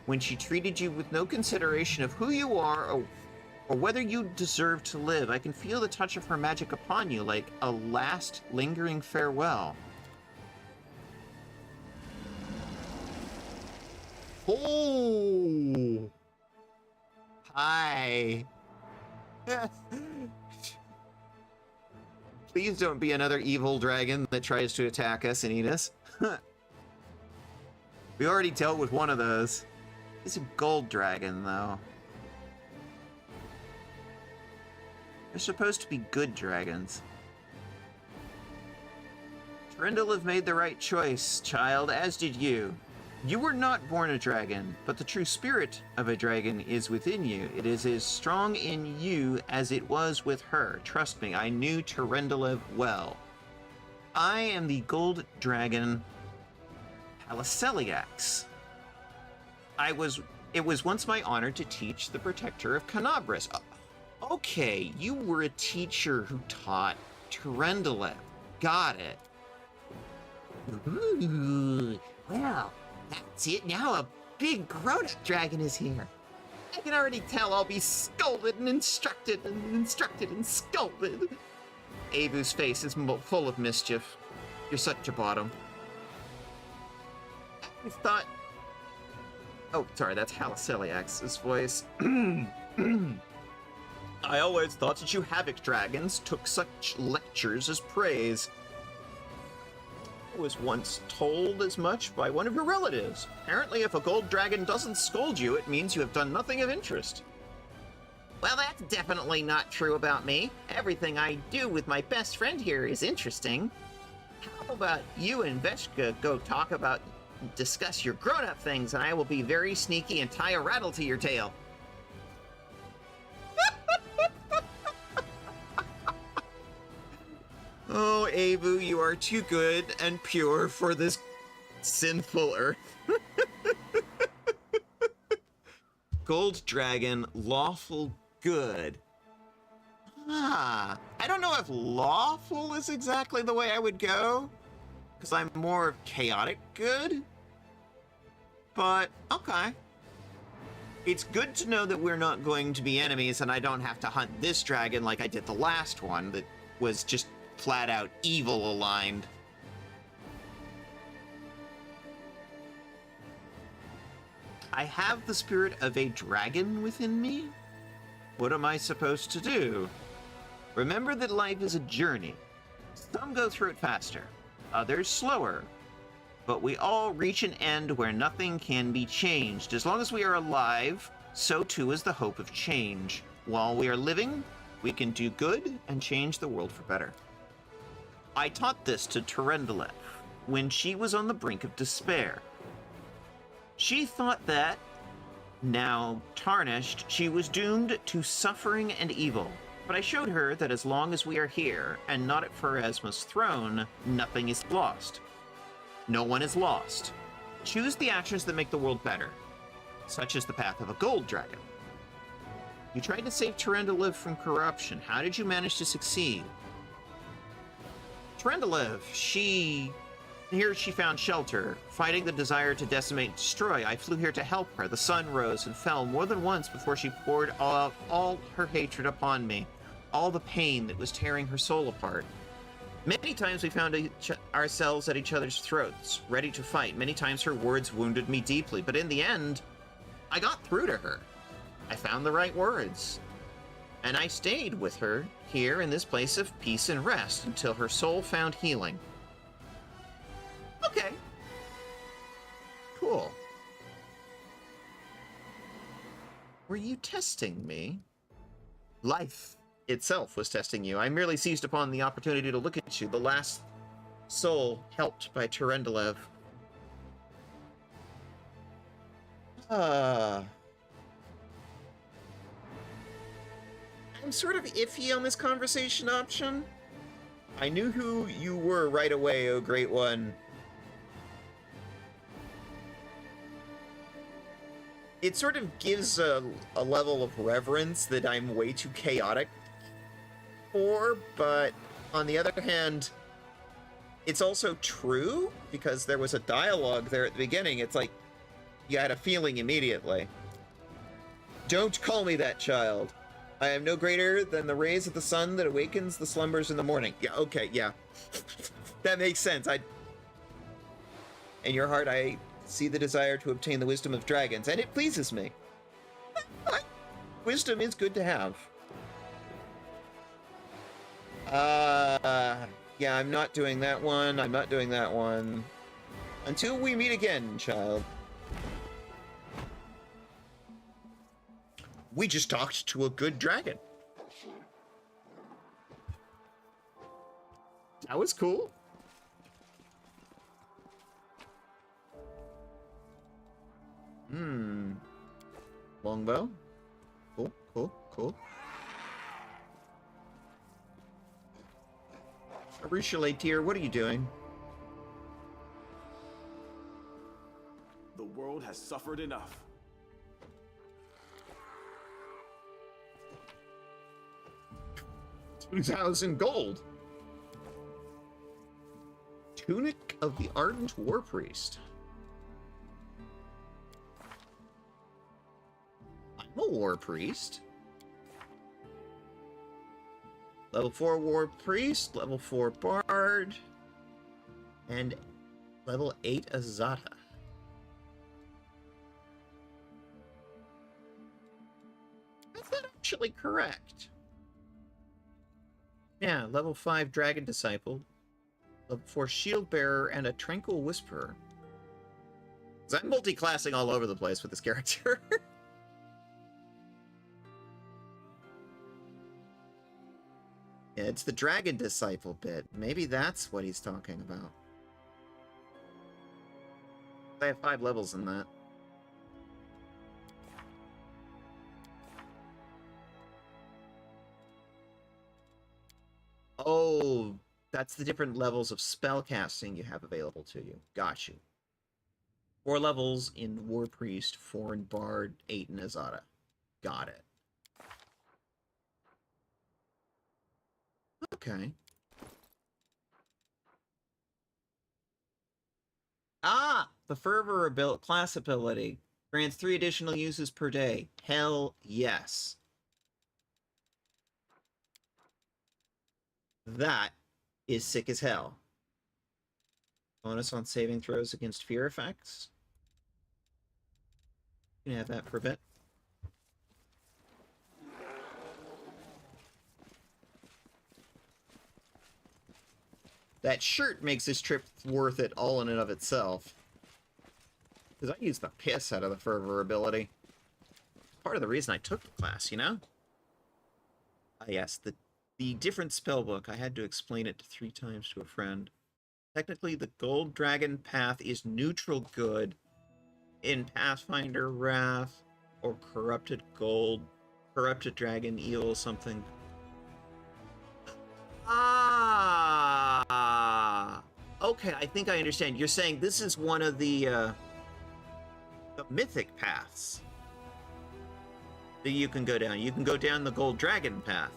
When she treated you with no consideration of who you are or whether you deserve to live, I can feel the touch of her magic upon you like a last lingering farewell. Oh! Hi. Please don't be another evil dragon that tries to attack us and eat us. We already dealt with one of those. It's a gold dragon, though. They're supposed to be good dragons. Terendelev made the right choice, child, as did you. You were not born a dragon, but the true spirit of a dragon is within you. It is as strong in you as it was with her. Trust me, I knew Terendelev well. I am the gold dragon Paliceliax. It was once my honor to teach the protector of Canabras. Okay, you were a teacher who taught Turendula. Got it. Ooh, well, that's it. Now a big grown-up dragon is here. I can already tell I'll be scolded and instructed and instructed and scolded. Avu's face is full of mischief. You're such a bottom. I thought... Oh, sorry, that's Haliceliax's voice. I always thought that you Havoc dragons took such lectures as praise. I was once told as much by one of your relatives. Apparently, if a gold dragon doesn't scold you, it means you have done nothing of interest. Well, that's definitely not true about me. Everything I do with my best friend here is interesting. How about you and Veshka go discuss your grown-up things, and I will be very sneaky and tie a rattle to your tail. Oh, Avu, you are too good and pure for this sinful earth. Gold dragon, lawful good. I don't know if lawful is exactly the way I would go, because I'm more chaotic good. But, okay. It's good to know that we're not going to be enemies and I don't have to hunt this dragon like I did the last one that was just flat out evil aligned. I have the spirit of a dragon within me. What am I supposed to do? Remember that life is a journey. Some go through it faster, others slower. But we all reach an end where nothing can be changed. As long as we are alive, so too is the hope of change. While we are living, we can do good and change the world for better. I taught this to Turendula when she was on the brink of despair. She thought that, now tarnished, she was doomed to suffering and evil. But I showed her that as long as we are here and not at Pharasma's throne, nothing is lost. No one is lost. Choose the actions that make the world better, such as the path of a gold dragon. You tried to save Turendula from corruption. How did you manage to succeed? Turendula, here she found shelter. Fighting the desire to decimate and destroy, I flew here to help her. The sun rose and fell more than once before she poured out all her hatred upon me, all the pain that was tearing her soul apart. Many times we found ourselves at each other's throats, ready to fight. Many times her words wounded me deeply, but in the end, I got through to her. I found the right words. And I stayed with her here in this place of peace and rest until her soul found healing. Okay. Cool. Were you testing me? Life itself was testing you. I merely seized upon the opportunity to look at you, the last soul helped by Turendula. I'm sort of iffy on this conversation option. I knew who you were right away, oh great one. It sort of gives a level of reverence that I'm way too chaotic for, but on the other hand, it's also true, because there was a dialogue there at the beginning. It's like, you had a feeling immediately. Don't call me that, child. I am no greater than the rays of the sun that awakens the slumbers in the morning. Yeah, okay, yeah. That makes sense. In your heart, I see the desire to obtain the wisdom of dragons, and it pleases me. Wisdom is good to have. Yeah, I'm not doing that one. I'm not doing that one. Until we meet again, child. We just talked to a good dragon. That was cool. Longbow. Cool, cool, cool. Arisha Tier, what are you doing? The world has suffered enough. 2,000 gold. Tunic of the Ardent War Priest. I'm a War Priest. Level 4 War Priest, level 4 Bard, and level 8 Azata. That's not actually correct. Yeah, level 5 Dragon Disciple, level 4 Shield Bearer, and a Tranquil Whisperer. Because I'm multi-classing all over the place with this character. Yeah, it's the Dragon Disciple bit. Maybe that's what he's talking about. I have 5 levels in that. Oh, that's the different levels of spellcasting you have available to you. Got you. 4 levels in War Priest, 4 in Bard, 8 in Azata. Got it. Okay. Ah! The Fervor class ability. Grants 3 additional uses per day. Hell yes. That is sick as hell. Bonus on saving throws against fear effects. You can have that for a bit. That shirt makes this trip worth it all in and of itself. Because I use the piss out of the Fervor ability. Part of the reason I took the class, you know? Ah, yes, the different spellbook. I had to explain it 3 times to a friend. Technically, the Gold Dragon path is neutral good in Pathfinder Wrath or Corrupted Gold, Corrupted Dragon, Eel, something. Ah! Okay, I think I understand. You're saying this is one of the mythic paths that you can go down. You can go down the Gold Dragon path.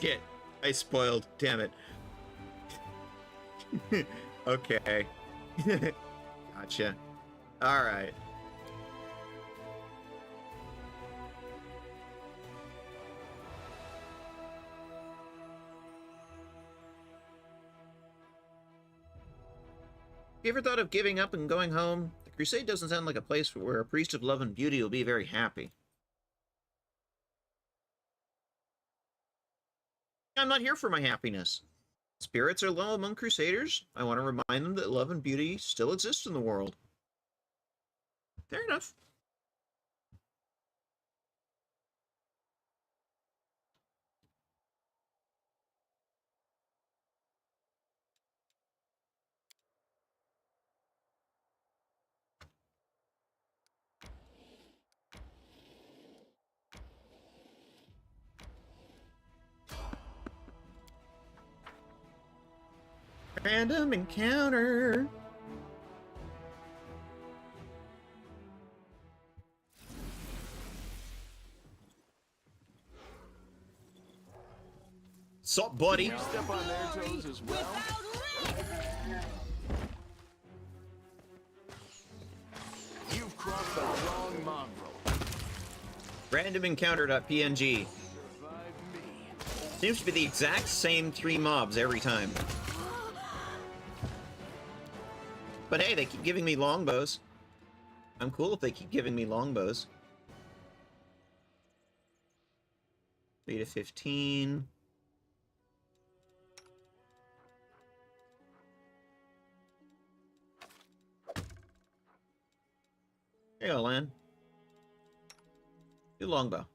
Shit, I spoiled. Damn it. Okay. Gotcha. All right. You ever thought of giving up and going home? The Crusade doesn't sound like a place where a priest of love and beauty will be very happy. I'm not here for my happiness. Spirits are low among Crusaders. I want to remind them that love and beauty still exist in the world. Fair enough. Random encounter. Sup, buddy? You step on their toes as well. You've crossed the wrong mongrel. Random encounter.png. Seems to be the exact same 3 mobs every time. But hey, they keep giving me longbows. I'm cool if they keep giving me longbows. 3 to 15. Here you go, Lan. Do longbow.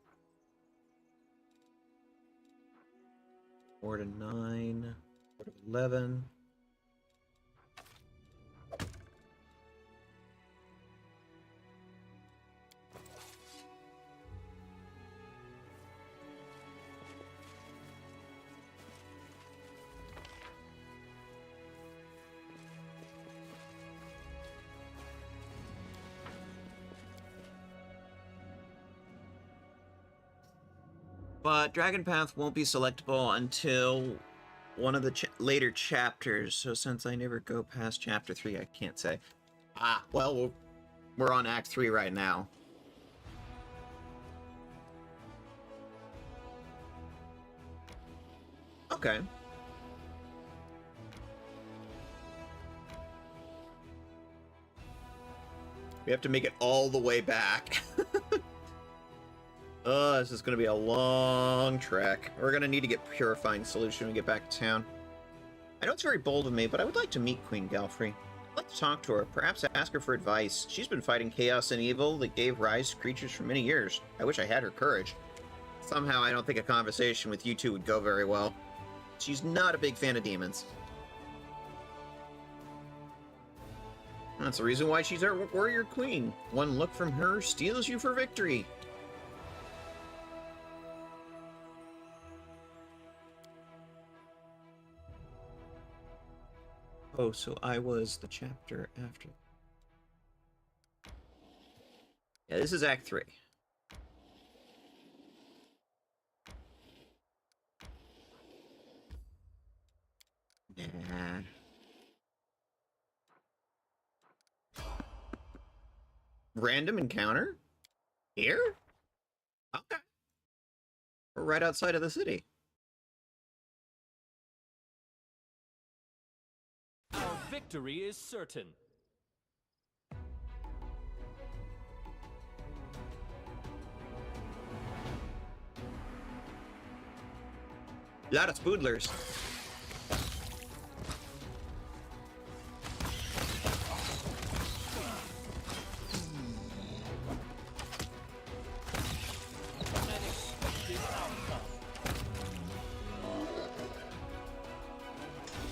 4 to 9. 4 to 11. But Dragon Path won't be selectable until one of the later chapters, so since I never go past chapter 3, I can't say. Well, we're on Act 3 right now. Okay. We have to make it all the way back. Oh, this is going to be a long trek. We're going to need to get Purifying Solution when we get back to town. I know it's very bold of me, but I would like to meet Queen Galfrey. I'd like to talk to her, perhaps ask her for advice. She's been fighting chaos and evil that gave rise to creatures for many years. I wish I had her courage. Somehow I don't think a conversation with you two would go very well. She's not a big fan of demons. That's the reason why she's our warrior queen. One look from her steals you for victory. Oh, so I was the chapter after. Yeah, this is Act 3. Nah. Random encounter? Here? Okay. We're right outside of the city. Our victory is certain. Lot of spoodlers.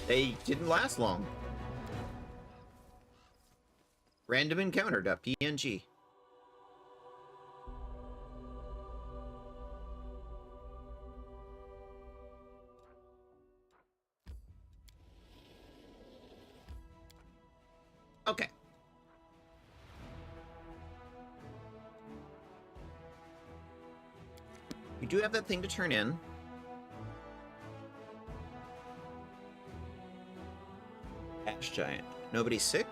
They didn't last long. Random encounter.png. Okay. We do have that thing to turn in. Ash giant. Nobody sick?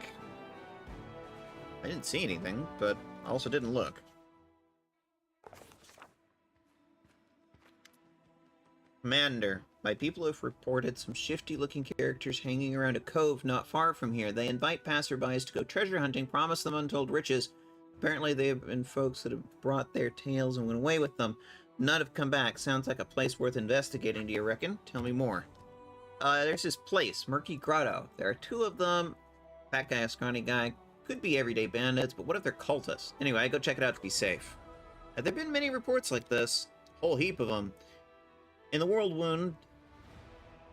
I didn't see anything, but I also didn't look. Commander, my people have reported some shifty-looking characters hanging around a cove not far from here. They invite passerbys to go treasure hunting, promise them untold riches. Apparently they have been folks that have brought their tales and went away with them. None have come back. Sounds like a place worth investigating, do you reckon? Tell me more. There's this place, Murky Grotto. There are two of them. Fat guy, a scrawny guy. Could be everyday bandits, but what if they're cultists? Anyway, I go check it out to be safe. Have there been many reports like this? A whole heap of them. In the world wound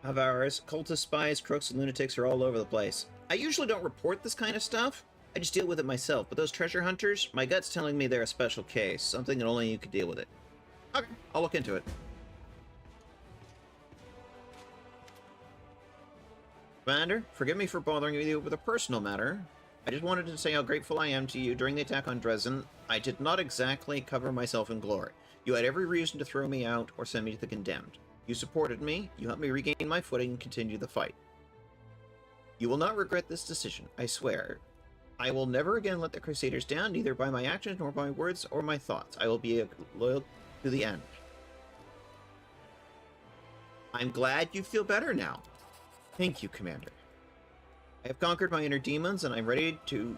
of ours, cultist spies, crooks, and lunatics are all over the place. I usually don't report this kind of stuff. I just deal with it myself. But those treasure hunters, my gut's telling me they're a special case. Something that only you could deal with it. Okay, I'll look into it. Commander, forgive me for bothering you with a personal matter. I just wanted to say how grateful I am to you. During the attack on Dresden, I did not exactly cover myself in glory. You had every reason to throw me out or send me to the condemned. You supported me, you helped me regain my footing and continue the fight. You will not regret this decision, I swear. I will never again let the Crusaders down, neither by my actions nor by my words or my thoughts. I will be loyal to the end. I'm glad you feel better now. Thank you, Commander. I have conquered my inner demons, and I'm ready to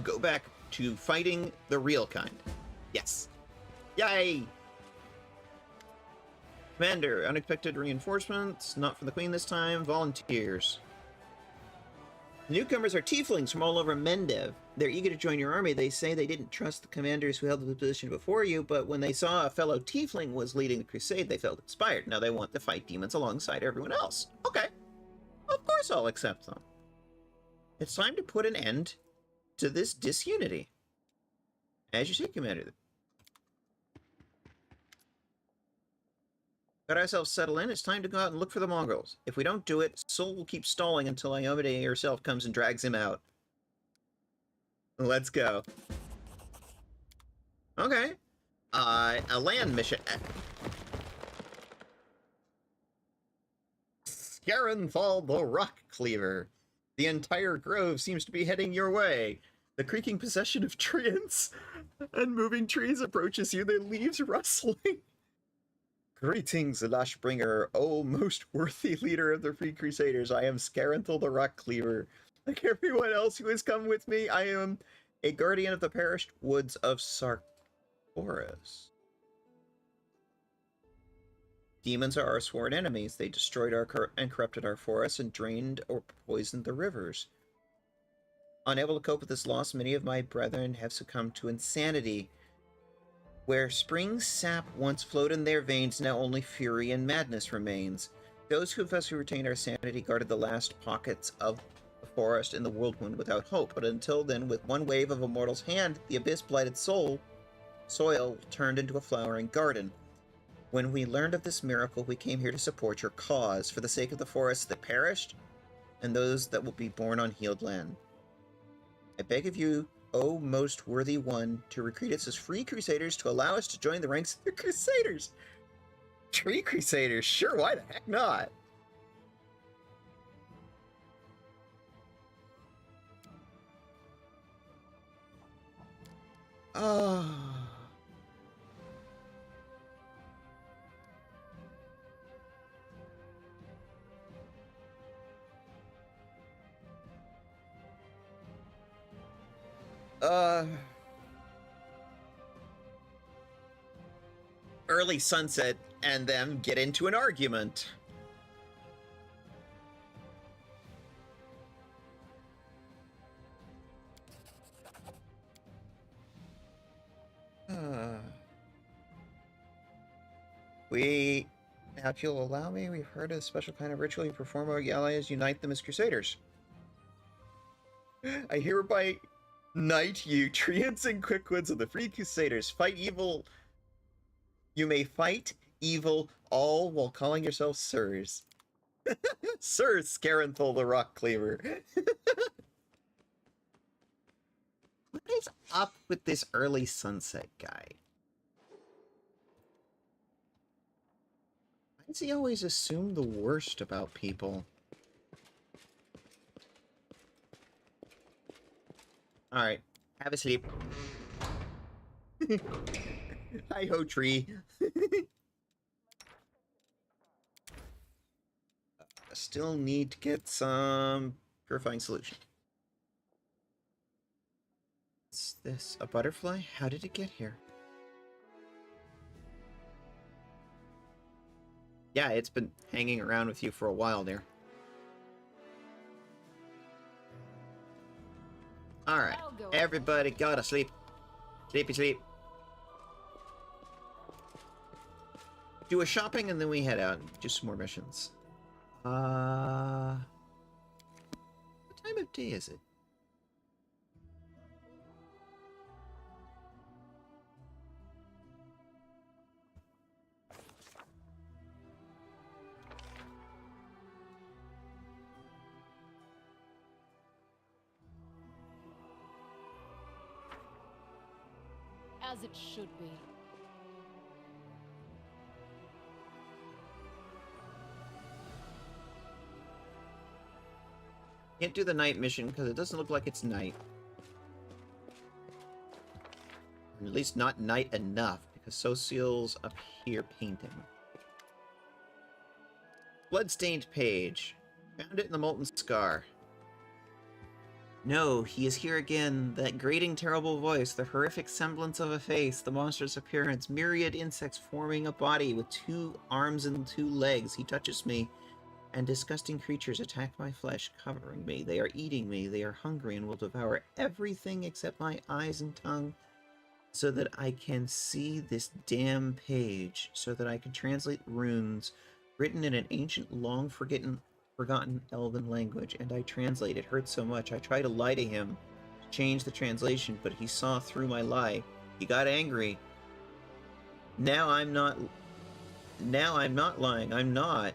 go back to fighting the real kind. Yes. Yay! Commander, unexpected reinforcements, not from the Queen this time, volunteers. The newcomers are tieflings from all over Mendev. They're eager to join your army. They say they didn't trust the commanders who held the position before you, but when they saw a fellow tiefling was leading the crusade, they felt inspired. Now they want to fight demons alongside everyone else. Okay. Of course I'll accept them. It's time to put an end to this disunity. As you say, Commander. Got ourselves settled in. It's time to go out and look for the mongrels. If we don't do it, Sol will keep stalling until Iomade herself comes and drags him out. Let's go. Okay. A land mission. Garenthal the Rock Cleaver. The entire grove seems to be heading your way. The creaking possession of treants and moving trees approaches you, their leaves rustling. Greetings, Lashbringer, O most worthy leader of the Free Crusaders. I am Scarenthal the Rock Cleaver. Like everyone else who has come with me, I am a guardian of the perished woods of Sarkoris. Demons are our sworn enemies. They destroyed and corrupted our forests and drained or poisoned the rivers. Unable to cope with this loss, many of my brethren have succumbed to insanity. Where spring sap once flowed in their veins, now only fury and madness remains. Those of us who retained our sanity guarded the last pockets of the forest in the whirlwind without hope, but until then, with one wave of a mortal's hand, the abyss-blighted soil turned into a flowering garden. When we learned of this miracle, we came here to support your cause, for the sake of the forests that perished, and those that will be born on healed land. I beg of you, O most worthy one, to recruit us as free crusaders to allow us to join the ranks of the crusaders. Free crusaders? Sure, why the heck not? Oh... early sunset and them get into an argument. Now if you'll allow me, we've heard of a special kind of ritual you perform our allies, unite them as crusaders. I hereby knight you, treants and quickwoods of the Free Crusaders. Fight evil. You may fight evil all while calling yourselves sirs. Sir Scarenthal the Rock Cleaver. What is up with this early sunset guy? Why does he always assume the worst about people? Alright, have a sleep. Hi-ho, tree. Still need to get some purifying solution. What's this? A butterfly? How did it get here? Yeah, it's been hanging around with you for a while there. Alright, everybody gotta sleep. Sleepy sleep. Do a shopping and then we head out and do some more missions. What time of day is it? As it should be. Can't do the night mission because it doesn't look like it's night. Or at least not night enough, because Social's up here painting. Bloodstained page. Found it in the molten scar. No, he is here again. That grating, terrible voice, the horrific semblance of a face, the monstrous appearance, myriad insects forming a body with 2 arms and 2 legs. He touches me, and disgusting creatures attack my flesh, covering me. They are eating me. They are hungry and will devour everything except my eyes and tongue, so that I can see this damn page, so that I can translate runes written in an ancient, long forgotten elven language, and I translate. It hurts so much. I try to lie to him, to change the translation, but he saw through my lie. He got angry. Now I'm not lying. I'm not.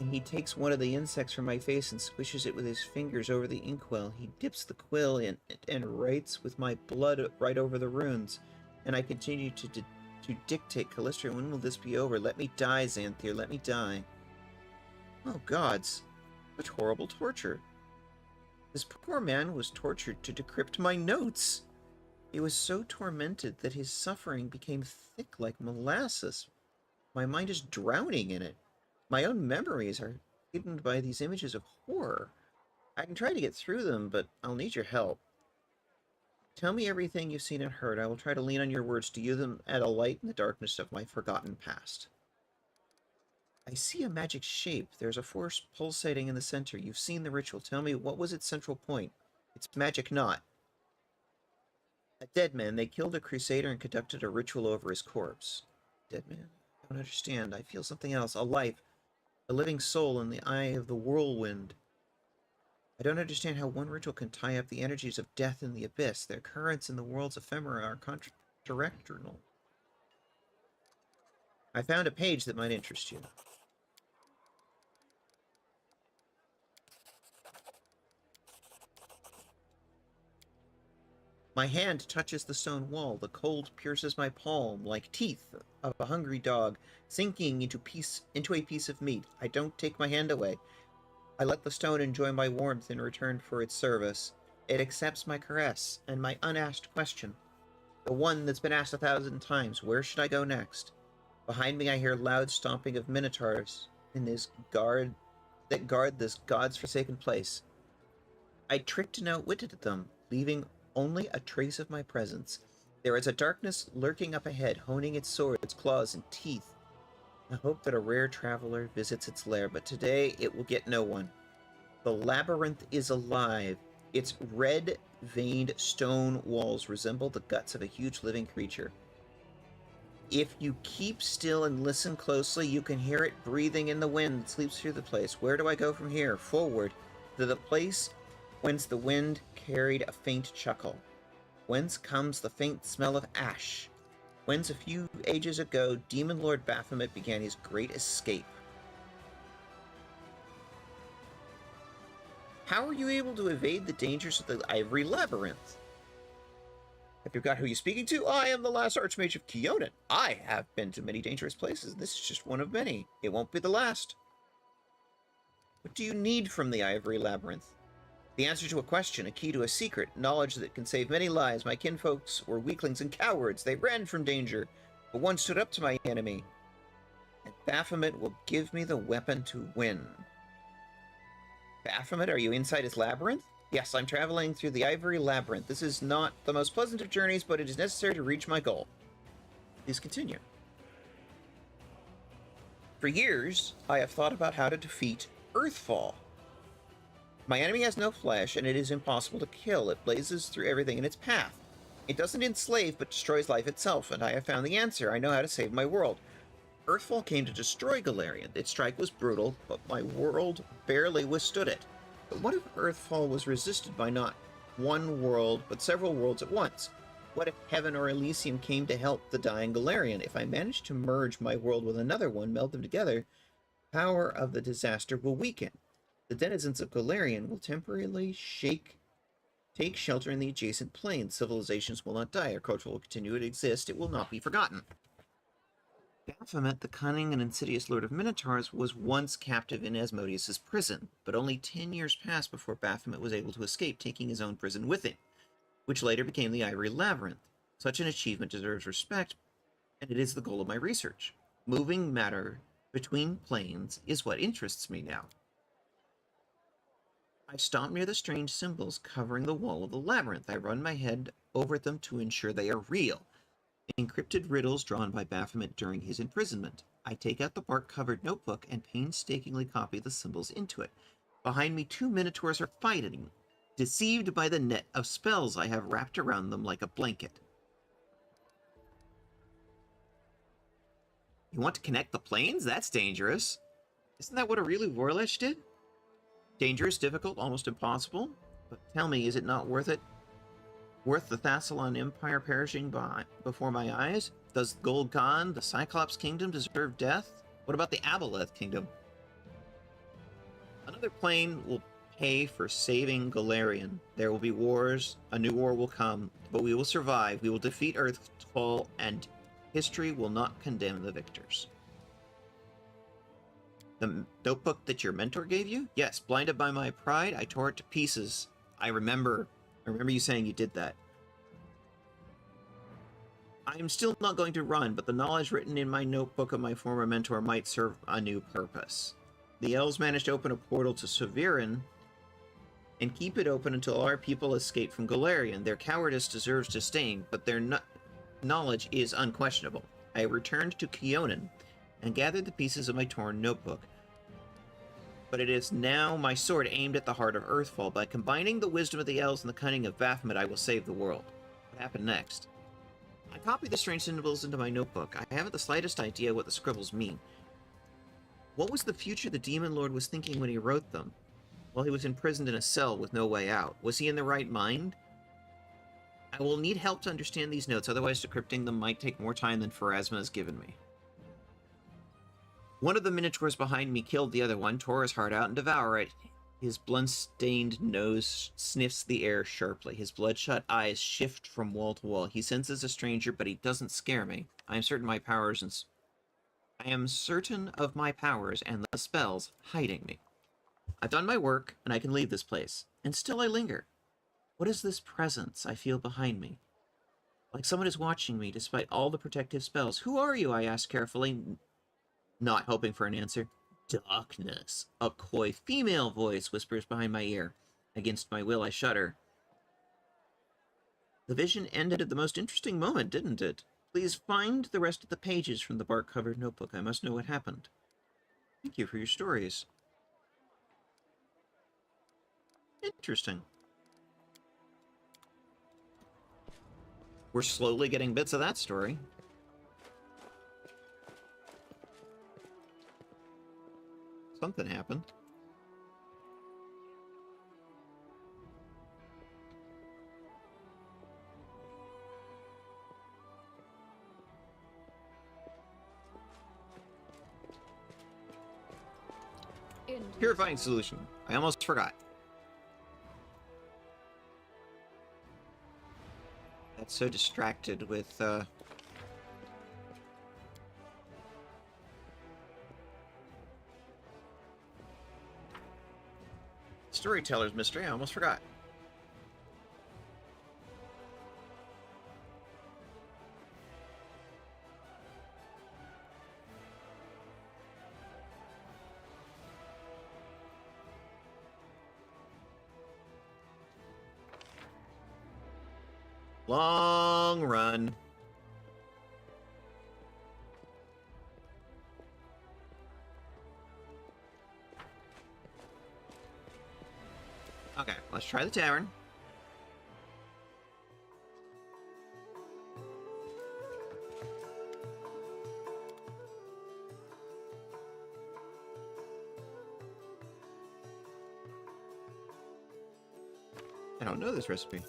And he takes one of the insects from my face and squishes it with his fingers over the inkwell. He dips the quill in and writes with my blood right over the runes. And I continue to dictate, Callista, when will this be over? Let me die, Xanthir, let me die. Oh gods, such horrible torture. This poor man was tortured to decrypt my notes. He was so tormented that his suffering became thick like molasses. My mind is drowning in it. My own memories are hidden by these images of horror. I can try to get through them, but I'll need your help. Tell me everything you've seen and heard. I will try to lean on your words to use them at a light in the darkness of my forgotten past. I see a magic shape. There's a force pulsating in the center. You've seen the ritual. Tell me, what was its central point? Its magic knot. A dead man. They killed a crusader and conducted a ritual over his corpse. Dead man? I don't understand. I feel something else. A life. A living soul in the eye of the whirlwind. I don't understand how one ritual can tie up the energies of death and the abyss. Their currents in the world's ephemera are contradictory. I found a page that might interest you. My hand touches the stone wall. The cold pierces my palm like teeth of a hungry dog sinking into a piece of meat. I don't take my hand away. I let the stone enjoy my warmth in return for its service. It accepts my caress and my unasked question. The one that's been asked 1,000 times. Where should I go next? Behind me I hear loud stomping of minotaurs in this guard this god's forsaken place. I tricked and outwitted them, leaving only a trace of my presence. There is a darkness lurking up ahead, honing its swords, claws, and teeth. I hope that a rare traveler visits its lair, but today it will get no one. The labyrinth is alive. Its red-veined stone walls resemble the guts of a huge living creature. If you keep still and listen closely, you can hear it breathing in the wind that sweeps through the place. Where do I go from here? Forward, to the place whence the wind carried a faint chuckle. Whence comes the faint smell of ash? Whence a few ages ago, Demon Lord Baphomet began his great escape. How are you able to evade the dangers of the Ivory Labyrinth? Have you got who you're speaking to? I am the last Archmage of Keonan. I have been to many dangerous places. This is just one of many. It won't be the last. What do you need from the Ivory Labyrinth? The answer to a question, a key to a secret, knowledge that can save many lives. My kinfolks were weaklings and cowards. They ran from danger, but one stood up to my enemy. And Baphomet will give me the weapon to win. Baphomet, are you inside his labyrinth? Yes, I'm traveling through the Ivory Labyrinth. This is not the most pleasant of journeys, but it is necessary to reach my goal. Please continue. For years, I have thought about how to defeat Earthfall. My enemy has no flesh, and it is impossible to kill. It blazes through everything in its path. It doesn't enslave, but destroys life itself, and I have found the answer. I know how to save my world. Earthfall came to destroy Golarion. Its strike was brutal, but my world barely withstood it. But what if Earthfall was resisted by not one world, but several worlds at once? What if Heaven or Elysium came to help the dying Golarion? If I manage to merge my world with another one, meld them together, the power of the disaster will weaken. The denizens of Golarion will temporarily take shelter in the adjacent plains. Civilizations will not die. Our culture will continue to exist. It will not be forgotten. Baphomet, the cunning and insidious Lord of Minotaurs, was once captive in Asmodeus' prison, but only 10 years passed before Baphomet was able to escape, taking his own prison with him, which later became the Ivory Labyrinth. Such an achievement deserves respect, and it is the goal of my research. Moving matter between planes is what interests me now. I stop near the strange symbols covering the wall of the labyrinth. I run my head over them to ensure they are real. Encrypted riddles drawn by Baphomet during his imprisonment. I take out the bark-covered notebook and painstakingly copy the symbols into it. Behind me, 2 minotaurs are fighting, deceived by the net of spells I have wrapped around them like a blanket. You want to connect the planes? That's dangerous. Isn't that what Aurelius Vorlesh did? Dangerous, difficult, almost impossible. But tell me, is it not worth it? Worth the Thassalon Empire perishing before my eyes? Does Gold Khan, the Cyclops Kingdom, deserve death? What about the Aboleth Kingdom? Another plane will pay for saving Golarion. There will be wars, a new war will come, but we will survive. We will defeat Earthfall, and history will not condemn the victors. The notebook that your mentor gave you? Yes, blinded by my pride, I tore it to pieces. I remember you saying you did that. I am still not going to run, but the knowledge written in my notebook of my former mentor might serve a new purpose. The elves managed to open a portal to Severin and keep it open until our people escape from Golarion. Their cowardice deserves disdain, but their knowledge is unquestionable. I returned to Keonan and gathered the pieces of my torn notebook. But it is now my sword aimed at the heart of Earthfall. By combining the wisdom of the elves and the cunning of Baphomet, I will save the world. What happened next? I copied the strange symbols into my notebook. I haven't the slightest idea what the scribbles mean. What was the future the Demon Lord was thinking when he wrote them? While he was imprisoned in a cell with no way out. Was he in the right mind? I will need help to understand these notes, otherwise decrypting them might take more time than Pharasma has given me. One of the minotaurs behind me killed the other one, tore his heart out, and devoured it. His blood-stained nose sniffs the air sharply. His bloodshot eyes shift from wall to wall. He senses a stranger, but he doesn't scare me. I am certain of my powers and the spells hiding me. I've done my work, and I can leave this place. And still I linger. What is this presence I feel behind me? Like someone is watching me, despite all the protective spells. Who are you? I ask carefully, not hoping for an answer. Darkness. A coy female voice whispers behind my ear. Against my will, I shudder. The vision ended at the most interesting moment, didn't it? Please find the rest of the pages from the bark-covered notebook. I must know what happened. Thank you for your stories. Interesting. We're slowly getting bits of that story. Something happened. Purifying solution. I almost forgot. That's so distracted with, Storyteller's mystery. I almost forgot. Long run. Okay, let's try the tavern. I don't know this recipe.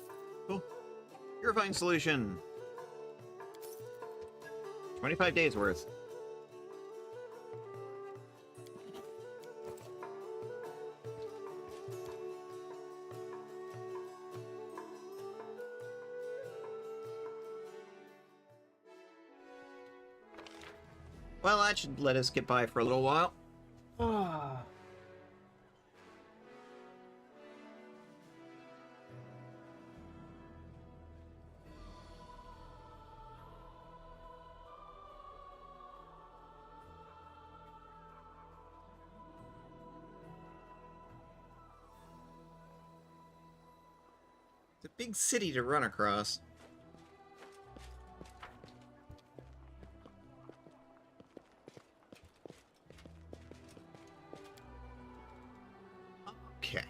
Cool. Purifying solution. 25 days worth. Well, that should let us get by for a little while. It's a big city to run across. Okay.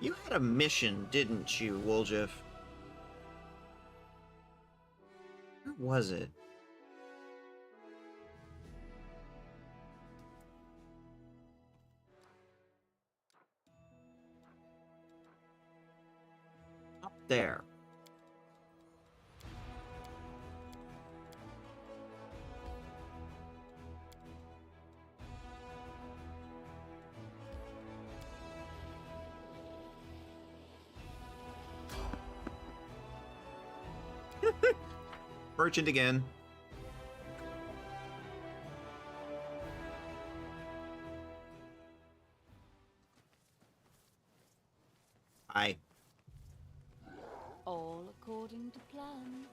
You had a mission, didn't you, Woljif? Where was it? Up there. Merchant again. Hi. All according to plan.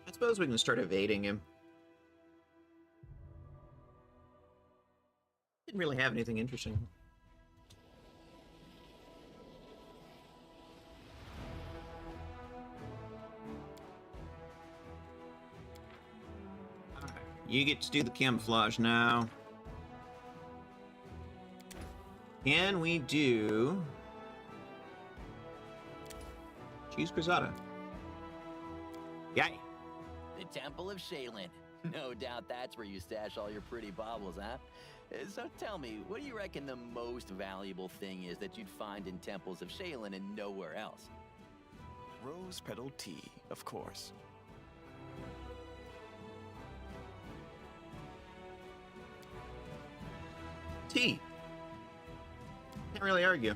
I suppose we can start evading him. Didn't really have anything interesting. Alright, you get to do the camouflage now. Can we do... Cheese Cruzada? Yay! The Temple of Shaylin. No doubt that's where you stash all your pretty baubles, huh? So tell me, what do you reckon the most valuable thing is that you'd find in temples of Shaylin and nowhere else? Rose petal tea, of course. Tea. Can't really argue.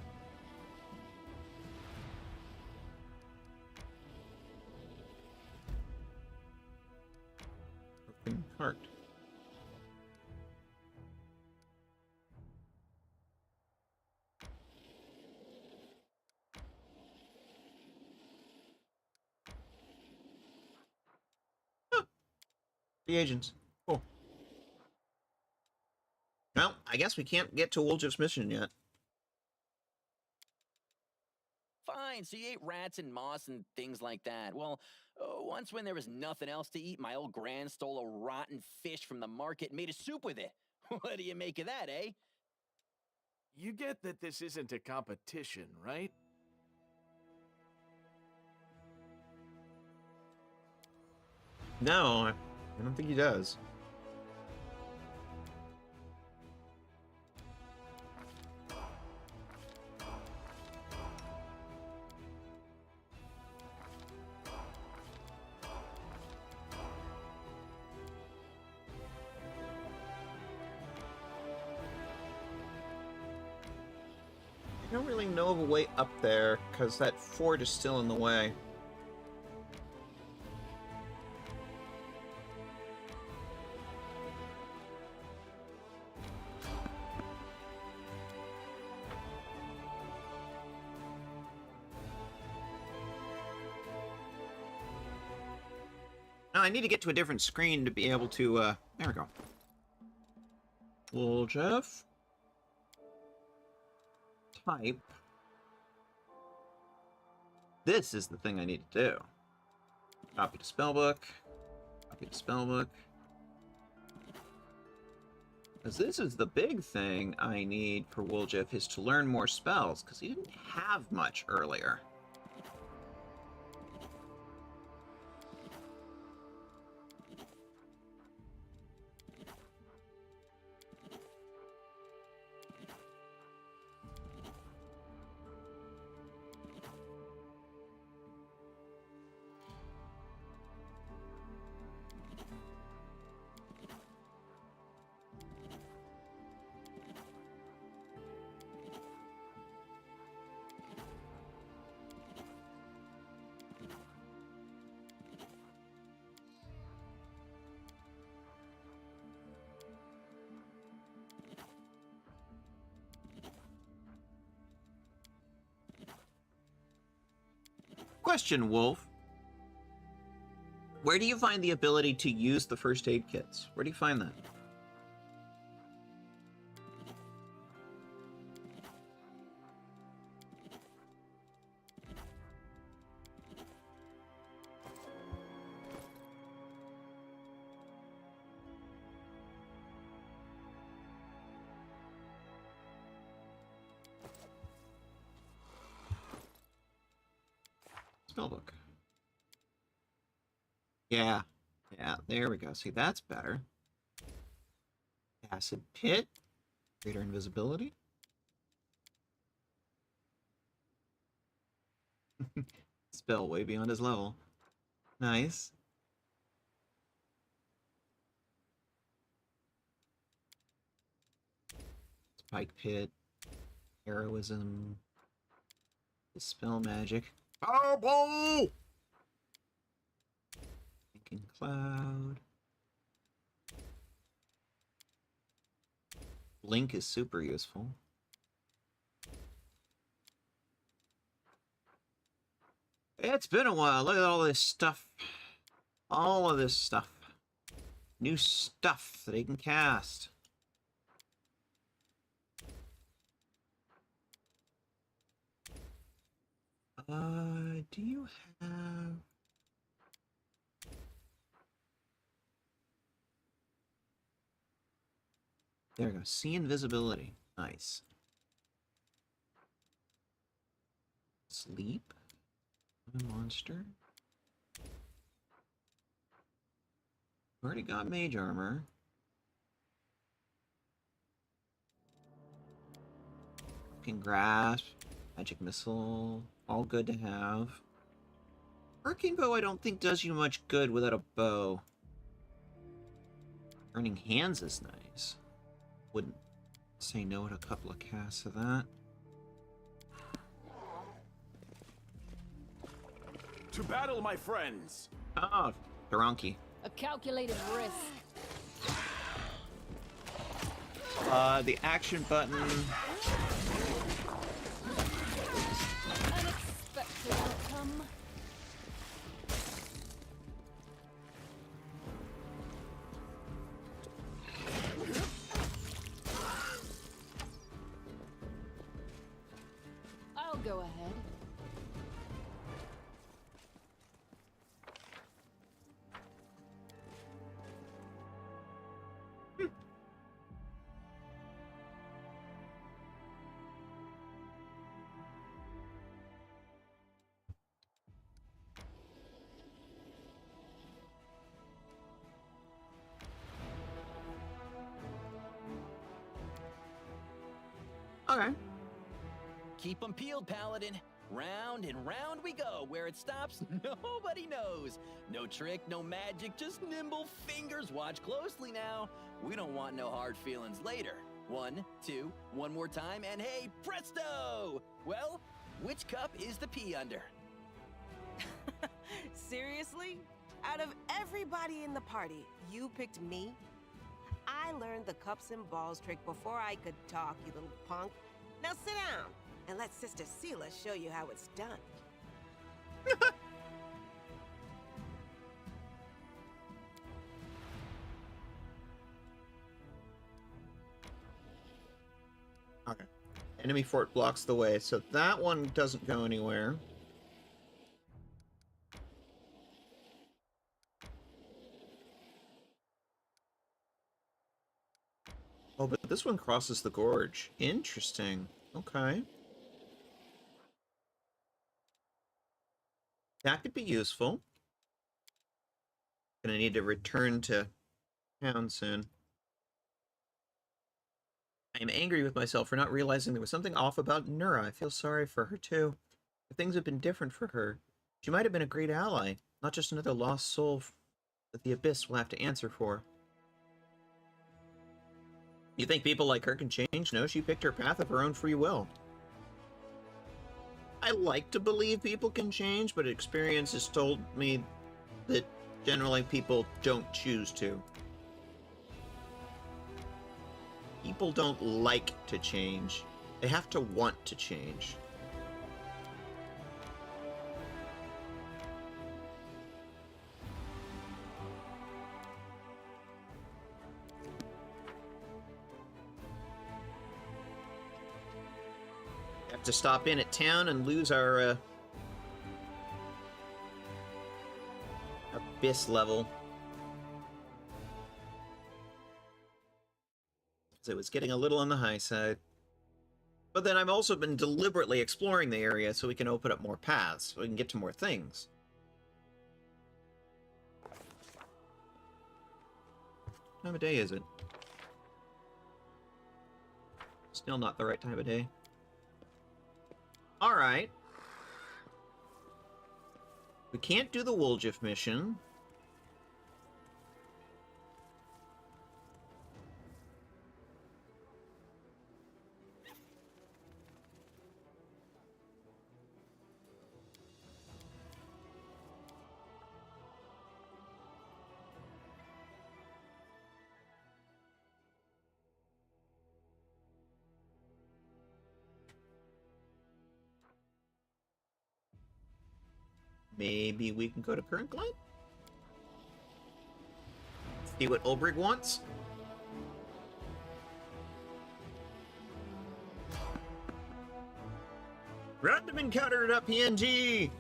Open heart. The agents. Cool. Well, I guess we can't get to Woljif's mission yet. Fine, so you ate rats and moss and things like that. Well, once when there was nothing else to eat, my old gran stole a rotten fish from the market and made a soup with it. What do you make of that, eh? You get that this isn't a competition, right? No, I don't think he does. I don't really know of a way up there, because that fort is still in the way. No, I need to get to a different screen to be able to, there we go. Woljif. Type. This is the thing I need to do. Copy to spellbook. Copy to spellbook. Because this is the big thing I need for Woljif, is to learn more spells, because he didn't have much earlier. Question, Wolf. Where do you find the ability to use the first aid kits? Where do you find that? Spellbook. Yeah, there we go. See, that's better. Acid Pit. Greater invisibility. Spell way beyond his level. Nice. Spike Pit. Heroism. Dispel magic. Powerball! Thinking cloud. Blink is super useful. It's been a while. Look at all this stuff. All of this stuff. New stuff that he can cast. Do you have... There we go. See invisibility. Nice. Sleep. Monster. Already got mage armor. Can grasp. Magic missile. All good to have. Arcane bow I don't think does you much good without a bow. Burning hands is nice. Wouldn't say no to a couple of casts of that. To battle, my friends! Oh, Aranka. A calculated risk. The action button. Unexpected outcome. I'll go ahead. Okay. Keep 'em peeled, Paladin. Round and round we go. Where it stops, nobody knows. No trick, no magic, just nimble fingers. Watch closely now. We don't want no hard feelings later. 1, 2, one more time, and hey, presto! Well, which cup is the pea under? Seriously? Out of everybody in the party, you picked me? I learned the cups and balls trick before I could talk, you little punk. Now sit down and let Sister Seela show you how it's done. Okay. Enemy fort blocks the way, so that one doesn't go anywhere. Oh, but this one crosses the gorge. Interesting. Okay. That could be useful. Gonna need to return to town soon. I am angry with myself for not realizing there was something off about Nura. I feel sorry for her, too. If things had been different for her, she might have been a great ally, not just another lost soul that the Abyss will have to answer for. You think people like her can change? No, she picked her path of her own free will. I like to believe people can change, but experience has told me that generally people don't choose to. People don't like to change. They have to want to change. Have to stop in at town and lose our Abyss level. So it was getting a little on the high side. But then I've also been deliberately exploring the area so we can open up more paths, so we can get to more things. What time of day is it? Still not the right time of day. Alright. We can't do the Woljif mission. Maybe we can go to Current Glen? See what Ulbrig wants? Random encounter.png!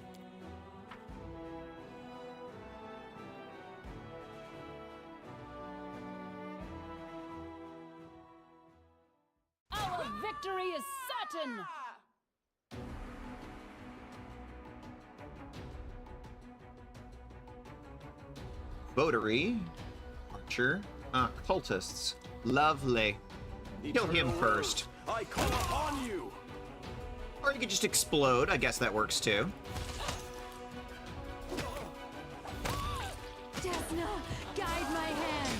Our victory is certain! Votary. Archer. Cultists. Lovely. Kill him first. I call upon you! Or you could just explode. I guess that works too. Desna, guide my hand!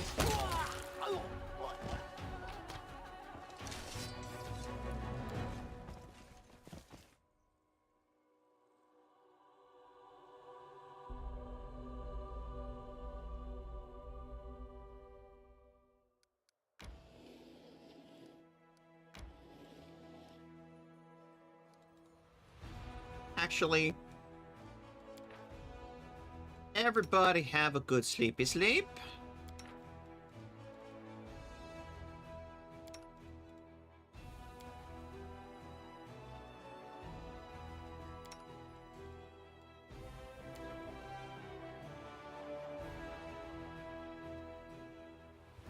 Actually, everybody have a good sleepy sleep.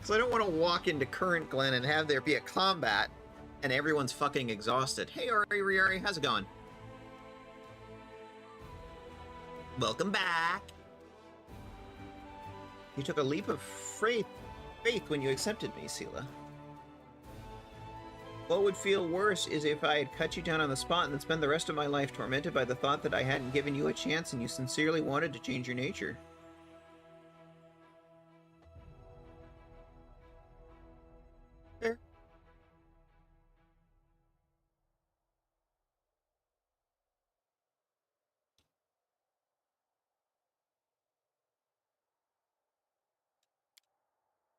So I don't want to walk into Current Glen and have there be a combat and everyone's fucking exhausted. Hey, Ari, how's it going? Welcome back. You took a leap of faith when you accepted me, Sela. What would feel worse is if I had cut you down on the spot and then spend the rest of my life tormented by the thought that I hadn't given you a chance and you sincerely wanted to change your nature. Fair.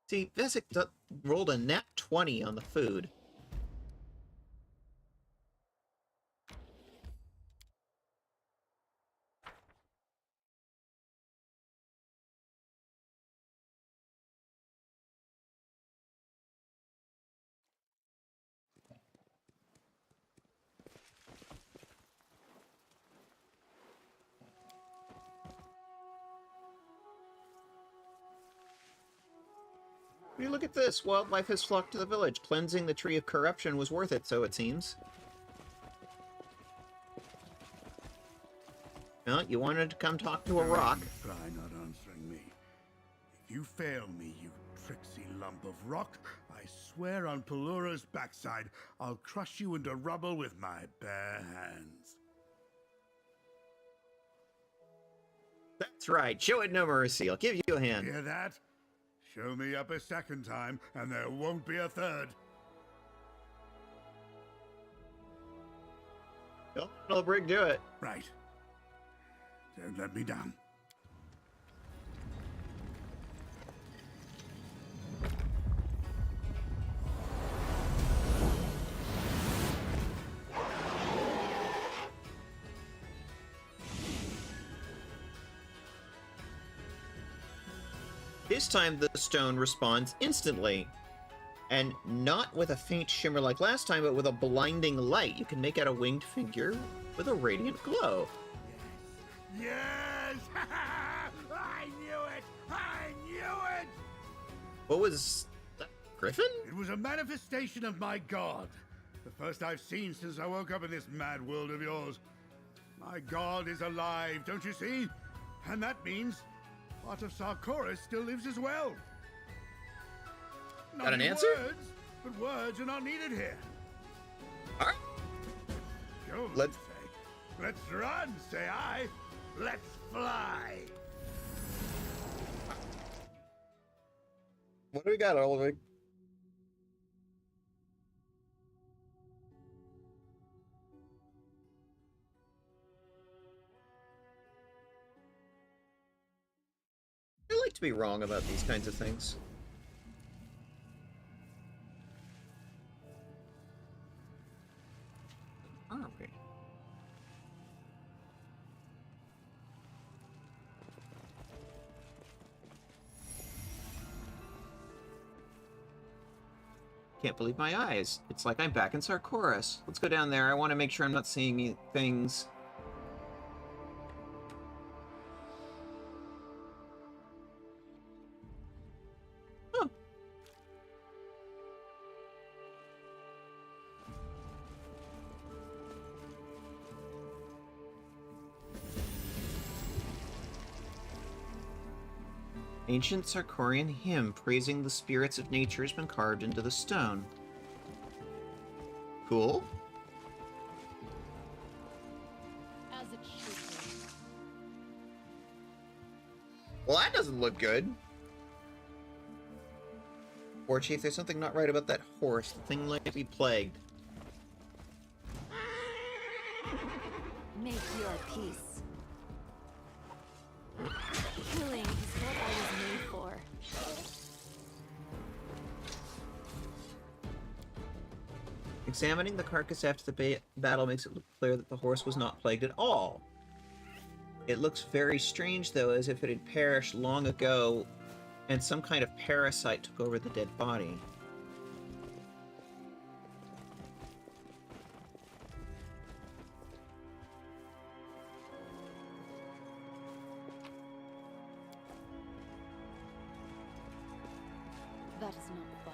See, Veshka rolled a nat 20 on the food. Hey, look at this! Wildlife has flocked to the village. Cleansing the tree of corruption was worth it, so it seems. Well, you wanted to come talk to a rock. Try not answering me. If you fail me, you tricksy lump of rock, I swear on Pelura's backside, I'll crush you into rubble with my bare hands. That's right. Show it no mercy. I'll give you a hand. Hear that? Show me up a second time, and there won't be a third. Come on, Ulbrig, do it. Right. Don't let me down. This time the stone responds instantly. And not with a faint shimmer like last time, but with a blinding light. You can make out a winged figure with a radiant glow. Yes! I knew it! I knew it! What was that, Griffin? It was a manifestation of my god. The first I've seen since I woke up in this mad world of yours. My god is alive, don't you see? And that means part of Sarkoris still lives as well. Got an answer? Words, but words are not needed here. All right. Go, Let's say. Let's run, say I. Let's fly. What do we got, Ulrich? I like to be wrong about these kinds of things. Are we? Can't believe my eyes. It's like I'm back in Sarkoris. Let's go down there. I want to make sure I'm not seeing things. Huh. Ancient Sarkorian hymn praising the spirits of nature has been carved into the stone. Cool. As it should be. Well, that doesn't look good. War Chief, there's something not right about that horse. The thing might be plagued. Make your peace. Killing is what I was made for. Examining the carcass after the battle makes it look clear that the horse was not plagued at all. It looks very strange, though, as if it had perished long ago and some kind of parasite took over the dead body. That is not fall.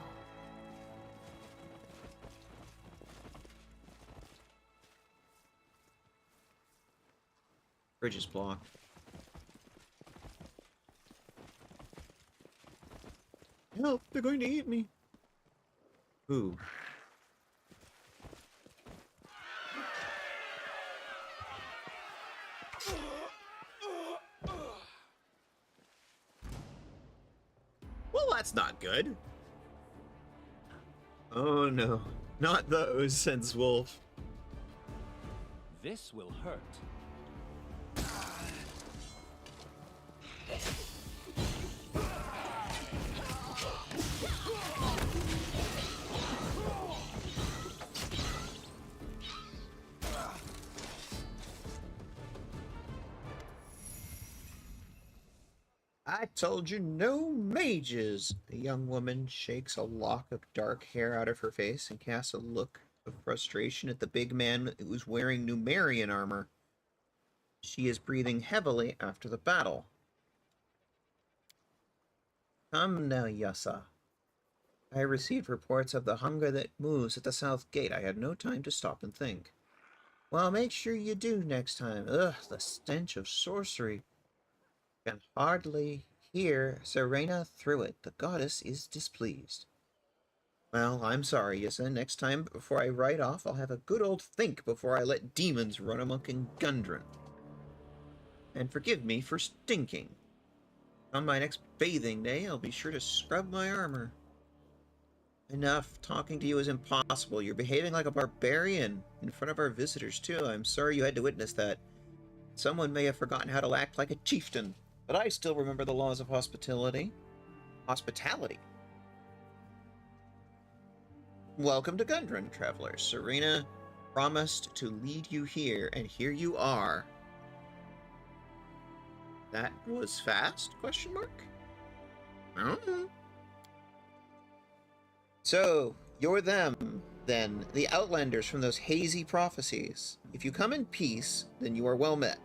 Bridge is blocked. Help! They're going to eat me! Who? Well, that's not good. Oh no, not those, says Wolf. This will hurt. I told you no mages. The young woman shakes a lock of dark hair out of her face and casts a look of frustration at the big man who's wearing Numerian armor. She is breathing heavily after the battle. Come now, Yasa. I received reports of the hunger that moves at the south gate. I had no time to stop and think. Well, make sure you do next time. Ugh, the stench of sorcery. Can hardly hear Serena through it. The goddess is displeased. Well, I'm sorry, Yasa. Next time, before I ride off, I'll have a good old think before I let demons run amok in Gundren. And forgive me for stinking. On my next bathing day, I'll be sure to scrub my armor. Enough. Talking to you is impossible. You're behaving like a barbarian in front of our visitors, too. I'm sorry you had to witness that. Someone may have forgotten how to act like a chieftain, but I still remember the laws of hospitality. Hospitality? Welcome to Gundren, travelers. Serena promised to lead you here, and here you are. That was fast? Question mark? I don't know. So, you're them, then, the Outlanders from those hazy prophecies. If you come in peace, then you are well met.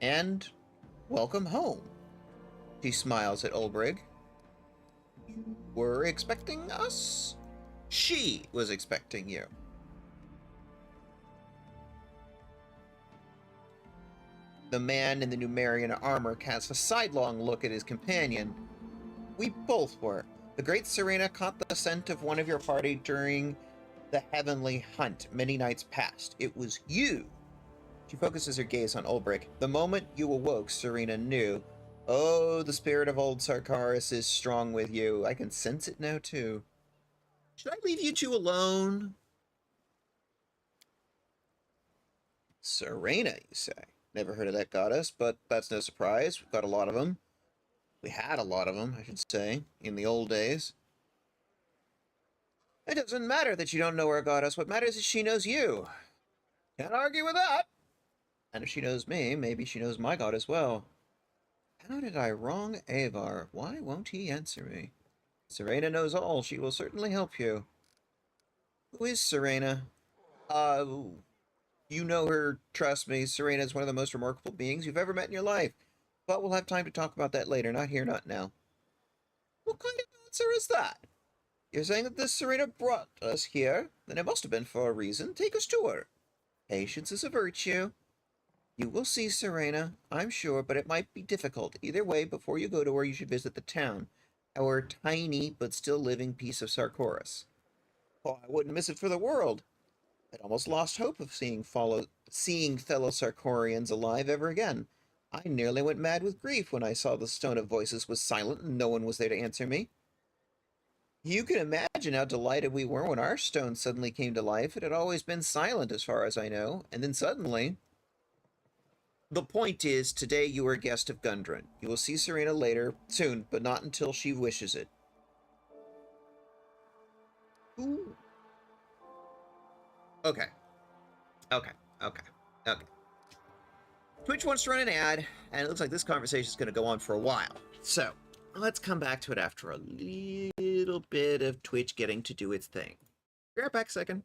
And welcome home. She smiles at Ulbrig. You were expecting us? She was expecting you. The man in the Numerian armor casts a sidelong look at his companion. We both were. The great Serena caught the scent of one of your party during the heavenly hunt many nights past. It was you. She focuses her gaze on Ulbrich. The moment you awoke, Serena knew. Oh, the spirit of old Sarkaris is strong with you. I can sense it now, too. Should I leave you two alone? Serena, you say? Never heard of that goddess, but that's no surprise. We've got a lot of them. We had a lot of them, I should say, in the old days. It doesn't matter that you don't know our goddess. What matters is she knows you. Can't argue with that. And if she knows me, maybe she knows my god as well. How did I wrong Avar? Why won't he answer me? Serena knows all. She will certainly help you. Who is Serena? You know her, trust me. Serena is one of the most remarkable beings you've ever met in your life. But we'll have time to talk about that later, not here, not now. What kind of answer is that? You're saying that this Serena brought us here? Then it must have been for a reason. Take us to her. Patience is a virtue. You will see Serena, I'm sure, but it might be difficult. Either way, before you go to her, you should visit the town. Our tiny but still living piece of Sarkoris. Oh, I wouldn't miss it for the world. I'd almost lost hope of seeing fellow Sarkorians alive ever again. I nearly went mad with grief when I saw the Stone of Voices was silent and no one was there to answer me. You can imagine how delighted we were when our stone suddenly came to life. It had always been silent as far as I know, and then suddenly... The point is, today you are a guest of Gundren. You will see Serena later, soon, but not until she wishes it. Ooh. Okay. Twitch wants to run an ad, and it looks like this conversation is going to go on for a while. So, let's come back to it after a little bit of Twitch getting to do its thing. Be right back a second.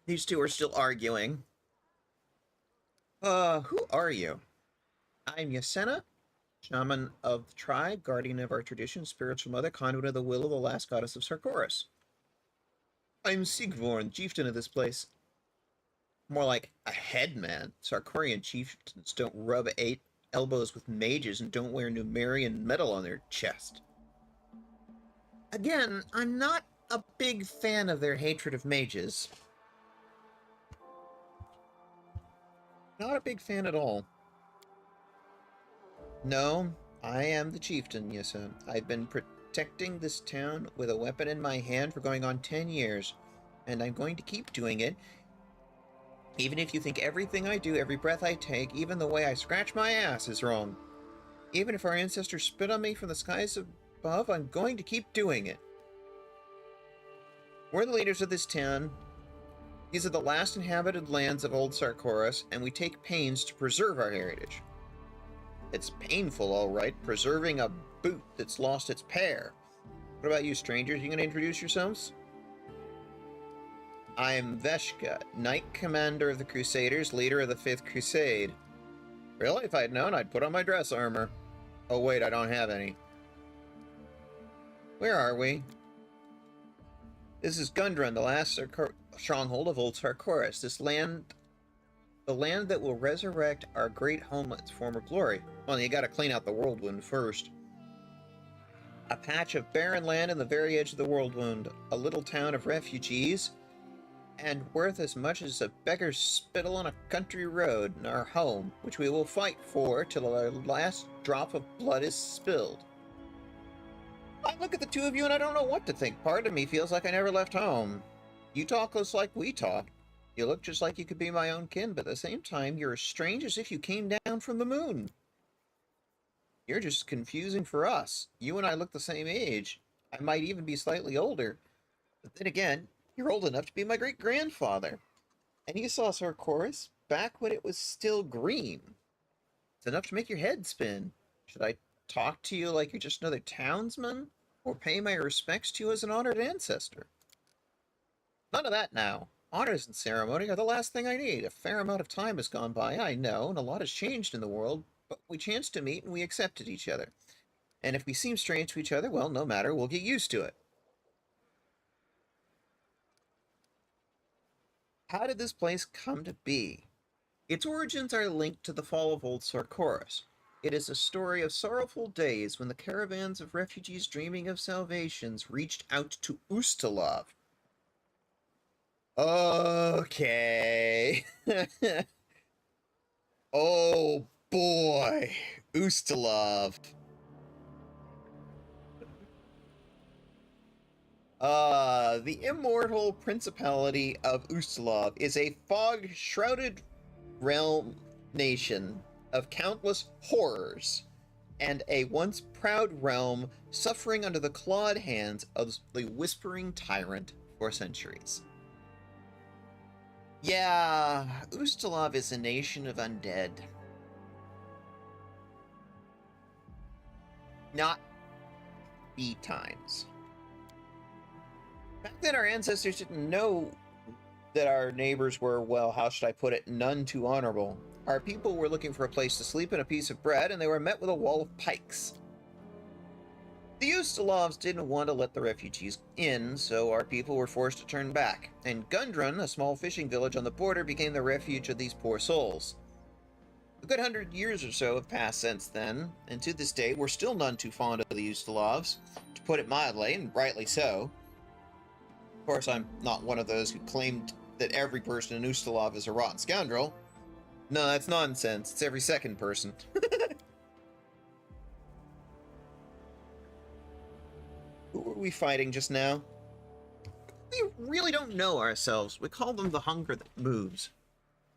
These two are still arguing. Who are you? I'm Yasena, shaman of the tribe, guardian of our tradition, spiritual mother, conduit of the will of the last goddess of Sarkoris. I'm Sigvorn, chieftain of this place. More like a headman. Sarkorian chieftains don't rub 8 elbows with mages and don't wear Numerian metal on their chest. Again, I'm not a big fan of their hatred of mages. Not a big fan at all. No, I am the chieftain, Yasa. I've been protecting this town with a weapon in my hand for going on 10 years, and I'm going to keep doing it. Even if you think everything I do, every breath I take, even the way I scratch my ass is wrong. Even if our ancestors spit on me from the skies above, I'm going to keep doing it. We're the leaders of this town. These are the last inhabited lands of old Sarkoris, and we take pains to preserve our heritage. It's painful, all right, preserving a boot that's lost its pair. What about you, strangers? You gonna introduce yourselves? I'm Veshka, Knight Commander of the Crusaders, leader of the 5th Crusade. Really? If I'd known, I'd put on my dress armor. Oh wait, I don't have any. Where are we? This is Gundren, the last stronghold of old Sarkoris. This land, the land that will resurrect our great homeland's former glory. Well, you gotta clean out the Whirlwind first. A patch of barren land in the very edge of the Whirlwind. A little town of refugees, and worth as much as a beggar's spittle on a country road in our home, which we will fight for till our last drop of blood is spilled. I look at the two of you and I don't know what to think. Part of me feels like I never left home. You talk just like we talk. You look just like you could be my own kin, but at the same time, you're as strange as if you came down from the moon. You're just confusing for us. You and I look the same age. I might even be slightly older. But then again, you're old enough to be my great-grandfather. And you saw Sarkoris back when it was still green. It's enough to make your head spin. Should I talk to you like you're just another townsman? Or pay my respects to you as an honored ancestor? None of that now. Honors and ceremony are the last thing I need. A fair amount of time has gone by, I know, and a lot has changed in the world, but we chanced to meet and we accepted each other. And if we seem strange to each other, well, no matter, we'll get used to it. How did this place come to be? Its origins are linked to the fall of old Sarkoris. It is a story of sorrowful days when the caravans of refugees dreaming of salvations reached out to Ustalov. Okay. Oh boy, Ustalov. The immortal principality of Ustalov is a fog-shrouded realm nation of countless horrors, and a once proud realm suffering under the clawed hands of the Whispering Tyrant for centuries. Yeah, Ustalov is a nation of undead. Not B times. Back then, our ancestors didn't know that our neighbors were, well, how should I put it, none too honorable. Our people were looking for a place to sleep and a piece of bread, and they were met with a wall of pikes. The Ustalovs didn't want to let the refugees in, so our people were forced to turn back, and Gundren, a small fishing village on the border, became the refuge of these poor souls. A good 100 years or so have passed since then, and to this day we're still none too fond of the Ustalovs, to put it mildly, and rightly so. Of course, I'm not one of those who claimed that every person in Ustalov is a rotten scoundrel. No, that's nonsense. It's every second person. Who were we fighting just now? We really don't know ourselves. We call them the hunger that moves.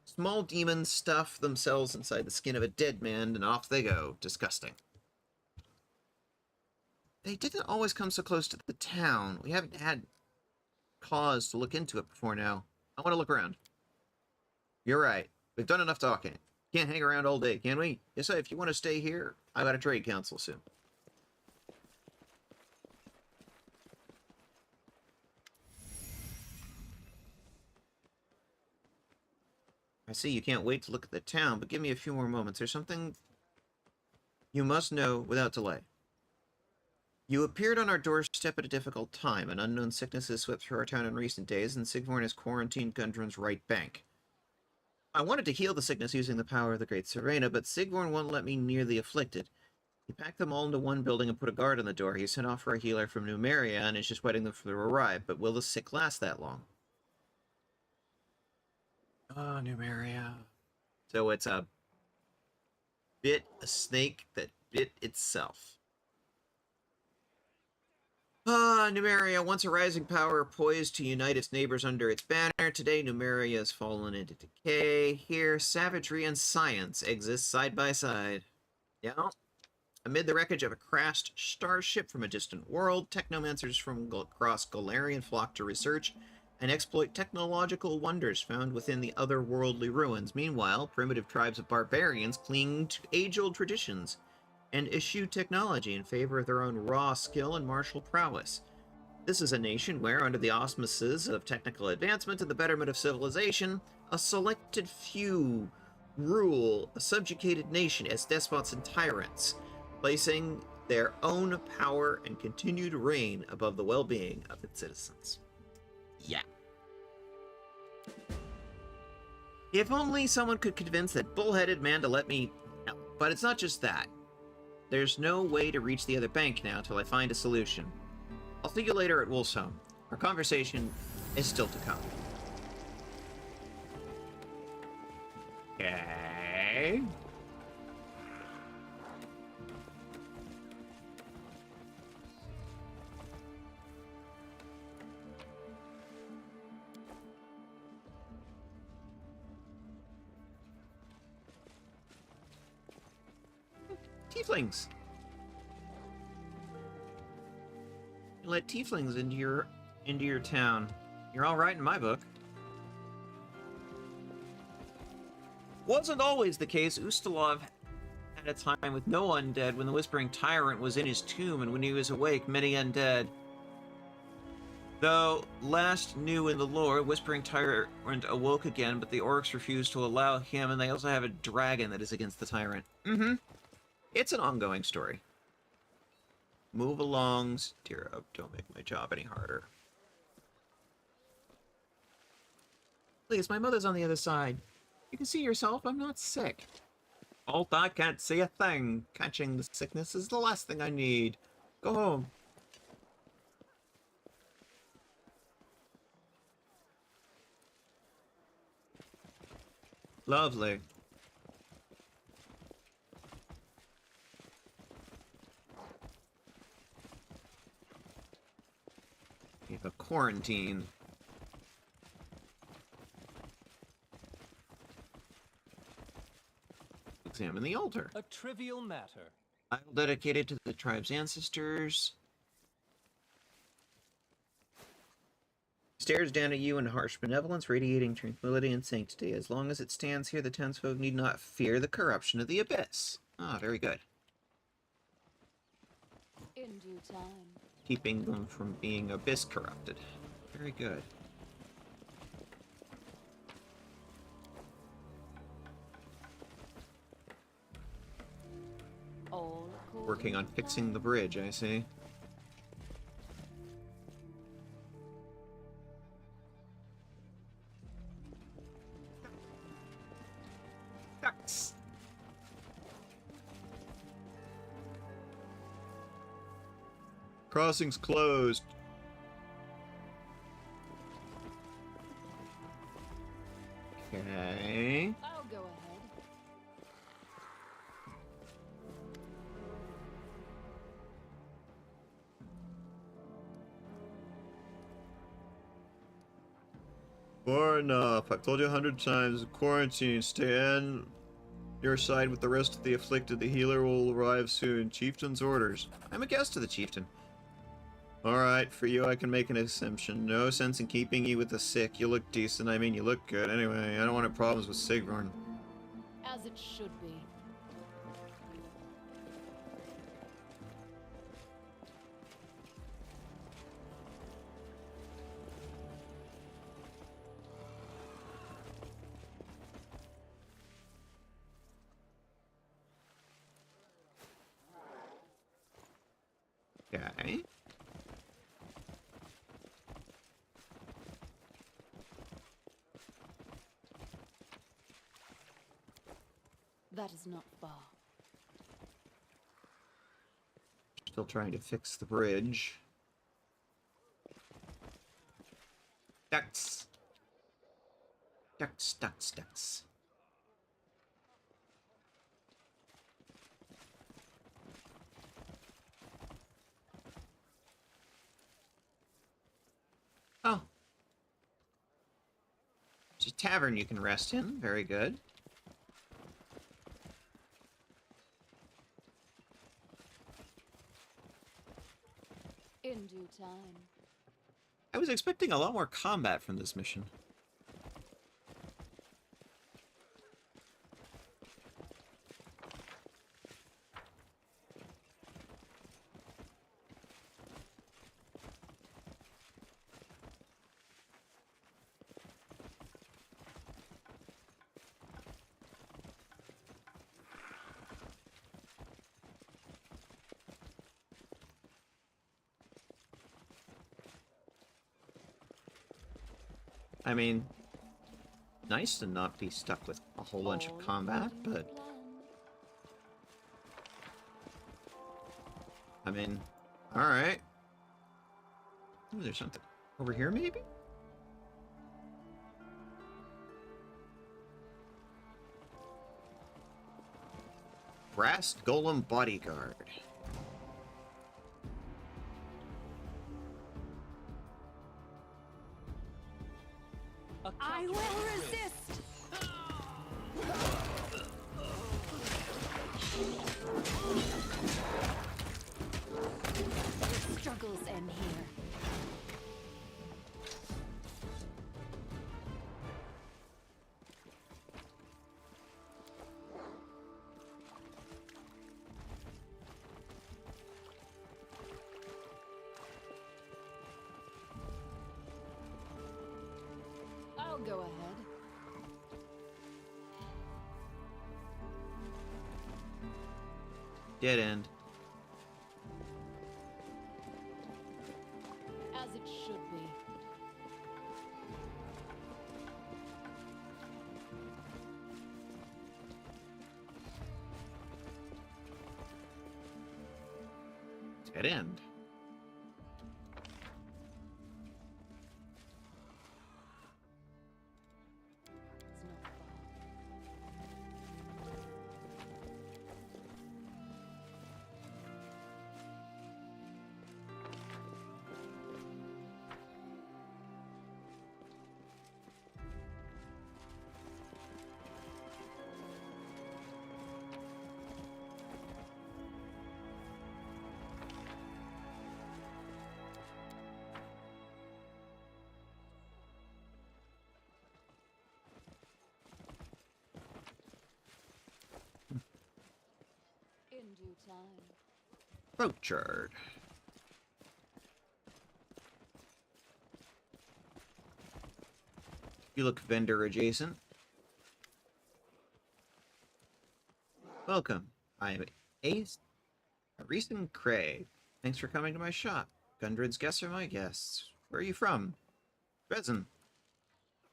Small demons stuff themselves inside the skin of a dead man, and off they go. Disgusting. They didn't always come so close to the town. We haven't had cause to look into it before now. I want to look around. You're right. We've done enough talking. Can't hang around all day, can we? Yes, if you want to stay here, I've got a trade council soon. I see you can't wait to look at the town, but give me a few more moments. There's something you must know without delay. You appeared on our doorstep at a difficult time. An unknown sickness has swept through our town in recent days, and Sigvorn has quarantined Gundren's right bank. I wanted to heal the sickness using the power of the Great Serena, but Sigvorn won't let me near the afflicted. He packed them all into one building and put a guard on the door. He sent off for a healer from Numeria and is just waiting for them to arrive. But will the sick last that long? Ah, Numeria. So it's a snake that bit itself. Ah, Numeria, once a rising power poised to unite its neighbors under its banner, today Numeria has fallen into decay. Here, savagery and science exist side by side. Yeah. Amid the wreckage of a crashed starship from a distant world, technomancers from across Golarion flock to research and exploit technological wonders found within the otherworldly ruins. Meanwhile, primitive tribes of barbarians cling to age-old traditions and eschew technology in favor of their own raw skill and martial prowess. This is a nation where, under the auspices of technical advancement and the betterment of civilization, a selected few rule a subjugated nation as despots and tyrants, placing their own power and continued reign above the well-being of its citizens. Yeah. If only someone could convince that bullheaded man to let me... No, but it's not just that. There's no way to reach the other bank now till I find a solution. I'll see you later at Wolfsholm. Our conversation is still to come. Okay. Tieflings. You let tieflings into your town. You're all right in my book. Wasn't always the case. Ustalov had a time with no undead when the Whispering Tyrant was in his tomb, and when he was awake, many undead. Though last new in the lore, Whispering Tyrant awoke again, but the orcs refused to allow him, and they also have a dragon that is against the tyrant. It's an ongoing story. Move along, steer up, don't make my job any harder. Please, my mother's on the other side. You can see yourself, I'm not sick. Alt, I can't see a thing. Catching the sickness is the last thing I need. Go home. Lovely. We have a quarantine. Examine the altar. A trivial matter. Idol dedicated to the tribe's ancestors. Stares down at you in harsh benevolence, radiating tranquility and sanctity. As long as it stands here, the townsfolk need not fear the corruption of the abyss. Ah, very good. In due time. Keeping them from being abyss corrupted. Very good. Working on fixing the bridge, I see. Ducks. Crossing's closed. Okay. I'll go ahead. Far enough. I've told you 100 times. Quarantine. Stay on your side with the rest of the afflicted. The healer will arrive soon. Chieftain's orders. I'm a guest of the chieftain. Alright, for you I can make an assumption. No sense in keeping you with the sick. You look decent. I mean, you look good. Anyway, I don't want any problems with Sigvorn. As it should be. Okay. That is not far. Still trying to fix the bridge. Ducks. Ducks, ducks, ducks. Oh. There's a tavern you can rest in. Very good. In due time. I was expecting a lot more combat from this mission. I mean, nice to not be stuck with a whole bunch of combat, but... I mean, alright. Ooh, there's something over here, maybe? Brass Golem Bodyguard. I will resist! The struggles end here. I'll go ahead. Dead end. As it should be. Dead end. It's not far. In due time. Poachard. You look vendor adjacent. Welcome. I am Ace Reeson Cray. Thanks for coming to my shop. Gundred's guests are my guests. Where are you from? Dresden.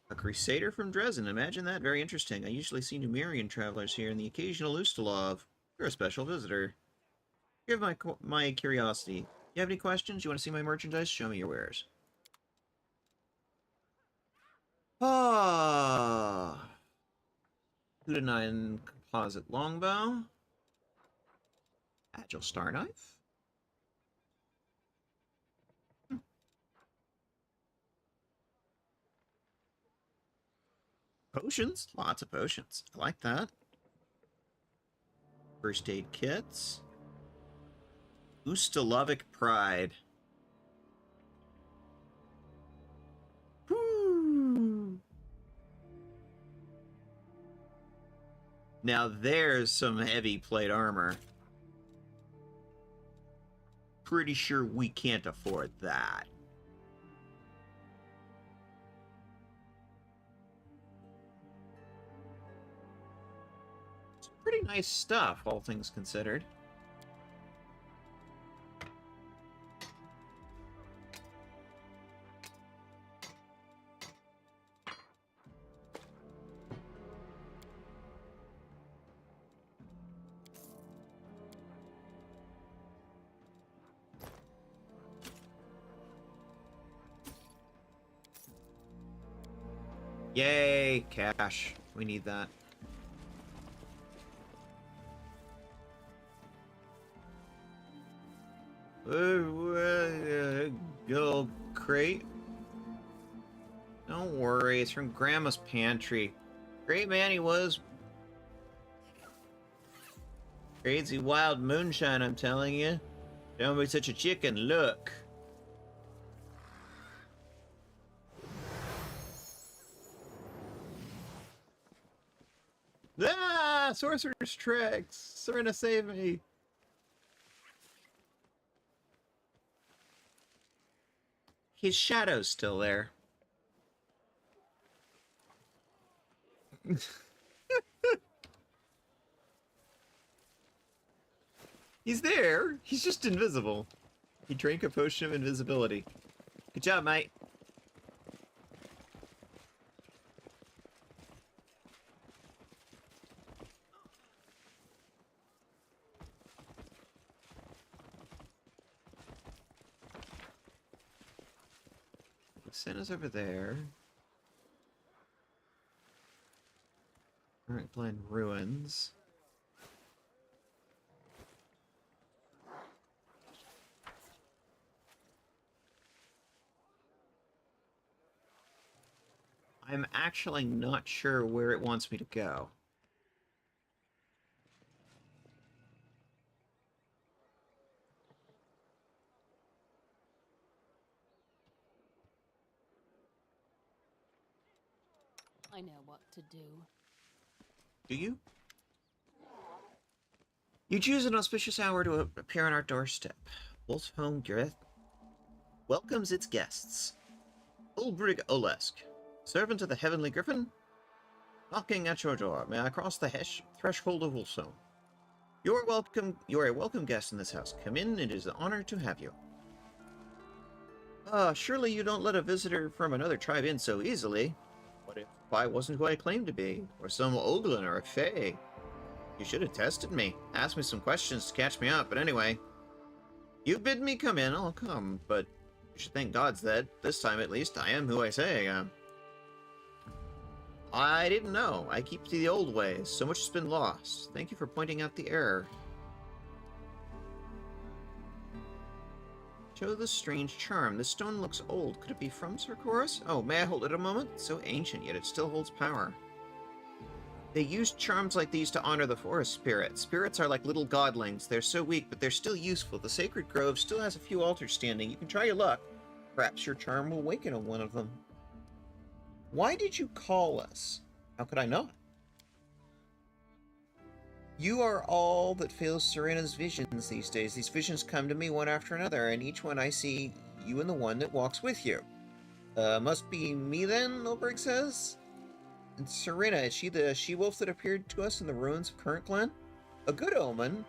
A crusader from Dresden. Imagine that. Very interesting. I usually see Numerian travelers here and the occasional Ustalov. You're a special visitor. You have my curiosity. You have any questions? You want to see my merchandise? Show me your wares. Ah. 2-9 composite longbow. Agile star knife. Potions. Lots of potions. I like that. First aid kits. Ustalovic Pride. Woo. Now there's some heavy plate armor. Pretty sure we can't afford that. It's pretty nice stuff, all things considered. Yay, cash. We need that. Good old crate. Don't worry, it's from Grandma's pantry. Great man he was. Crazy wild moonshine, I'm telling you. Don't be such a chicken. Look. Ah! Sorcerer's tricks! Serena, save me! His shadow's still there. He's there. He's just invisible. He drank a potion of invisibility. Good job, mate. Santa's over there. Alright, blind ruins. I'm actually not sure where it wants me to go. I know what to do. Do you? You choose an auspicious hour to appear on our doorstep. Wolf's Home Girth welcomes its guests. Ulbrig Olesk, servant of the Heavenly Griffin, knocking at your door. May I cross the threshold of Wolf's Home? You are welcome. You are a welcome guest in this house. Come in. It is an honor to have you. Surely you don't let a visitor from another tribe in so easily. What if I wasn't who I claimed to be, or some Oglin or a Fae? You should have tested me, asked me some questions to catch me up, but anyway. You bid me come in, I'll come, but you should thank gods that, this time at least, I am who I say I am. I didn't know. I keep to the old ways. So much has been lost. Thank you for pointing out the error. Show this strange charm. This stone looks old. Could it be from Sarkoris? Oh, may I hold it a moment? So ancient, yet it still holds power. They use charms like these to honor the forest spirits. Spirits are like little godlings. They're so weak, but they're still useful. The sacred grove still has a few altars standing. You can try your luck. Perhaps your charm will awaken on one of them. Why did you call us? How could I not? You are all that fills Serena's visions these days. These visions come to me one after another, and each one I see you and the one that walks with you. Must be me then, Ulbrich says? And Serena, is she the she-wolf that appeared to us in the ruins of Current Glen? A good omen.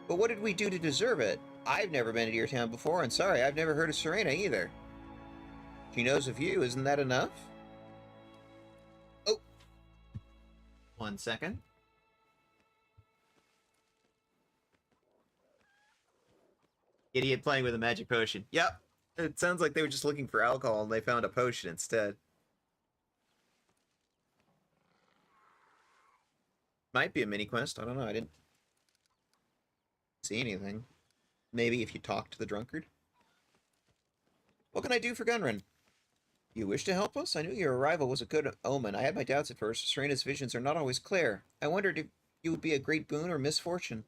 But what did we do to deserve it? I've never been to your town before, and sorry, I've never heard of Serena either. She knows of you, isn't that enough? Oh. 1 second. Idiot playing with a magic potion. Yep. It sounds like they were just looking for alcohol and they found a potion instead. Might be a mini quest. I don't know. I didn't see anything. Maybe if you talk to the drunkard. What can I do for Gunrun? You wish to help us? I knew your arrival was a good omen. I had my doubts at first. Serena's visions are not always clear. I wondered if you would be a great boon or misfortune.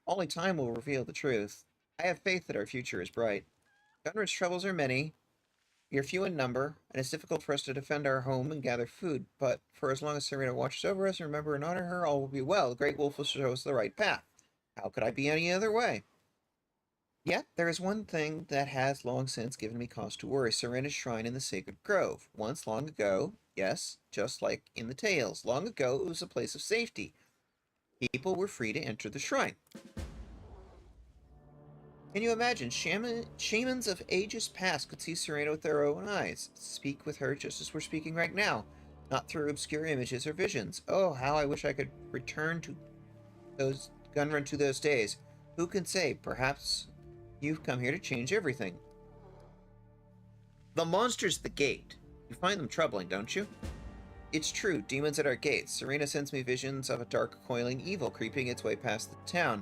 Only time will reveal the truth. I have faith that our future is bright. Gunrun's troubles are many. We are few in number, and it's difficult for us to defend our home and gather food, but for as long as Serena watches over us and remember and honor her, all will be well. The Great Wolf will show us the right path. How could I be any other way? Yet, there is one thing that has long since given me cause to worry. Serena's shrine in the Sacred Grove. Once, long ago, yes, just like in the tales, long ago it was a place of safety. People were free to enter the shrine. Can you imagine? Shamans of ages past could see Serena with their own eyes, speak with her just as we're speaking right now, not through obscure images or visions. Oh, how I wish I could return to Gunrun to those days. Who can say? Perhaps you've come here to change everything. The monster's the gate. You find them troubling, don't you? It's true, demons at our gates. Serena sends me visions of a dark, coiling evil creeping its way past the town.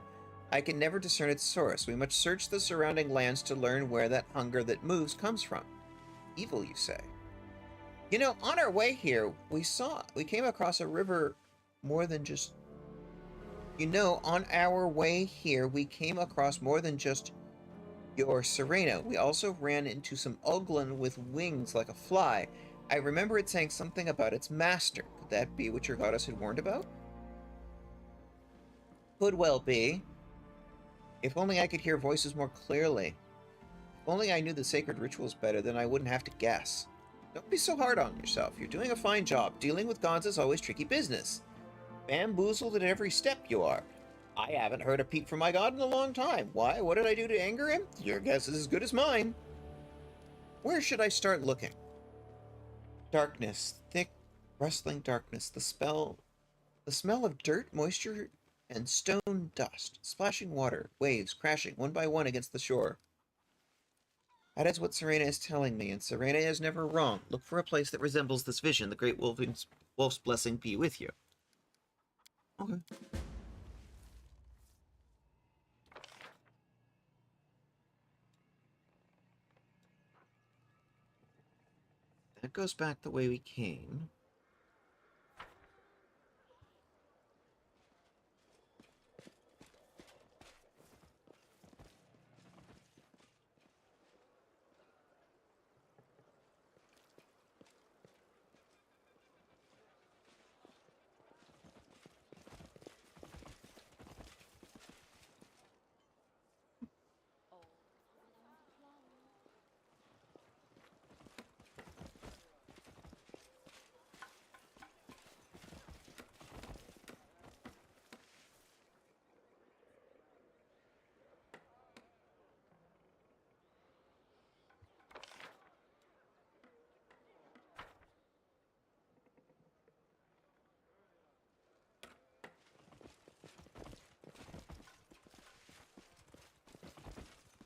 I can never discern its source. We must search the surrounding lands to learn where that hunger that moves comes from. Evil, you say? You know, on our way here, we came across a river more than just... You know, on our way here, we came across more than just your Serena. We also ran into some Uglin with wings like a fly. I remember it saying something about its master. Could that be what your goddess had warned about? Could well be. If only I could hear voices more clearly. If only I knew the sacred rituals better, then I wouldn't have to guess. Don't be so hard on yourself. You're doing a fine job. Dealing with gods is always tricky business. Bamboozled at every step you are. I haven't heard a peep from my god in a long time. Why? What did I do to anger him? Your guess is as good as mine. Where should I start looking? Darkness. Thick, rustling darkness. The smell of dirt, moisture, and stone dust. Splashing water. Waves crashing one by one against the shore. That is what Serena is telling me, and Serena is never wrong. Look for a place that resembles this vision. The great wolf's blessing be with you. Okay. That goes back the way we came.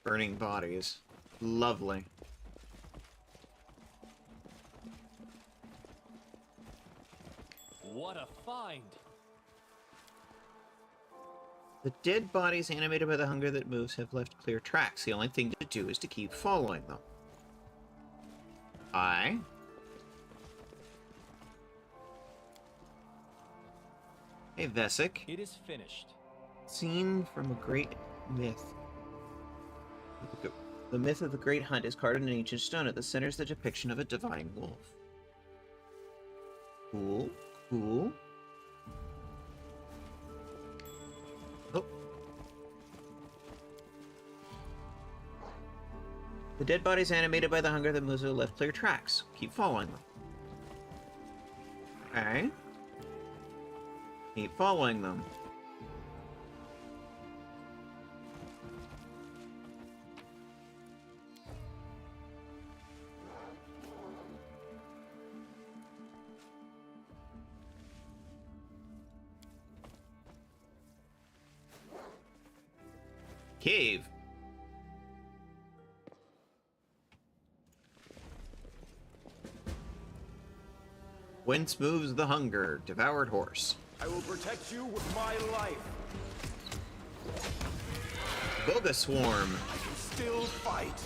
Burning bodies. Lovely. What a find! The dead bodies animated by the hunger that moves have left clear tracks. The only thing to do is to keep following them. Aye. Hey, Vesic. It is finished. Scene from a great myth. The myth of the Great Hunt is carved in an ancient stone. At the center is the depiction of a divine wolf. Cool, cool. Oh. The dead bodies animated by the hunger that moves have left clear tracks. Keep following them. Okay. Keep following them. Cave. Whence moves the hunger? Devoured horse. I will protect you with my life. Boga swarm. I can still fight.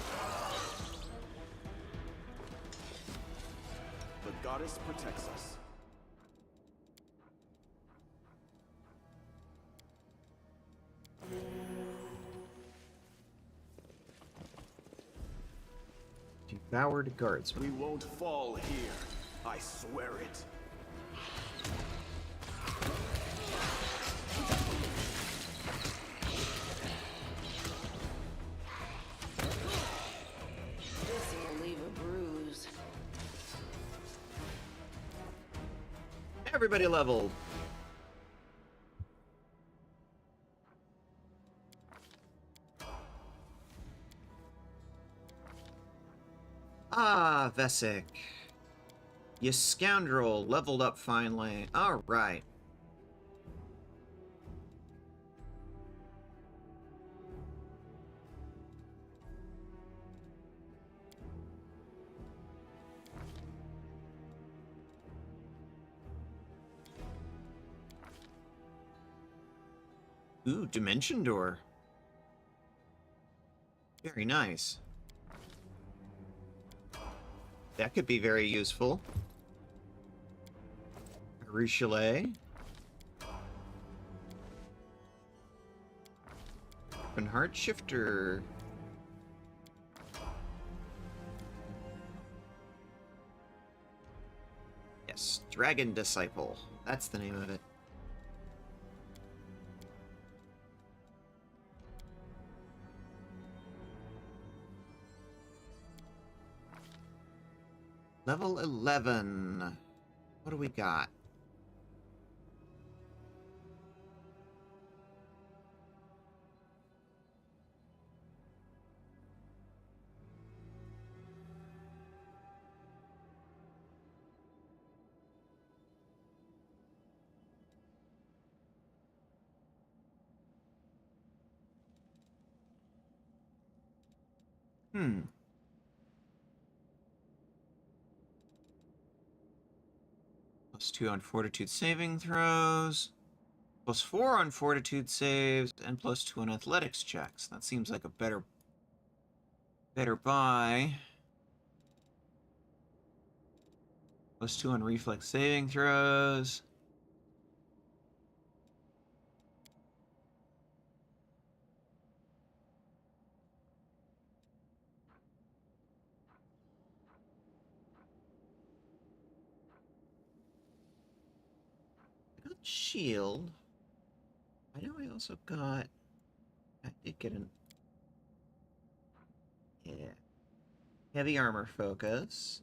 The goddess protects us. Devoured guardsman. We won't fall here. I swear it. This will leave a bruise. Everybody leveled. Ah, Vesic. You scoundrel, leveled up finally. Alright. Ooh, dimension door. Very nice. That could be very useful. Richelieu. Open heart shifter. Yes, Dragon Disciple. That's the name of it. Level 11. What do we got? +2 on fortitude saving throws. +4 on fortitude saves, and +2 on athletics checks. That seems like a better buy. +2 on reflex saving throws. I got shield. I know I also got... I did get an... Yeah. Heavy armor focus.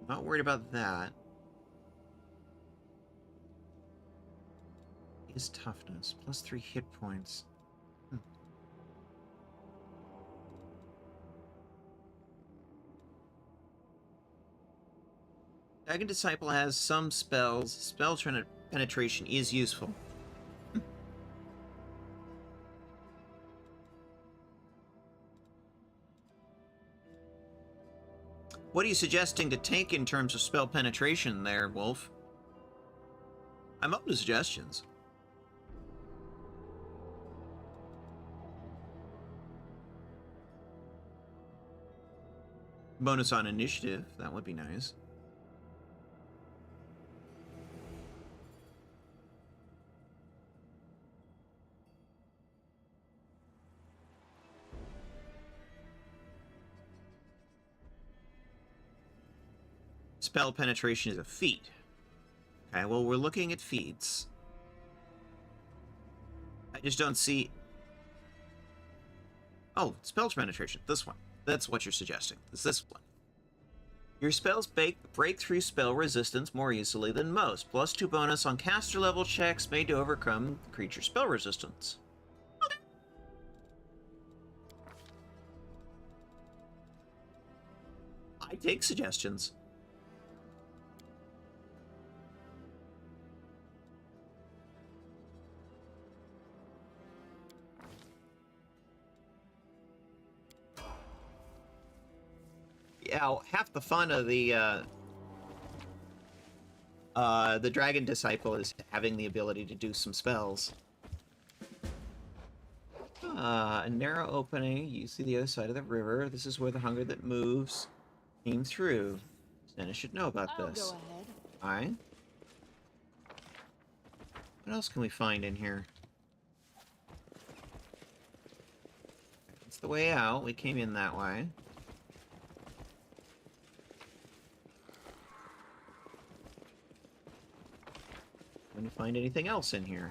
Not worried about that. His toughness. +3 hit points. Dragon Disciple has some spells. Spell penetration is useful. What are you suggesting to take in terms of spell penetration there, Wolf? I'm open to suggestions. Bonus on initiative, that would be nice. Spell penetration is a feat. Okay, well, we're looking at feats. I just don't see... Oh, spell penetration. This one. That's what you're suggesting. It's this one. Your spells break through spell resistance more easily than most. +2 bonus on caster level checks made to overcome creature spell resistance. Okay. I take suggestions. Yeah, half the fun of the Dragon Disciple is having the ability to do some spells. A narrow opening. You see the other side of the river. This is where the hunger that moves came through. Senna should know about this. Go ahead. Alright. What else can we find in here? It's the way out. We came in that way. Can you find anything else in here?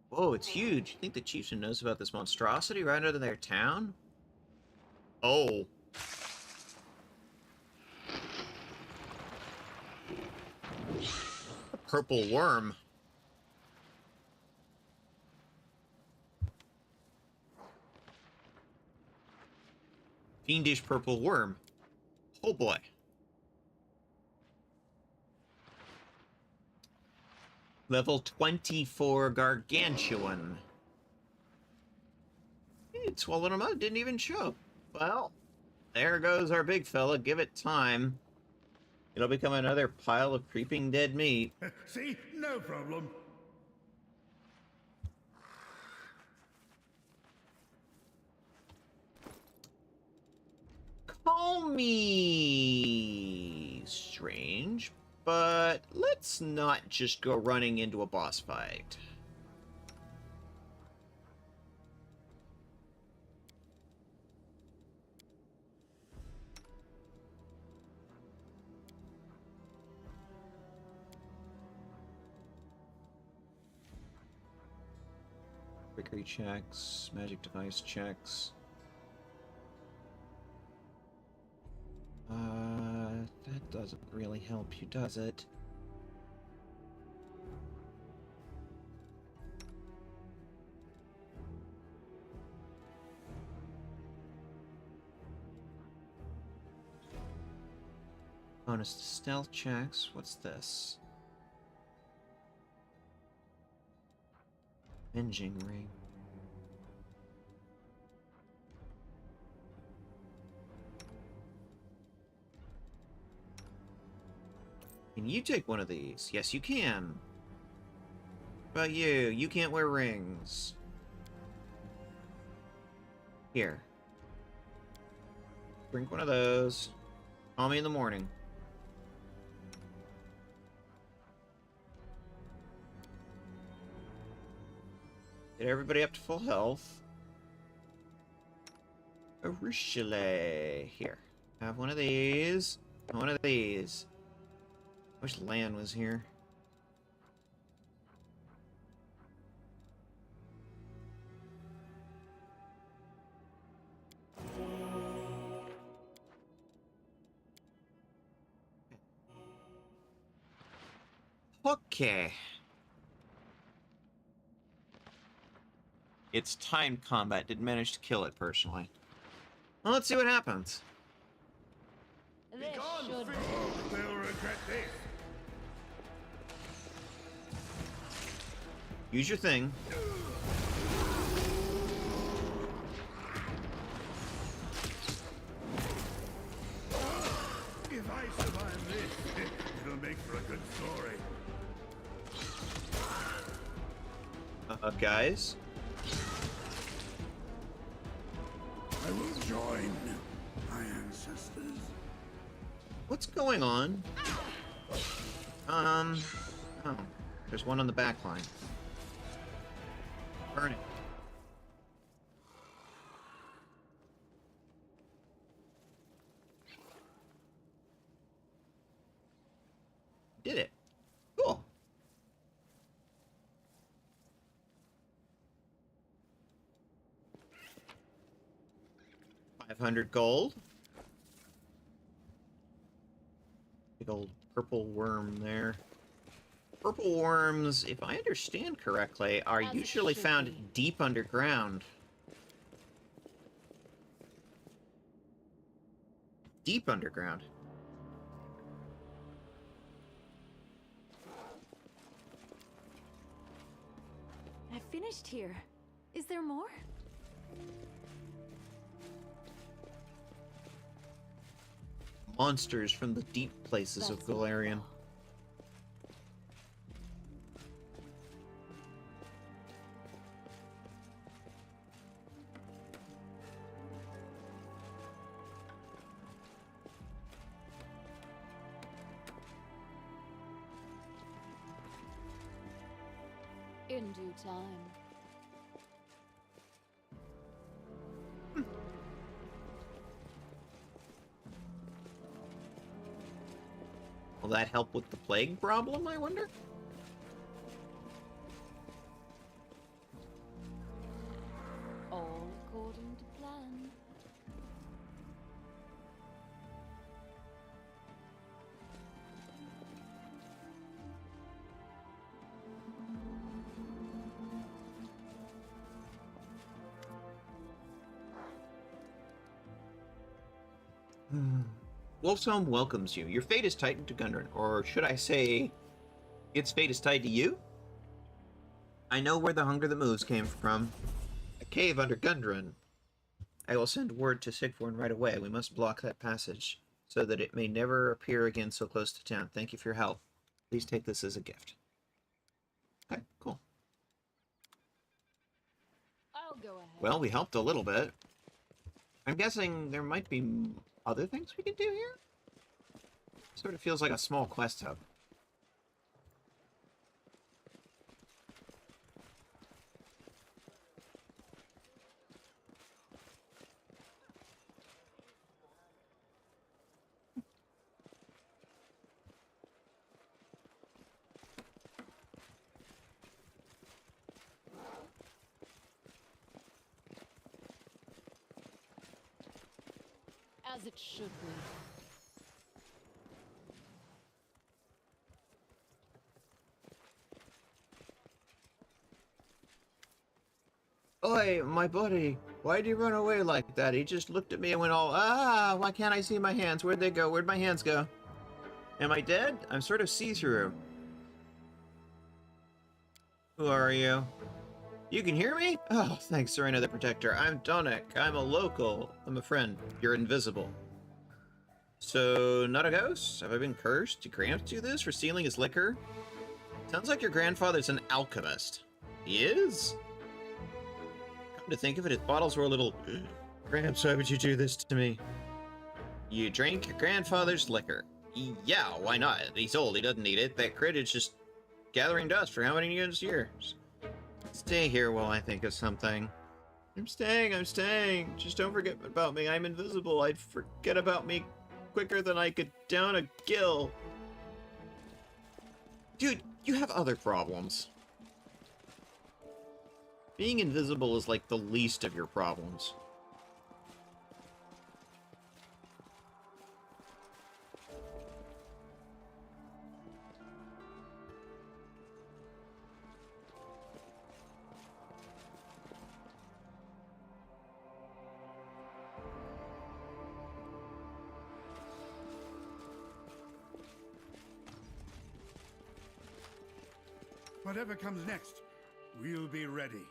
Whoa, it's huge. You think the chieftain knows about this monstrosity right out of their town? Oh. A purple worm. Fiendish purple worm. Oh boy. Level 24 Gargantuan. It swallowed him up, didn't even show. Well, there goes our big fella. Give it time. It'll become another pile of creeping dead meat. See? No problem. Call me strange, but let's not just go running into a boss fight. Trickery checks, magic device checks. That doesn't really help you, does it? Bonus to stealth checks. What's this? Avenging ring. Can you take one of these? Yes, you can. What about you? You can't wear rings. Here. Drink one of those. Call me in the morning. Get everybody up to full health. Arushale. Here. Have one of these. One of these. Wish Lan was here. Okay. It's timed combat. Didn't manage to kill it personally. Well, let's see what happens. This should... They'll regret this. Use your thing. If I survive this, it'll make for a good story. Guys. I will join my ancestors. What's going on? Oh, there's one on the back line. Burn it. Did it. Cool. $500 gold. Big old purple worm there. Purple worms, if I understand correctly, are usually found deep underground. Deep underground. I finished here. Is there more? Monsters from the deep places of Golarion. In due time. Will that help with the plague problem, I wonder? All according to plan. Wolfsholm welcomes you. Your fate is tied to Gundren, or should I say, its fate is tied to you? I know where the Hunger that Moves came from. A cave under Gundren. I will send word to Sigforn right away. We must block that passage, so that it may never appear again so close to town. Thank you for your help. Please take this as a gift. Okay, cool. I'll go ahead. Well, we helped a little bit. I'm guessing there might be other things we can do here? Sort of feels like a small quest hub. As it should be. Oi, my buddy. Why'd you run away like that? He just looked at me and went all, ah, why can't I see my hands? Where'd they go? Where'd my hands go? Am I dead? I'm sort of see-through. Who are you? You can hear me? Oh, thanks, Serena the Protector. I'm Donick. I'm a local. I'm a friend. You're invisible. So, not a ghost? Have I been cursed? Did Gramps do this for stealing his liquor? Sounds like your grandfather's an alchemist. He is? Come to think of it, his bottles were a little... Gramps, why would you do this to me? You drank your grandfather's liquor. Yeah, why not? He's old, he doesn't need it. That crit is just gathering dust for how many years? Stay here while I think of something. I'm staying. Just don't forget about me. I'm invisible. I'd forget about me quicker than I could down a gill. Dude, you have other problems. Being invisible is like the least of your problems. Whatever comes next, we'll be ready.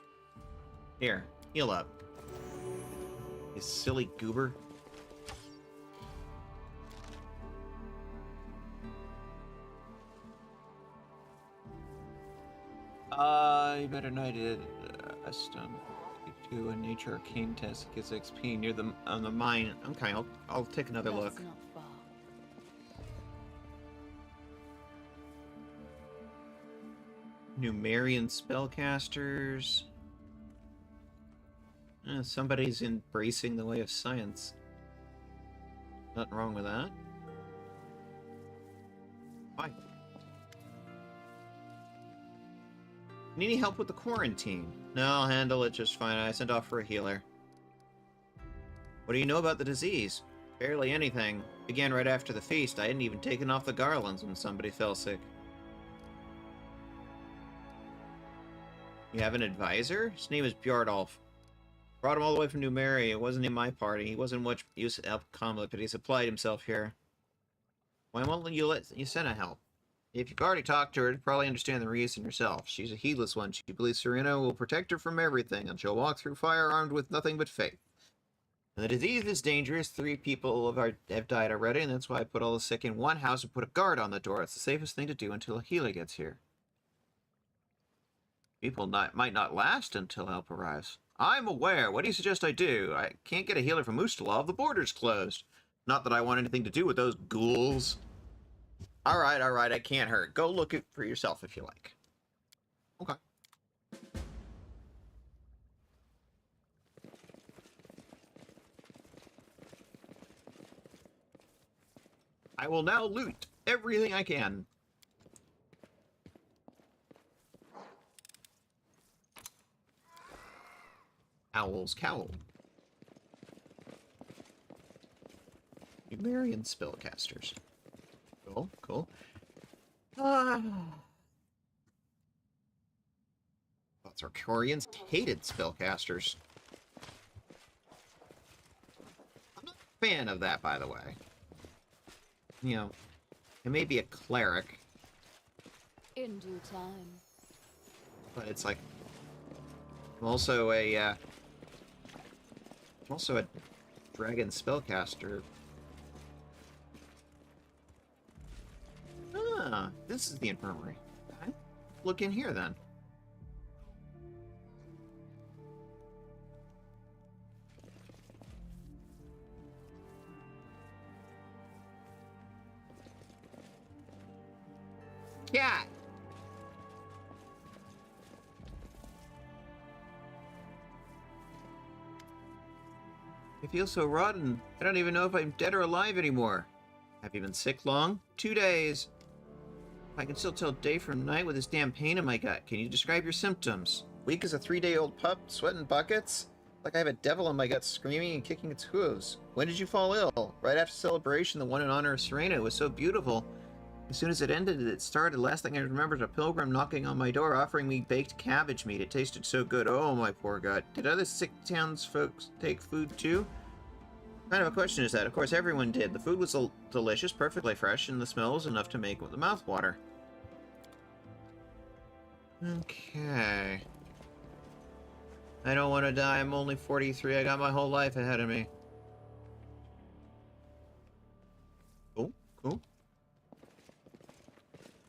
Here, heal up. You silly goober. You better not a stone to a nature arcane test gets XP near the on the mine. Okay, I'll take another look. Not far. Numerian spellcasters. Somebody's embracing the way of science. Nothing wrong with that. Bye. Need any help with the quarantine? No, I'll handle it just fine. I sent off for a healer. What do you know about the disease? Barely anything. Began right after the feast. I hadn't even taken off the garlands when somebody fell sick. You have an advisor? His name is Bjordolf. Brought him all the way from New Mary. It wasn't in my party. He wasn't much use at Comlet, but he's applied himself here. Why won't you let Yesena help? If you've already talked to her, you'd probably understand the reason yourself. She's a heedless one. She believes Serena will protect her from everything, and she'll walk through fire armed with nothing but faith. And the disease is dangerous. 3 people have died already, and that's why I put all the sick in one house and put a guard on the door. It's the safest thing to do until a healer gets here. People might not last until help arrives. I'm aware. What do you suggest I do? I can't get a healer from Ustalov. The border's closed. Not that I want anything to do with those ghouls. All right, I can't hurt. Go look it for yourself if you like. Okay. I will now loot everything I can. Owl's Cowl. Numerian spellcasters. Cool. Thoughts are Corians hated spellcasters. I'm not a fan of that, by the way. You know, it may be a cleric. In due time. But it's like I'm also a dragon spellcaster. Ah, this is the infirmary. Okay. Look in here then. Cat! I feel so rotten. I don't even know if I'm dead or alive anymore. Have you been sick long? 2 days. I can still tell day from night with this damn pain in my gut. Can you describe your symptoms? Weak as a 3-day-old pup, sweating buckets? Like I have a devil in my gut screaming and kicking its hooves. When did you fall ill? Right after celebration, the one in honor of Serena. It was so beautiful. As soon as it ended, it started. Last thing I remember is a pilgrim knocking on my door, offering me baked cabbage meat. It tasted so good. Oh, my poor gut. Did other sick townsfolk take food too? What kind of a question is that? Of course, everyone did. The food was delicious, perfectly fresh, and the smell was enough to make the mouth water. Okay. I don't want to die. I'm only 43. I got my whole life ahead of me. Cool, cool.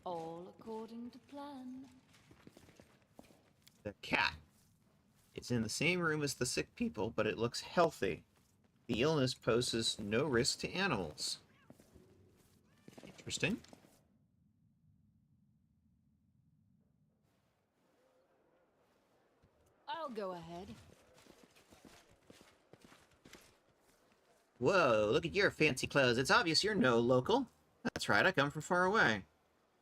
All according to plan. The cat. It's in the same room as the sick people, but it looks healthy. The illness poses no risk to animals. Interesting. I'll go ahead. Whoa, look at your fancy clothes. It's obvious you're no local. That's right, I come from far away.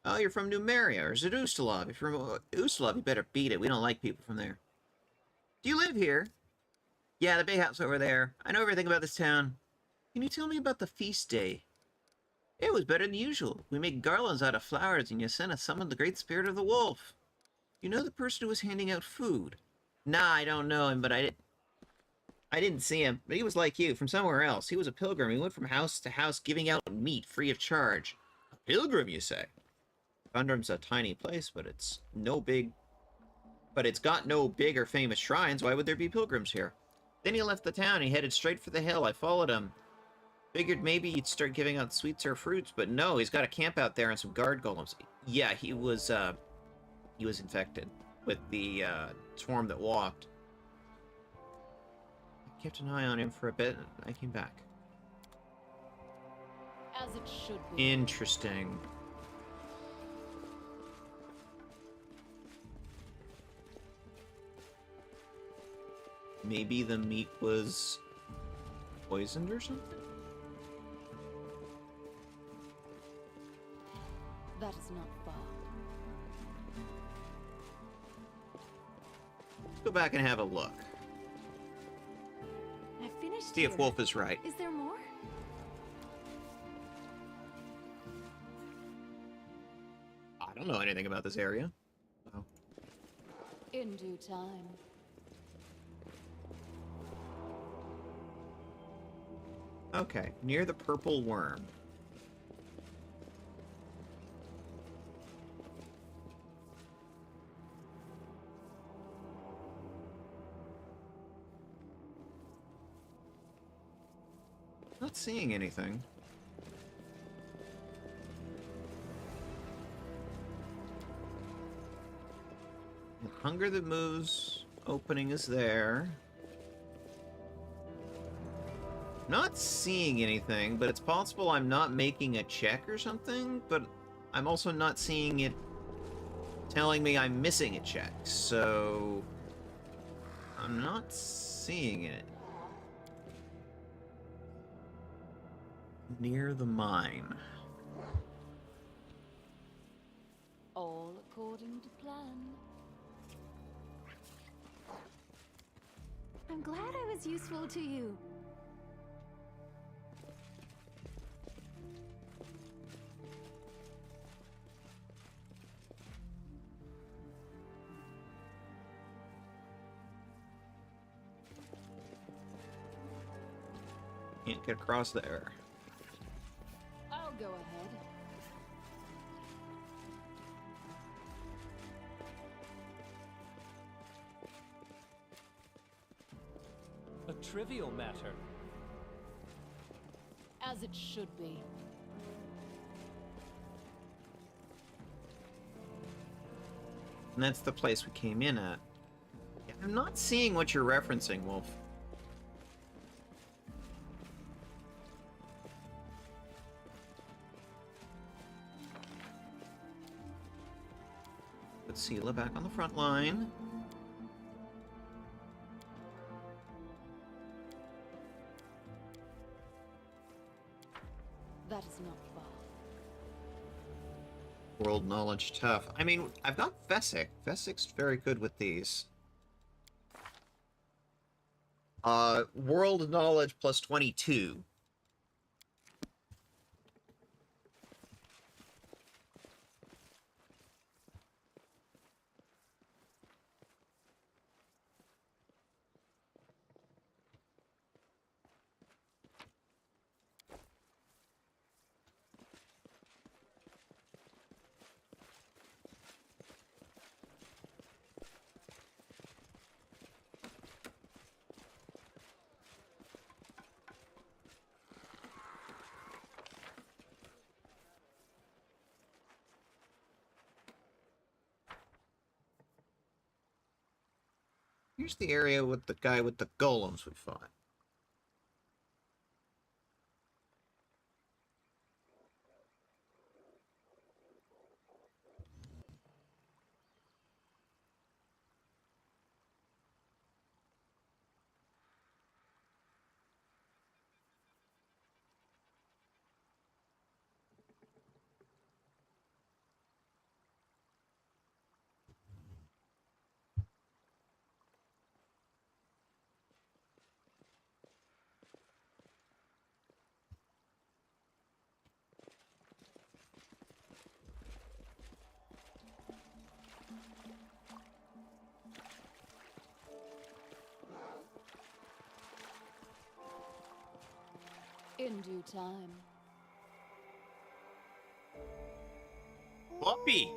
Oh, you're from Numeria, or is it Ustalov? If you're from Ustalov, you better beat it. We don't like people from there. Do you live here? Yeah, the big house over there. I know everything about this town. Can you tell me about the feast day? It was better than usual. We made garlands out of flowers, and Yasena summoned the great spirit of the wolf. You know the person who was handing out food? Nah, I don't know him, but I didn't see him. But he was like you, from somewhere else. He was a pilgrim. He went from house to house giving out meat free of charge. A pilgrim, you say? Gundram's a tiny place, but it's got no big or famous shrines. Why would there be pilgrims here? Then he left the town. He headed straight for the hill. I followed him. Figured maybe he'd start giving out sweets or fruits, but no, he's got a camp out there and some guard golems. Yeah, he was infected with the swarm that walked. I kept an eye on him for a bit, and I came back. As it should be. Interesting. Maybe the meat was poisoned or something? That is not far. Let's go back and have a look. I finished See if Wolf is right. Is there more? I don't know anything about this area. Oh. In due time. Okay, near the purple worm. Not seeing anything. The hunger that moves opening is there. Not seeing anything, but it's possible I'm not making a check or something, but I'm also not seeing it telling me I'm missing a check, so I'm not seeing it. Near the mine. All according to plan. I'm glad I was useful to you. Can't get across there. I'll go ahead. trivial matter. As it should be. And that's the place we came in at. I'm not seeing what you're referencing, Wolf. Put Sela back on the front line. That is not far. World knowledge tough. I mean, I've got Vesic. Vesic's very good with these. World knowledge plus 22. Here's the area with the guy with the golems we fought. In due time. Puppy!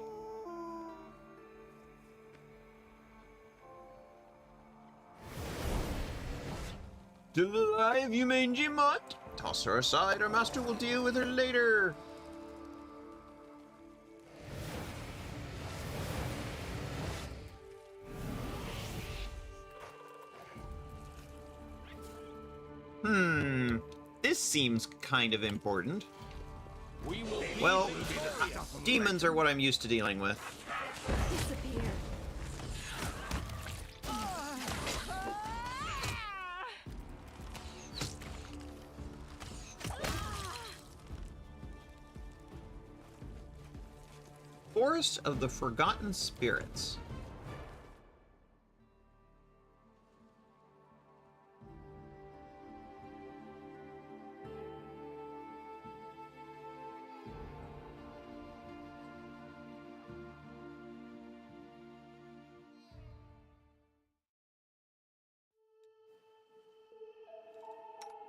Still alive, you mangy mutt? Toss her aside, our master will deal with her later. This seems kind of important. Well, demons are what I'm used to dealing with. Disappear. Forest of the Forgotten Spirits.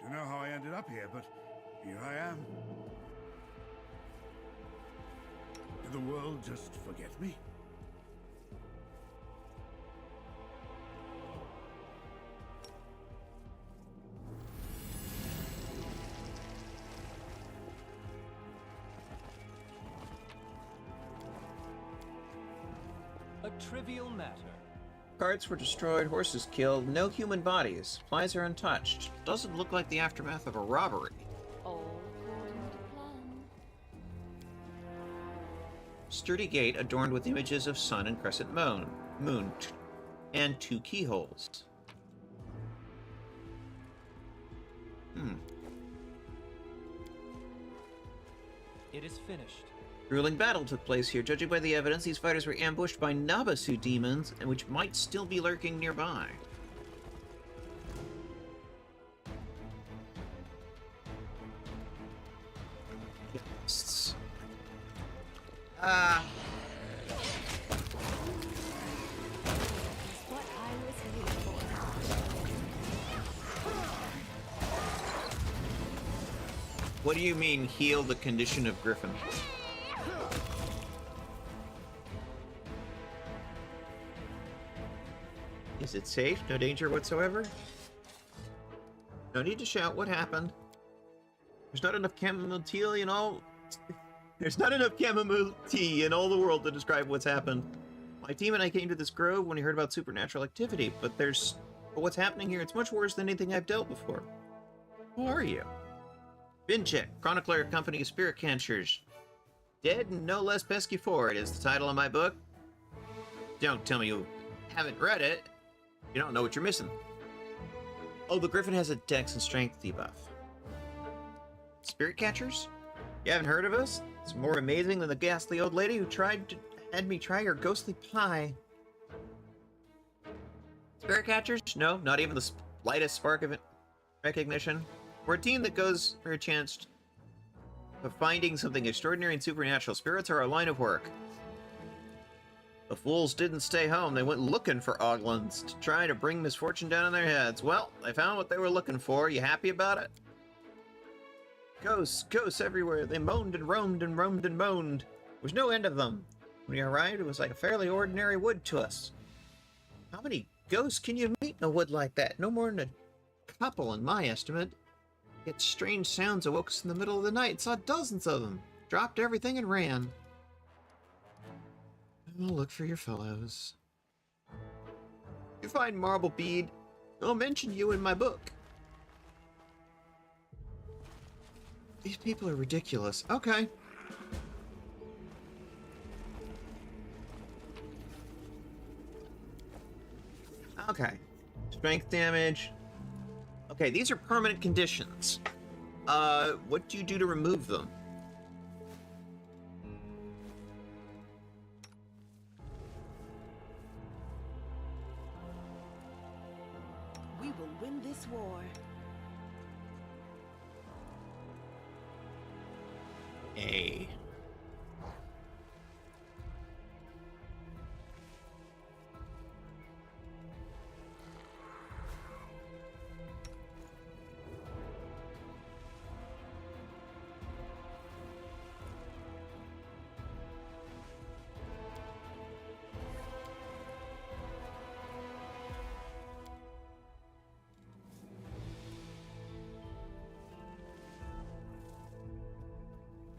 Don't know how I ended up here, but here I am. Did the world just forget me? A trivial matter. Carts were destroyed, horses killed, no human bodies. Supplies are untouched. Doesn't look like the aftermath of a robbery. All according to plan. Sturdy gate adorned with images of sun and crescent moon, and 2 keyholes. It is finished. Grueling battle took place here. Judging by the evidence, these fighters were ambushed by Nabasu demons, and which might still be lurking nearby. Yes. What I was waiting for. What do you mean, heal the condition of Griffin? Is it safe? No danger whatsoever? No need to shout. What happened? There's not enough chamomile tea in all... There's not enough chamomile tea in all the world to describe what's happened. My team and I came to this grove when we heard about supernatural activity, but what's happening here, it's much worse than anything I've dealt before. Who are you? Binchek, chronicler of Company of Spirit Catchers. Dead and no less pesky for it is the title of my book. Don't tell me you haven't read it. You don't know what you're missing. Oh, the Griffin has a dex and strength debuff. Spirit Catchers? You haven't heard of us? It's more amazing than the ghastly old lady who had me try her ghostly pie. Spirit Catchers? No, not even the slightest spark of recognition. We're a team that goes for a chance of finding something extraordinary and supernatural. Spirits are our line of work. The fools didn't stay home. They went looking for Oglins to try to bring misfortune down on their heads. Well, they found what they were looking for. You happy about it? Ghosts, ghosts everywhere. They moaned and roamed and roamed and moaned. There was no end of them. When we arrived, it was like a fairly ordinary wood to us. How many ghosts can you meet in a wood like that? No more than a couple, in my estimate. Yet strange sounds awoke us in the middle of the night. Saw dozens of them. Dropped everything and ran. I'll look for your fellows. You find marble bead, I'll mention you in my book. These people are ridiculous. Okay. Okay. Strength damage. Okay, these are permanent conditions. What do you do to remove them? We will win this war. A.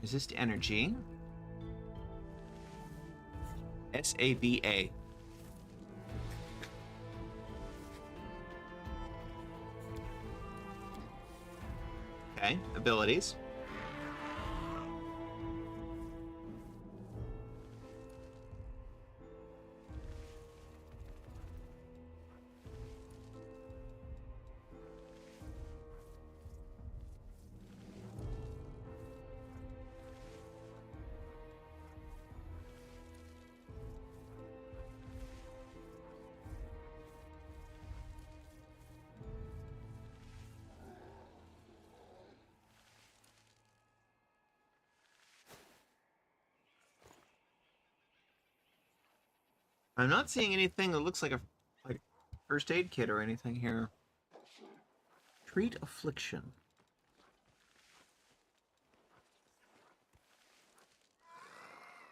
Resist energy. SAVA. Okay, abilities. I'm not seeing anything that looks like a first aid kit or anything here. Treat affliction.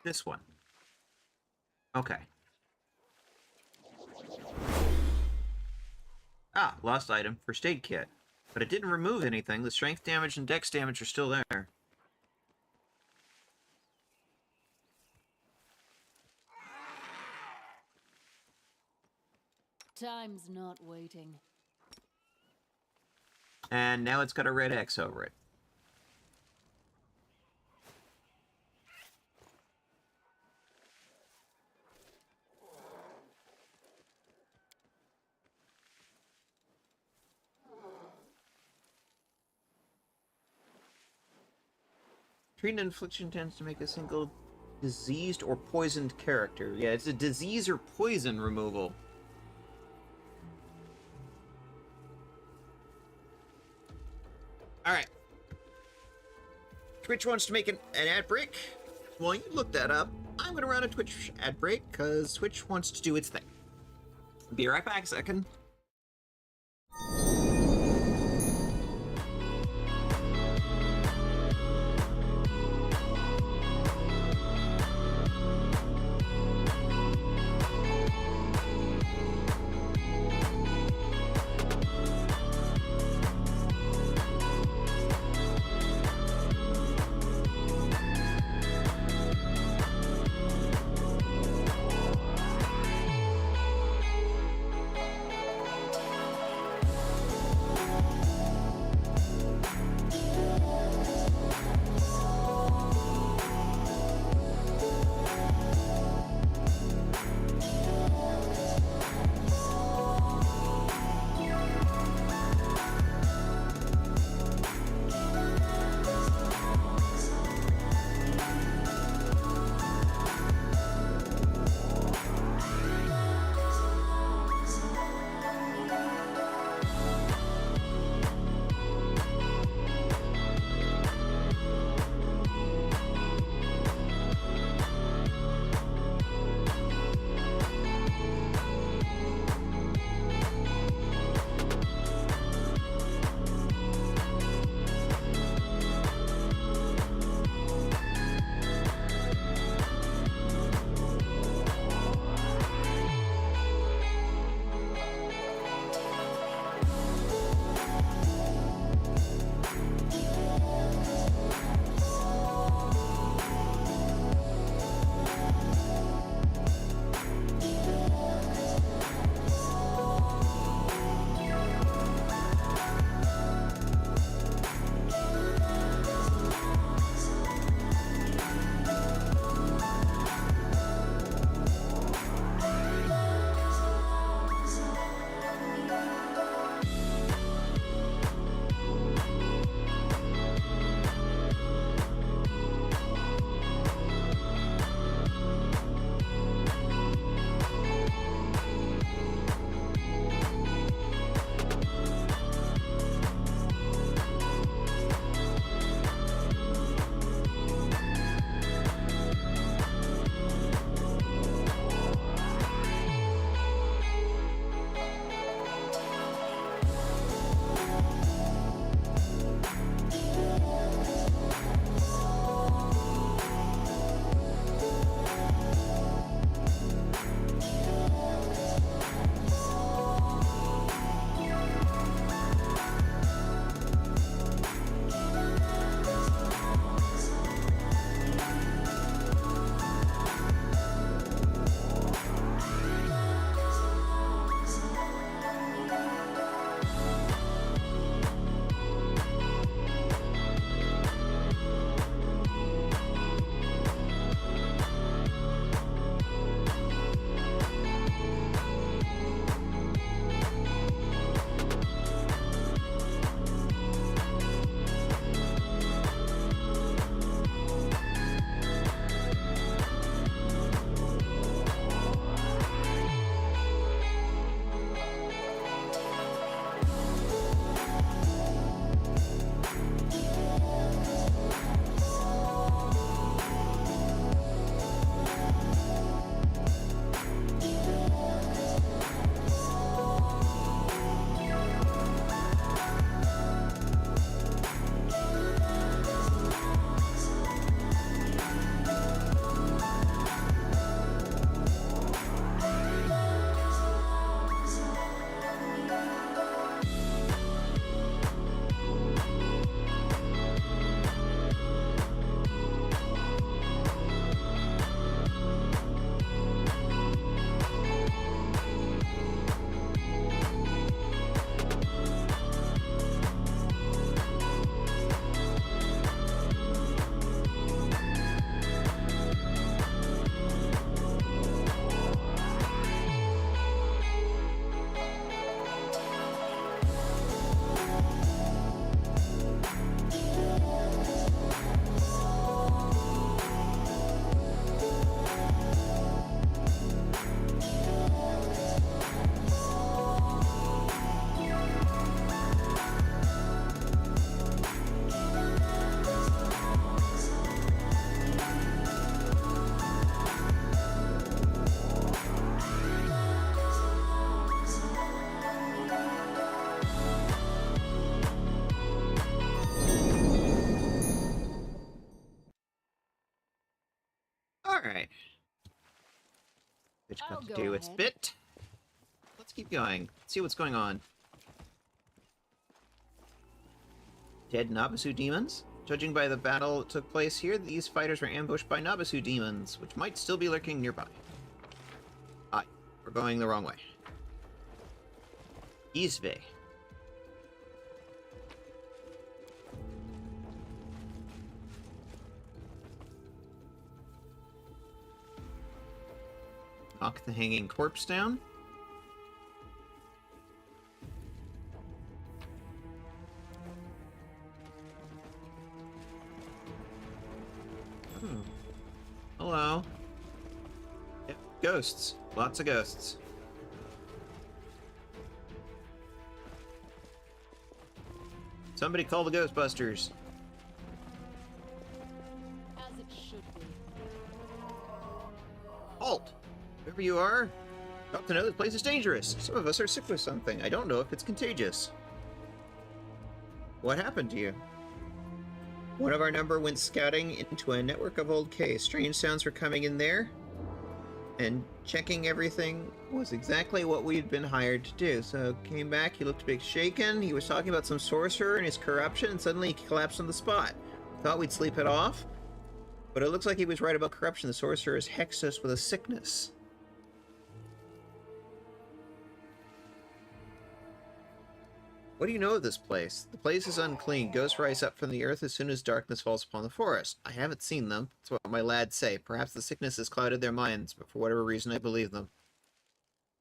This one. Okay. Ah, lost item. First aid kit. But it didn't remove anything. The strength damage and dex damage are still there. Time's not waiting. And now it's got a red X over it. Treating infliction tends to make a single diseased or poisoned character. Yeah, it's a disease or poison removal. Alright. Twitch wants to make an ad break. While you look that up, I'm going to run a Twitch ad break because Twitch wants to do its thing. Be right back a second. Okay. Bitch got to do its bit. Let's keep going. See what's going on. Dead Nabasu demons? Judging by the battle that took place here, these fighters were ambushed by Nabasu demons, which might still be lurking nearby. Aye, we're going the wrong way. Isve. Knock the hanging corpse down. Oh. Hello. Yep, ghosts. Lots of ghosts. Somebody call the Ghostbusters. As it should be. Halt! Whoever you are, got to know this place is dangerous. Some of us are sick with something. I don't know if it's contagious. What happened to you? One of our number went scouting into a network of old caves. Strange sounds were coming in there, and checking everything was exactly what we'd been hired to do. So came back, he looked a bit shaken. He was talking about some sorcerer and his corruption, and suddenly he collapsed on the spot. Thought we'd sleep it off, but it looks like he was right about corruption. The sorcerer has hexed us with a sickness. What do you know of this place? The place is unclean. Ghosts rise up from the earth as soon as darkness falls upon the forest. I haven't seen them. That's what my lads say. Perhaps the sickness has clouded their minds, but for whatever reason I believe them.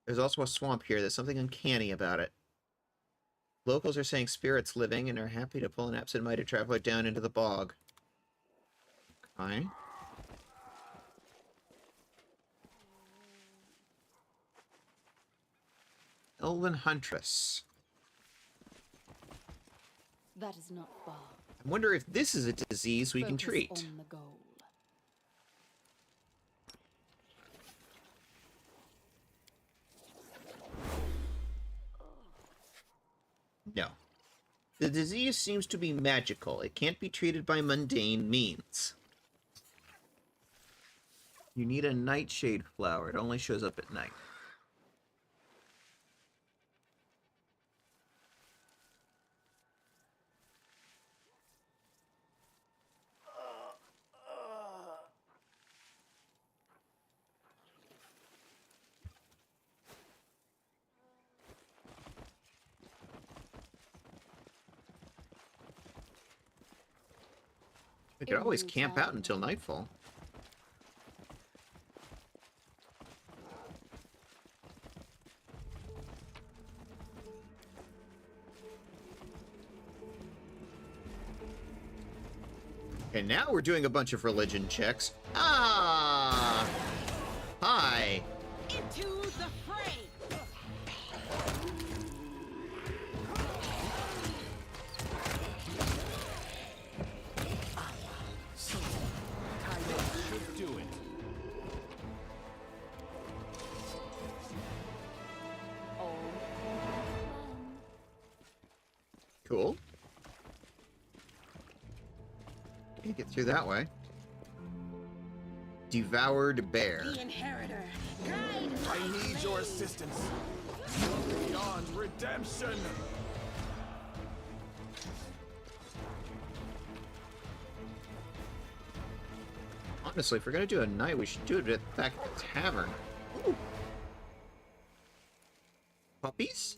There's also a swamp here. There's something uncanny about it. Locals are saying spirits living and are happy to pull an absent-minded traveler down into the bog. Okay. Elven Huntress. That is not far. I wonder if this is a disease we can treat. On the goal. No. The disease seems to be magical. It can't be treated by mundane means. You need a nightshade flower. It only shows up at night. We could always camp out until nightfall. And now we're doing a bunch of religion checks. Ah! Hi! Into the fray! Should do it. Cool. Can't get through that way. Devoured bear. The inheritor. Guide I need your assistance. Beyond redemption. Honestly, if we're gonna do a night, we should do it back at the tavern. Ooh. Puppies?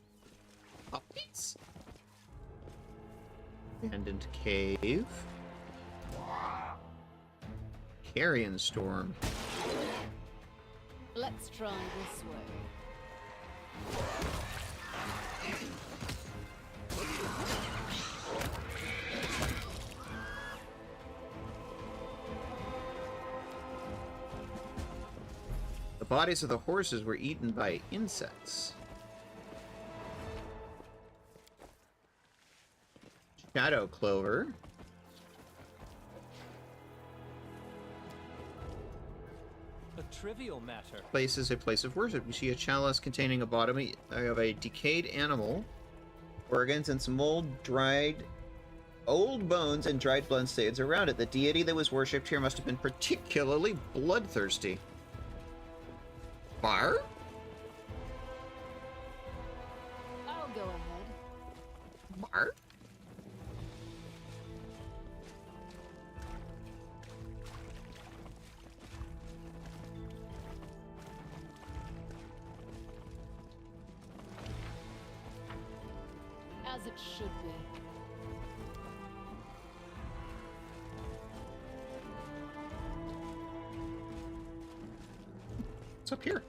Puppies? Abandoned cave. Carrion storm. Let's try this way. The bodies of the horses were eaten by insects. Shadow clover. A trivial matter. Place is a place of worship. You see a chalice containing a bottom of a decayed animal, organs, and some old dried old bones and dried blood stains around it. The deity that was worshipped here must have been particularly bloodthirsty. Bar? I'll go ahead. Bar? As it should be. What's up here?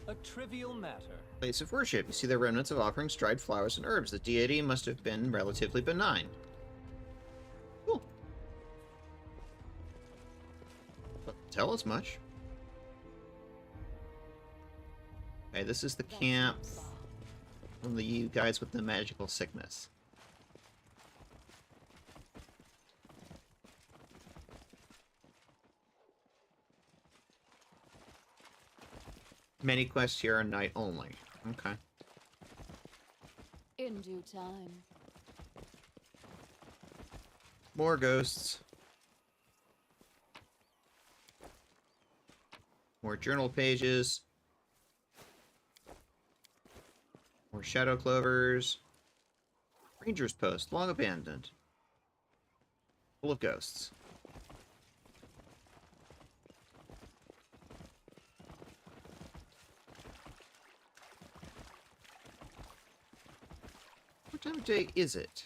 A trivial matter. Place of worship. You see the remnants of offerings, dried flowers, and herbs. The deity must have been relatively benign. Cool. But tell us much. Okay, this is the camp from the guys with the magical sickness. Many quests here are night only. Okay. In due time. More ghosts. More journal pages. More shadow clovers. Ranger's post, long abandoned. Full of ghosts. What time of day is it?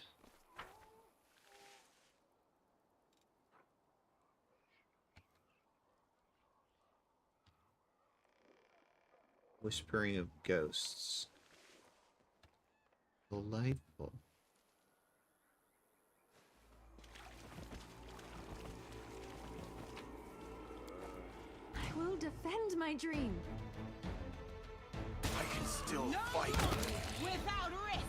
Whispering of ghosts. Delightful. I will defend my dream. I can still No! fight. Without risk!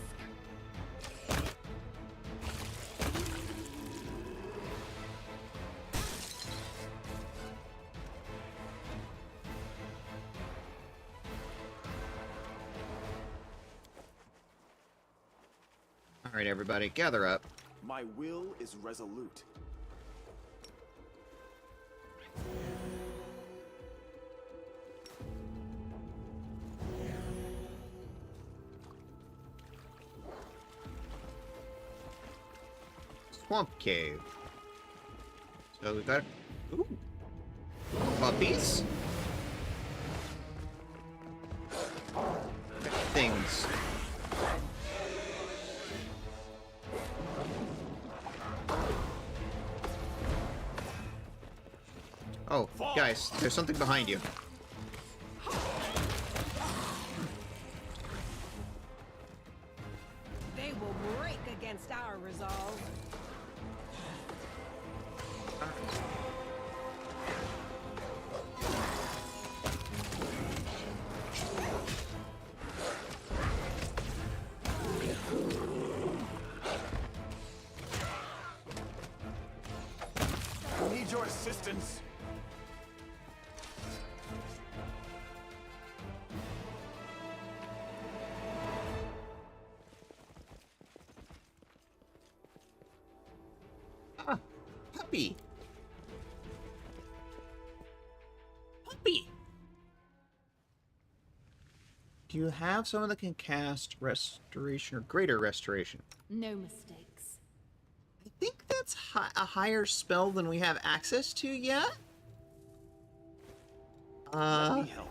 All right, everybody, gather up. My will is resolute. Swamp cave. So we've got ooh, puppies. Things. Oh, guys, there's something behind you. They will break against our resolve. I need your assistance. Ah, puppy. Puppy. Do you have someone that can cast restoration or greater restoration? No mistakes. I think that's a higher spell than we have access to yet. Let me help.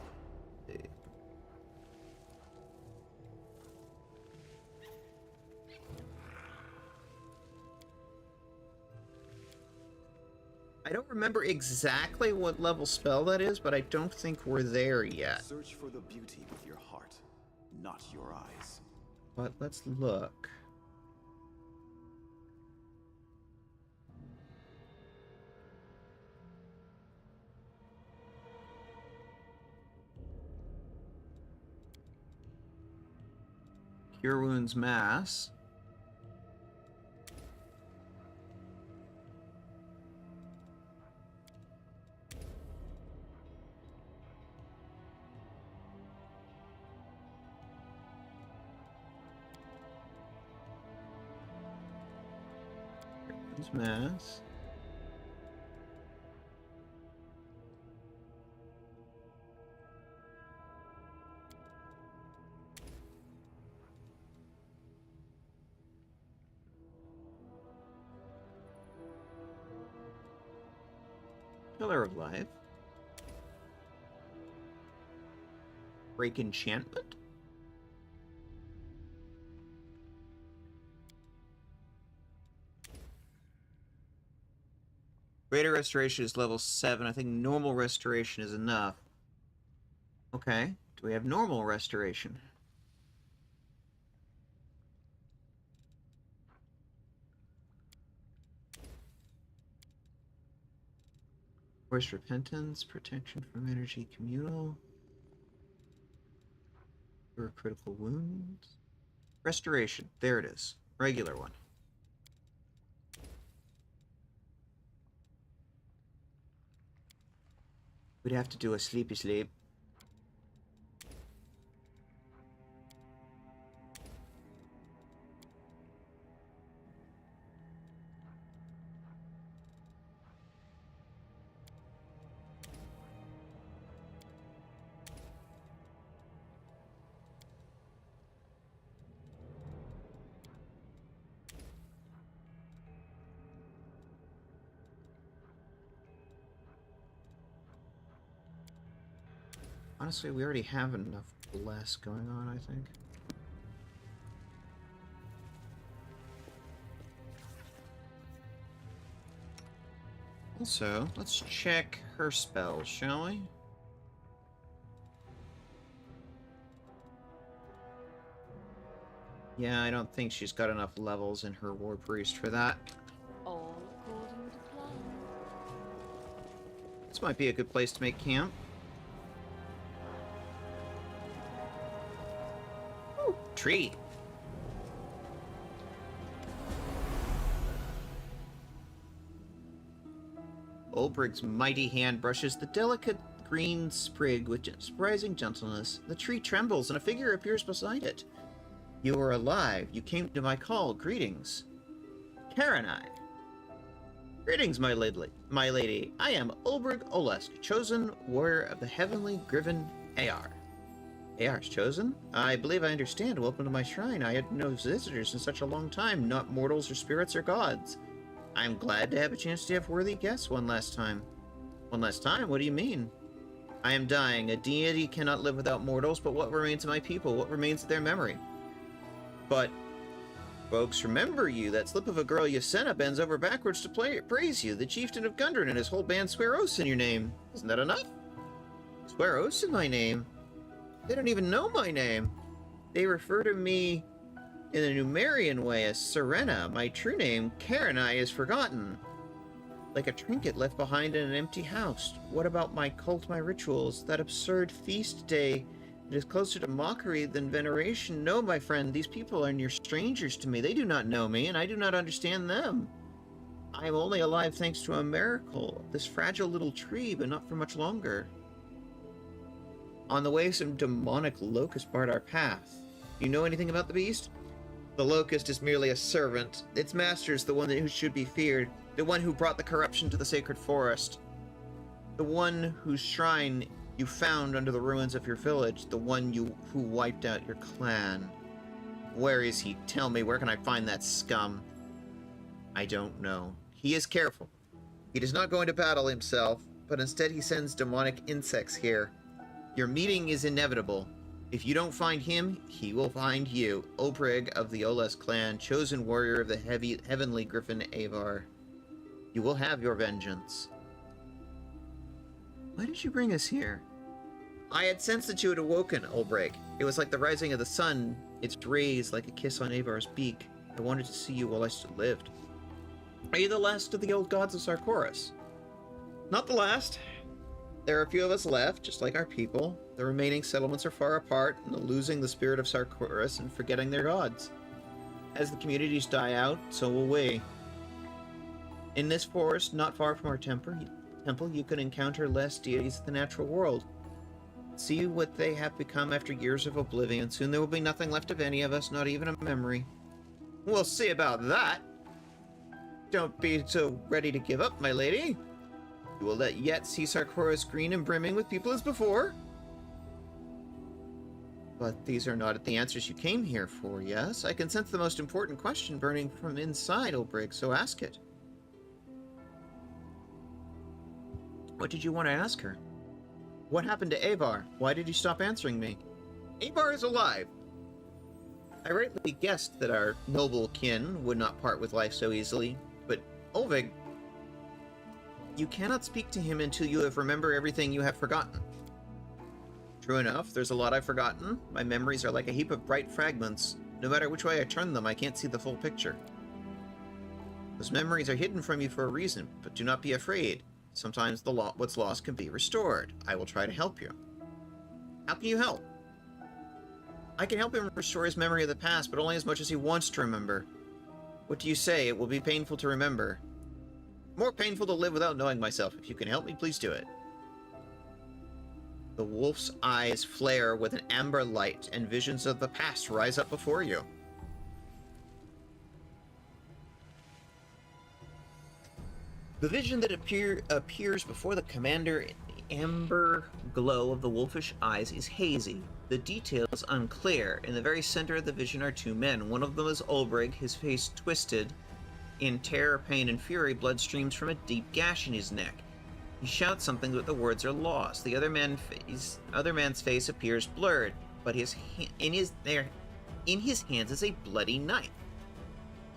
I don't remember exactly what level spell that is, but I don't think we're there yet. Search for the beauty with your heart, not your eyes. But let's look. Cure Wounds Mass. It's mass. Pillar of Life. Break enchantment? Greater Restoration is level 7. I think normal restoration is enough. Okay. Do we have normal restoration? Forced Repentance, Protection from Energy Communal. Cure critical wounds. Restoration. There it is. Regular one. We'd have to do a sleepy sleep. Honestly, we already have enough bless going on, I think. Also, let's check her spells, shall we? Yeah, I don't think she's got enough levels in her War Priest for that. All according to plan. This might be a good place to make camp. Ooh, tree. Olbrig's mighty hand brushes the delicate green sprig with surprising gentleness. The tree trembles and a figure appears beside it. You are alive. You came to my call. Greetings. Karanai. Greetings, my lady. I am Olbrig Olesk, chosen warrior of the heavenly Griffin Ayar. Ayar's chosen? I believe I understand. Welcome to my shrine. I had no visitors in such a long time, not mortals or spirits or gods. I'm glad to have a chance to have worthy guests one last time. One last time? What do you mean? I am dying. A deity cannot live without mortals, but what remains of my people? What remains of their memory? But folks remember you. That slip of a girl Yasena bends over backwards to praise you. The chieftain of Gundren and his whole band swear oaths in your name. Isn't that enough? Swear oaths in my name? They don't even know my name. They refer to me in a Numerian way as Serena. My true name, Karanai, is forgotten. Like a trinket left behind in an empty house. What about my cult, my rituals? That absurd feast day that is closer to mockery than veneration? No, my friend, these people are near strangers to me. They do not know me, and I do not understand them. I am only alive thanks to a miracle. This fragile little tree, but not for much longer. On the way, some demonic locust barred our path. Do you know anything about the beast? The locust is merely a servant. Its master is the one who should be feared, the one who brought the corruption to the sacred forest, the one whose shrine you found under the ruins of your village, the one who wiped out your clan. Where is he? Tell me, where can I find that scum? I don't know. He is careful. He does not go into battle himself, but instead he sends demonic insects here. Your meeting is inevitable. If you don't find him, he will find you. Obrig of the Oles clan, chosen warrior of the heavenly Griffin Avar. You will have your vengeance. Why did you bring us here? I had sensed that you had awoken, Olbrig. It was like the rising of the sun, its rays like a kiss on Avar's beak. I wanted to see you while I still lived. Are you the last of the old gods of Sarkoris? Not the last. There are a few of us left, just like our people. The remaining settlements are far apart, and losing the spirit of Sarkoris and forgetting their gods. As the communities die out, so will we. In this forest, not far from our temple, you can encounter less deities of the natural world. See what they have become after years of oblivion. Soon there will be nothing left of any of us, not even a memory. We'll see about that. Don't be so ready to give up, my lady. You will let yet see Sarkoris green and brimming with people as before? But these are not the answers you came here for, yes? I can sense the most important question burning from inside, Ulbrig, so ask it. What did you want to ask her? What happened to Avar? Why did you stop answering me? Avar is alive! I rightly guessed that our noble kin would not part with life so easily, but Ulvig, you cannot speak to him until you have remembered everything you have forgotten. True enough, there's a lot I've forgotten. My memories are like a heap of bright fragments. No matter which way I turn them, I can't see the full picture. Those memories are hidden from you for a reason, but do not be afraid. Sometimes what's lost can be restored. I will try to help you. How can you help? I can help him restore his memory of the past, but only as much as he wants to remember. What do you say? It will be painful to remember. More painful to live without knowing myself. If you can help me, please do it. The wolf's eyes flare with an amber light, and visions of the past rise up before you. The vision that appears before the commander in the amber glow of the wolfish eyes is hazy. The details unclear. In the very center of the vision are two men. One of them is Ulbrig, his face twisted. In terror, pain, and fury, blood streams from a deep gash in his neck. He shouts something, but the words are lost. The other man's face appears blurred, but in his hands is a bloody knife.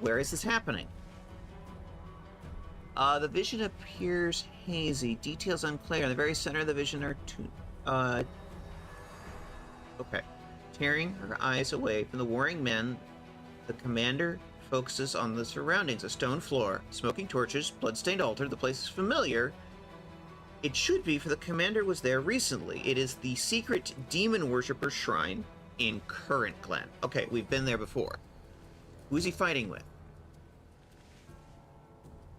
Where is this happening? The vision appears hazy. Details unclear. In the very center of the vision are two... Okay. Tearing her eyes away from the warring men, the commander focuses on the surroundings. A stone floor, smoking torches, blood-stained altar. The place is familiar. It should be, for the commander was there recently. It is the secret demon worshipper shrine in Current Glen. Okay, we've been there before. Who is he fighting with?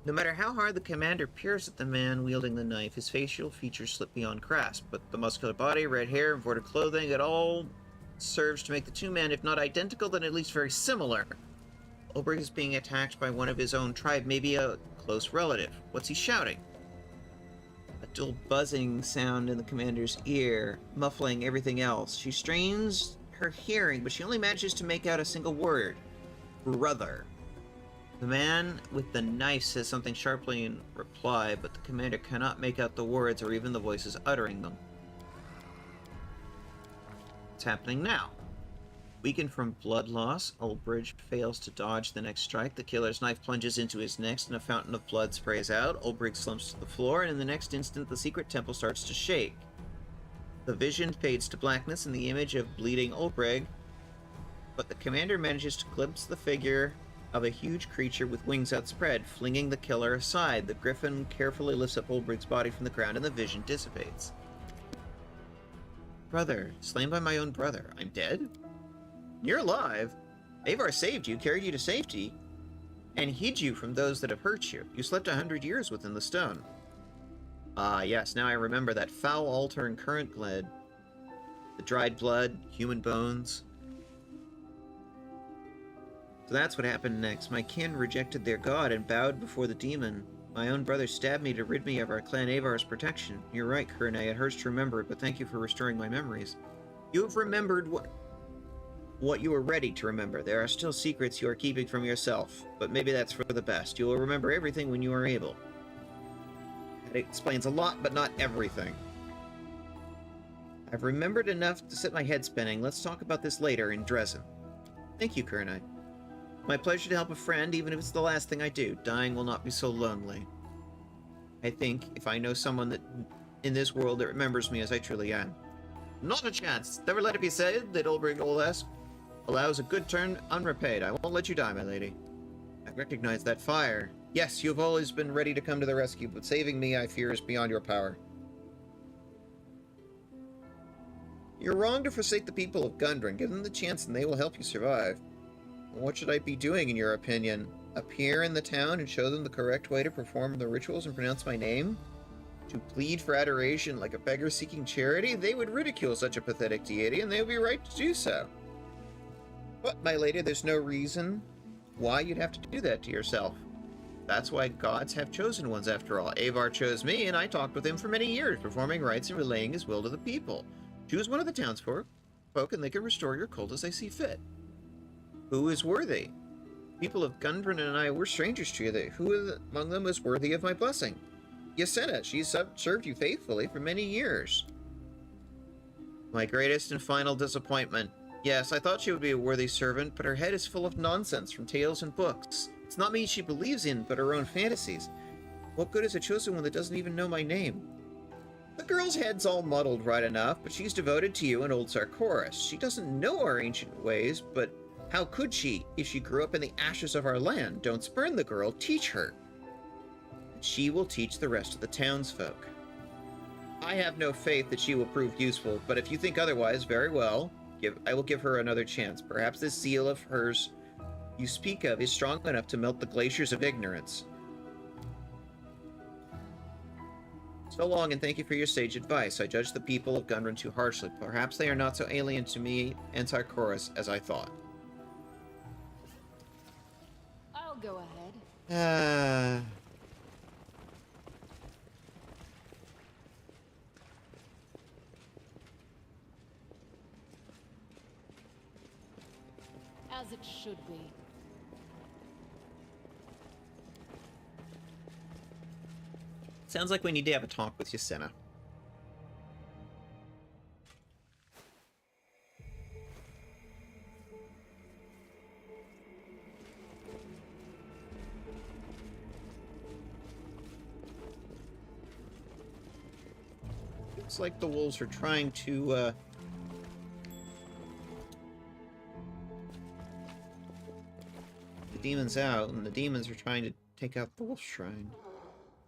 No matter how hard the commander peers at the man wielding the knife, his facial features slip beyond grasp. But the muscular body, red hair, embroidered clothing, it all serves to make the two men, if not identical, then at least very similar. Ulbrig is being attacked by one of his own tribe, maybe a close relative. What's he shouting? A dull buzzing sound in the commander's ear, muffling everything else. She strains her hearing, but she only manages to make out a single word. Brother. The man with the knife says something sharply in reply, but the commander cannot make out the words or even the voices uttering them. What's happening now? Weakened from blood loss, Ulbrig fails to dodge the next strike. The killer's knife plunges into his neck and a fountain of blood sprays out. Ulbrig slumps to the floor, and in the next instant the secret temple starts to shake. The vision fades to blackness in the image of bleeding Ulbrig, but the commander manages to glimpse the figure of a huge creature with wings outspread, flinging the killer aside. The griffin carefully lifts up Ulbrig's body from the ground, and the vision dissipates. Brother, slain by my own brother. I'm dead? You're alive. Avar saved you, carried you to safety, and hid you from those that have hurt you. You slept 100 years within the stone. Ah, yes, now I remember that foul altar in Current Glen. The dried blood, human bones. So that's what happened next. My kin rejected their god and bowed before the demon. My own brother stabbed me to rid me of our clan Avar's protection. You're right, Kurne, it hurts to remember it, but thank you for restoring my memories. You have remembered what you were ready to remember. There are still secrets you are keeping from yourself, but maybe that's for the best. You will remember everything when you are able. That explains a lot, but not everything. I've remembered enough to set my head spinning. Let's talk about this later in Dresden. Thank you, Kurne. My pleasure to help a friend, even if it's the last thing I do. Dying will not be so lonely. I think if I know someone that in this world that remembers me as I truly am. Not a chance. Never let it be said that Ulbrig Olast allows a good turn unrepaid. I won't let you die, my lady. I recognize that fire. Yes, you have always been ready to come to the rescue, but saving me, I fear, is beyond your power. You're wrong to forsake the people of Gundren. Give them the chance and they will help you survive. What should I be doing, in your opinion? Appear in the town and show them the correct way to perform the rituals and pronounce my name? To plead for adoration like a beggar seeking charity? They would ridicule such a pathetic deity, and they would be right to do so. But, my lady, there's no reason why you'd have to do that to yourself. That's why gods have chosen ones after all. Avar chose me, and I talked with him for many years, performing rites and relaying his will to the people. Choose one of the townsfolk, and they can restore your cult as they see fit. Who is worthy? People of Gundren and I were strangers to you. Who among them is worthy of my blessing? Yasenna. She served you faithfully for many years. My greatest and final disappointment. Yes, I thought she would be a worthy servant, but her head is full of nonsense from tales and books. It's not me she believes in, but her own fantasies. What good is a chosen one that doesn't even know my name? The girl's head's all muddled right enough, but she's devoted to you and old Sarkoris. She doesn't know our ancient ways, but how could she, if she grew up in the ashes of our land? Don't spurn the girl, teach her. She will teach the rest of the townsfolk. I have no faith that she will prove useful, but if you think otherwise, very well. I will give her another chance. Perhaps this zeal of hers you speak of is strong enough to melt the glaciers of ignorance. So long, and thank you for your sage advice. I judge the people of Gundren too harshly. Perhaps they are not so alien to me and Sarkoris as I thought. I'll go ahead. As it should be. Sounds like we need to have a talk with Yasenna. Looks like the wolves are trying to, the demons out, and the demons are trying to take out the wolf shrine.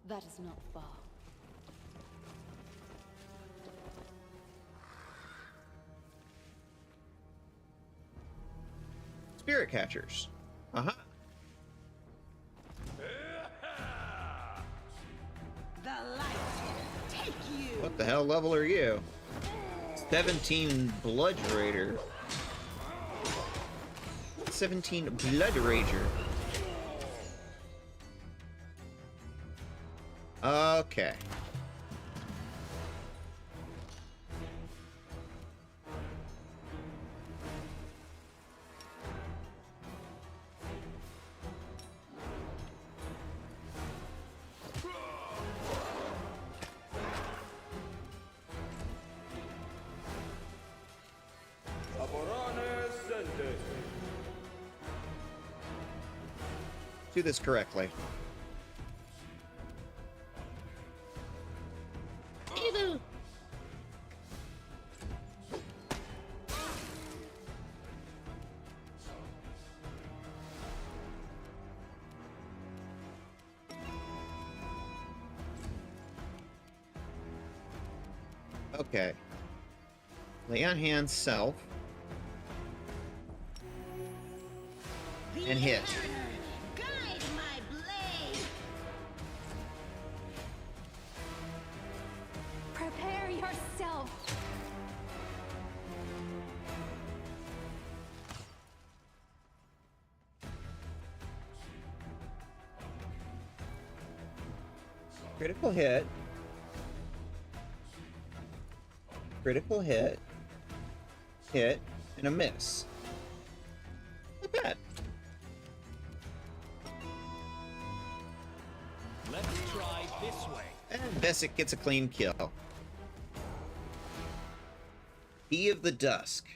That is not far. Spirit catchers. Uh-huh. The light take you. What the hell level are you? 17 Blood Raider. 17 Blood Rager. Okay. Do this correctly. Evil! Okay. Lay on hands, self. And hit. Guide my blade. Prepare yourself. Critical hit. Critical hit. Hit. And a miss. Not bad. Let's try this way. And Veshka gets a clean kill. Key of the Dusk.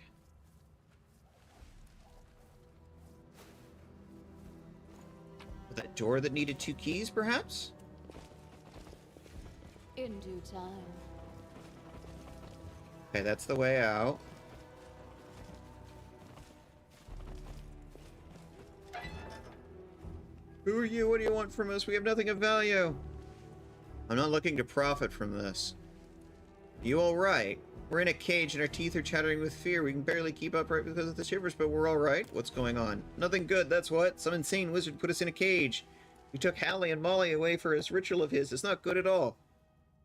That door that needed 2 keys, perhaps? In due time. Okay, that's the way out. Who are you? What do you want from us? We have nothing of value. I'm not looking to profit from this. You all right? We're in a cage and our teeth are chattering with fear. We can barely keep upright because of the shivers, but we're all right. What's going on? Nothing good, that's what. Some insane wizard put us in a cage. He took Hallie and Molly away for his ritual of his. It's not good at all.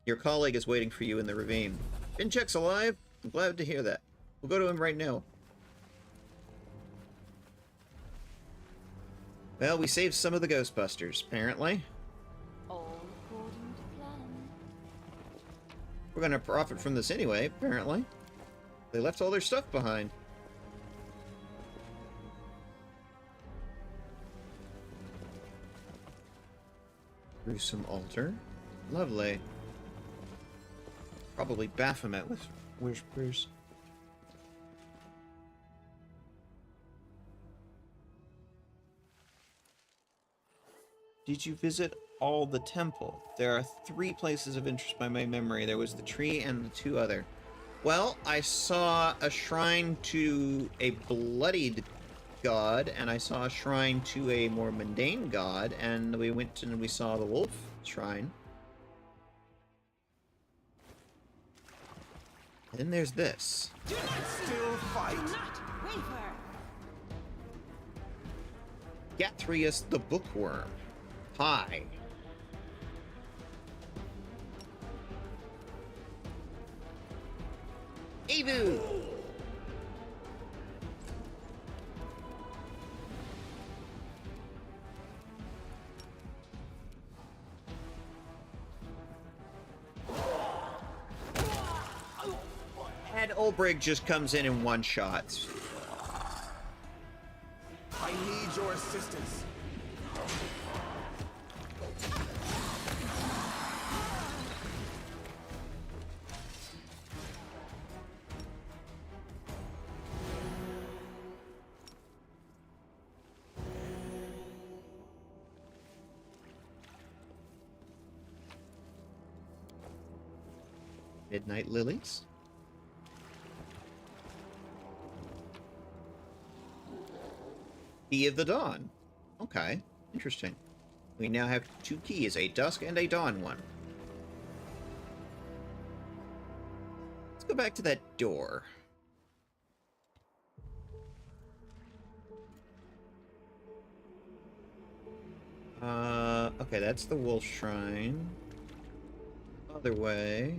Your colleague is waiting for you in the ravine. Fincheck's alive? I'm glad to hear that. We'll go to him right now. Well, we saved some of the Ghostbusters, apparently. All according to plan. We're gonna profit from this anyway, apparently. They left all their stuff behind. Gruesome altar. Lovely. Probably Baphomet with whispers. Did you visit all the temple? There are 3 places of interest by my memory. There was the tree and the 2 other. Well, I saw a shrine to a bloodied god, and I saw a shrine to a more mundane god, and we went and we saw the wolf shrine. And then there's this. Do not Still fight. Do not waver. Gathrius the Bookworm. Hi. Evu! And Olbrich just comes in one shot. I need your assistance. Midnight Lilies. Key of the Dawn. Okay, interesting. We now have 2 keys, a dusk and a dawn one. Let's go back to that door. Okay, that's the wolf shrine. Other way.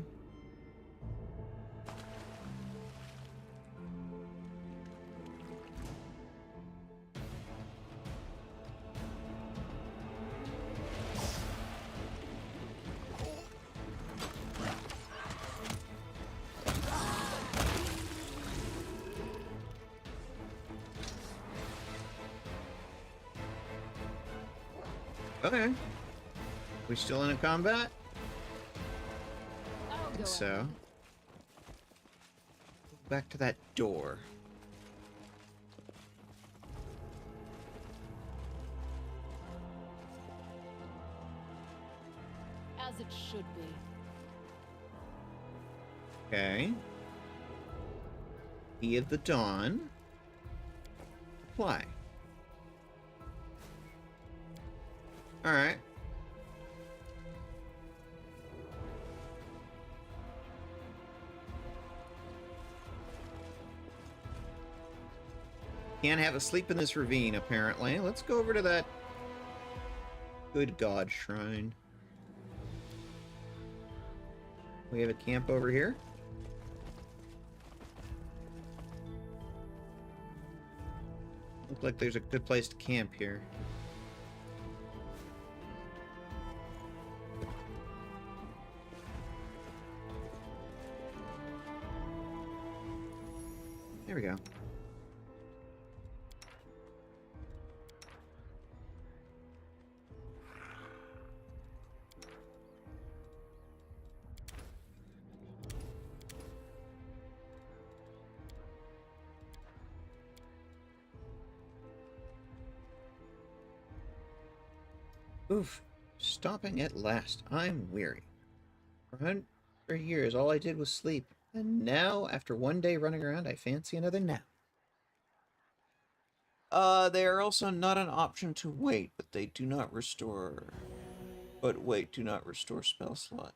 Okay. We still in a combat? I think so. Back to that door. As it should be. Okay. Key of the Dawn. Apply. Alright. Can't have a sleep in this ravine, apparently. Let's go over to that good god shrine. We have a camp over here. Looks like there's a good place to camp here. There we go. Oof. Stopping at last. I'm weary. For years, all I did was sleep. And now, after one day running around, I fancy another nap. They are also not an option to wait, but they do not restore... But wait, do not restore spell slot.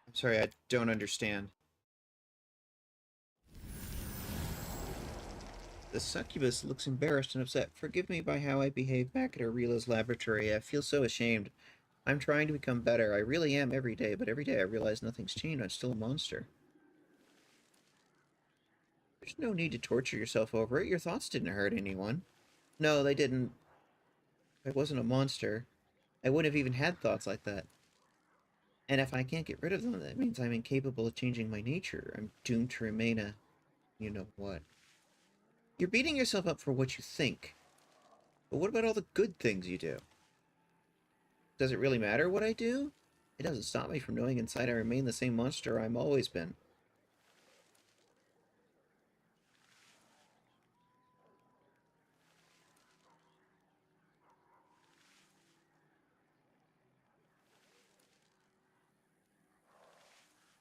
I'm sorry, I don't understand. The succubus looks embarrassed and upset. Forgive me by how I behaved back at Aurela's laboratory. I feel so ashamed. I'm trying to become better. I really am every day, but every day I realize nothing's changed. I'm still a monster. There's no need to torture yourself over it. Your thoughts didn't hurt anyone. No, they didn't. If I wasn't a monster, I wouldn't have even had thoughts like that. And if I can't get rid of them, that means I'm incapable of changing my nature. I'm doomed to remain a... you know what. You're beating yourself up for what you think. But what about all the good things you do? Does it really matter what I do? It doesn't stop me from knowing inside I remain the same monster I've always been.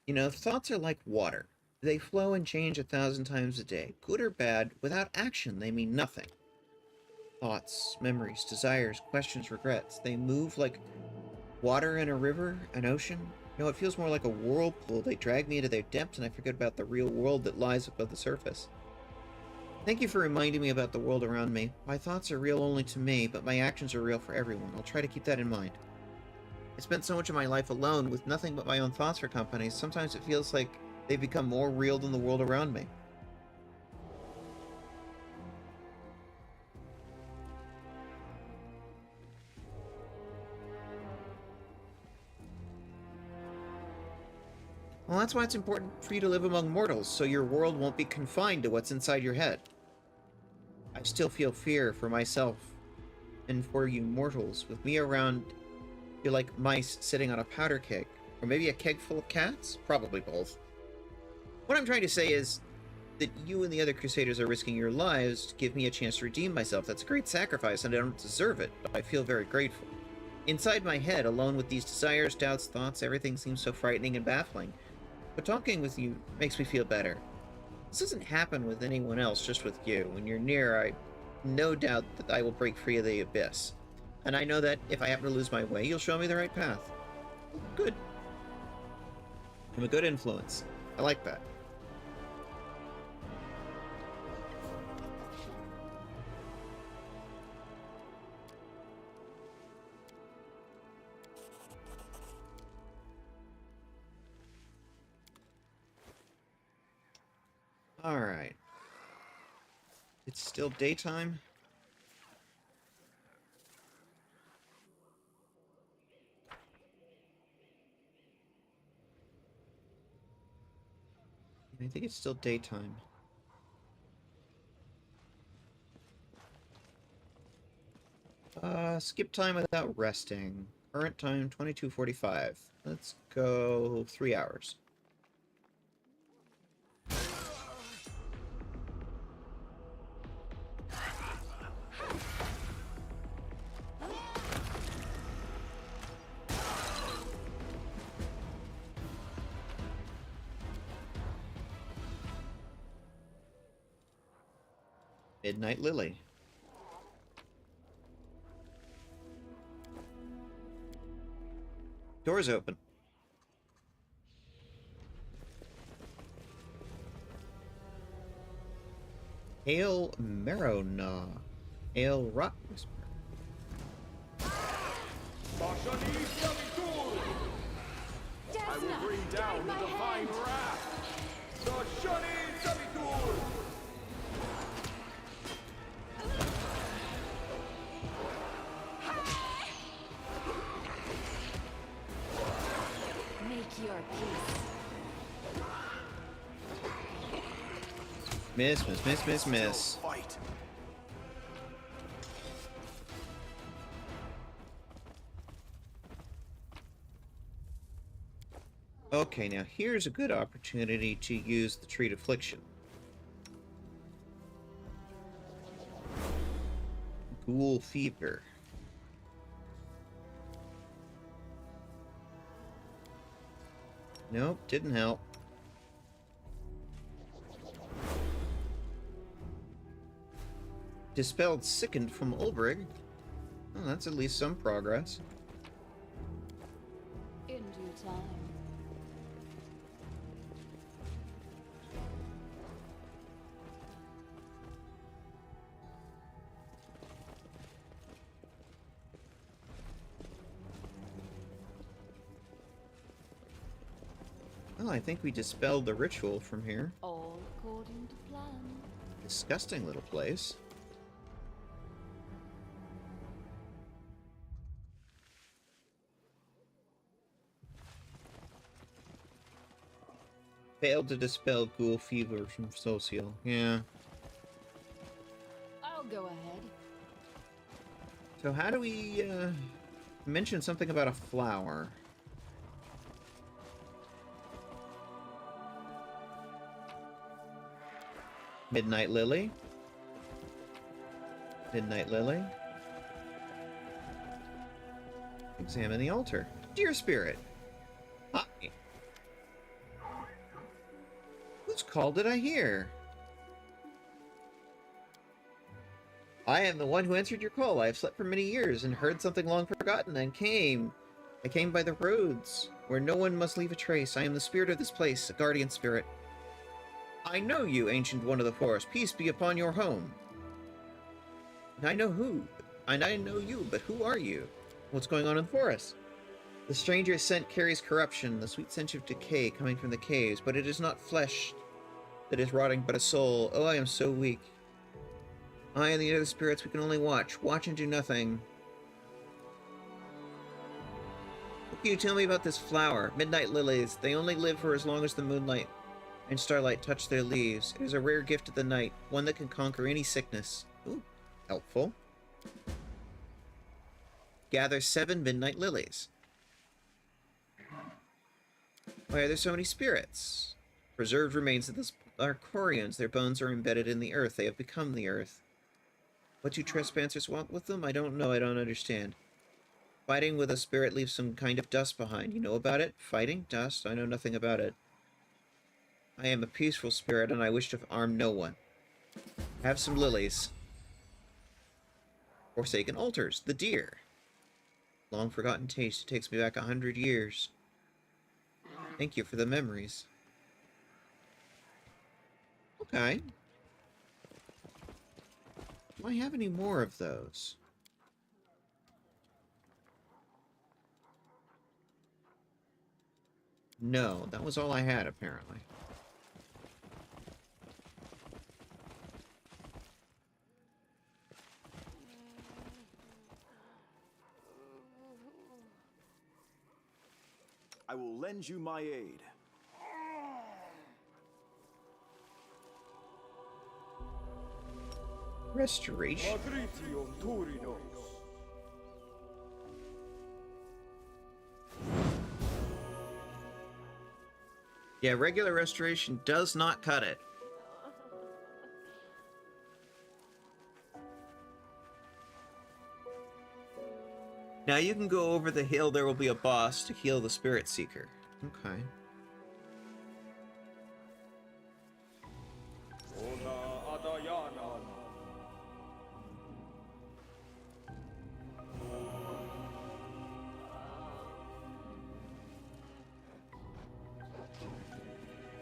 You know, thoughts are like water. They flow and change 1,000 times a day. Good or bad, without action, they mean nothing. Thoughts, memories, desires, questions, regrets. They move like water in a river, an ocean. No, it feels more like a whirlpool. They drag me into their depths and I forget about the real world that lies above the surface. Thank you for reminding me about the world around me. My thoughts are real only to me, but my actions are real for everyone. I'll try to keep that in mind. I spent so much of my life alone with nothing but my own thoughts for company. Sometimes it feels like they've become more real than the world around me. Well, that's why it's important for you to live among mortals, so your world won't be confined to what's inside your head. I still feel fear for myself and for you mortals. With me around, you're like mice sitting on a powder keg. Or maybe a keg full of cats? Probably both. What I'm trying to say is that you and the other Crusaders are risking your lives to give me a chance to redeem myself. That's a great sacrifice, and I don't deserve it, but I feel very grateful. Inside my head, alone with these desires, doubts, thoughts, everything seems so frightening and baffling. But talking with you makes me feel better. This doesn't happen with anyone else, just with you. When you're near, I no doubt that I will break free of the abyss. And I know that if I happen to lose my way, you'll show me the right path. Good. I'm a good influence. I like that. Alright. It's still daytime. I think it's still daytime. Skip time without resting. Current time, 22:45. Let's go 3 hours. Midnight Lily. Doors open. Hail Marrowgnaw. Hail Rot Whisper. I will bring down the divine wrath. The Shani Sabitur. Make your peace. Miss. Fight. Okay, now here's a good opportunity to use the Treat Affliction. Ghoul Fever. Nope, didn't help. Dispelled Sickened from Ulbrig. Oh, that's at least some progress. In due time. Well, I think we dispelled the ritual from here. All according to plan. Disgusting little place. Failed to dispel ghoul fever from Social. Yeah. I'll go ahead. So how do we, mention something about a flower? Midnight Lily. Midnight Lily. Examine the altar. Dear Spirit. Hi. Whose call did I hear? I am the one who answered your call. I have slept for many years and heard something long forgotten and came. I came by the roads, where no one must leave a trace. I am the spirit of this place, a guardian spirit. I know you, ancient one of the forest. Peace be upon your home. And I know who. And I know you, but who are you? What's going on in the forest? The stranger's scent carries corruption, the sweet scent of decay coming from the caves, but it is not flesh that is rotting, but a soul. Oh, I am so weak. I and the other spirits, we can only watch. Watch and do nothing. What can you tell me about this flower? Midnight lilies. They only live for as long as the moonlight and starlight touch their leaves. It is a rare gift of the night, one that can conquer any sickness. Ooh, helpful. Gather 7 midnight lilies. Why are there so many spirits? Preserved remains of the Golarions. Their bones are embedded in the earth. They have become the earth. What do trespassers want with them? I don't know. I don't understand. Fighting with a spirit leaves some kind of dust behind. You know about it? Fighting? Dust? I know nothing about it. I am a peaceful spirit, and I wish to harm no one. Have some lilies. Forsaken altars. The deer. Long forgotten taste. It takes me back 100 years. Thank you for the memories. Okay. Do I have any more of those? No, that was all I had, apparently. I will lend you my aid. Restoration. Yeah, regular restoration does not cut it. Now you can go over the hill. There will be a boss to heal the Spirit Seeker. Okay.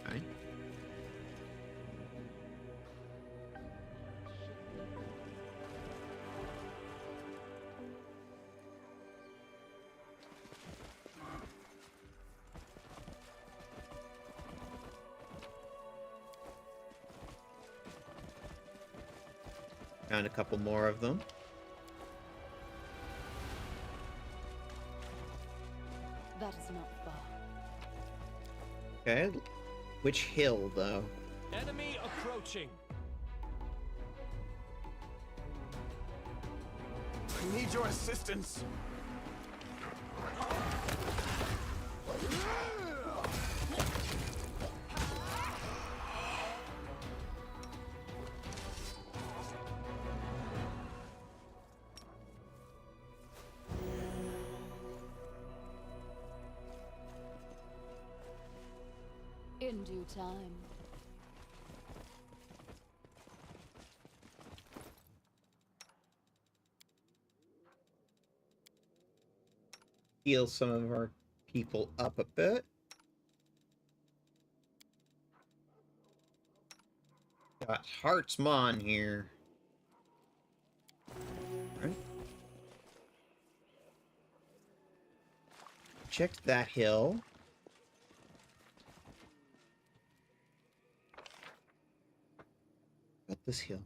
Okay. Found a couple more of them. That is not far. Okay. Which hill, though? Enemy approaching. I need your assistance. In due time. Heal some of our people up a bit. Got Heartsmon here. Right. Checked that hill. Got this hill.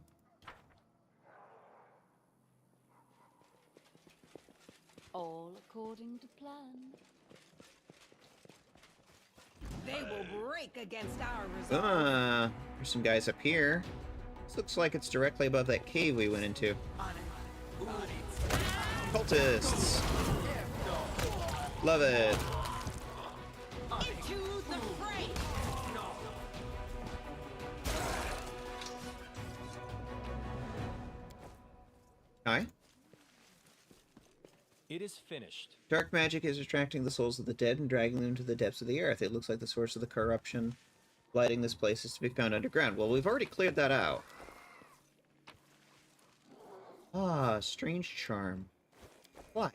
All according to plan. They will break against our resolve. There's some guys up here. This looks like it's directly above that cave we went into. Cultists! Love it. Into the fray. Hi. It is finished. Dark magic is attracting the souls of the dead and dragging them to the depths of the earth. It looks like the source of the corruption blighting this place is to be found underground. Well, we've already cleared that out. Ah, strange charm. What?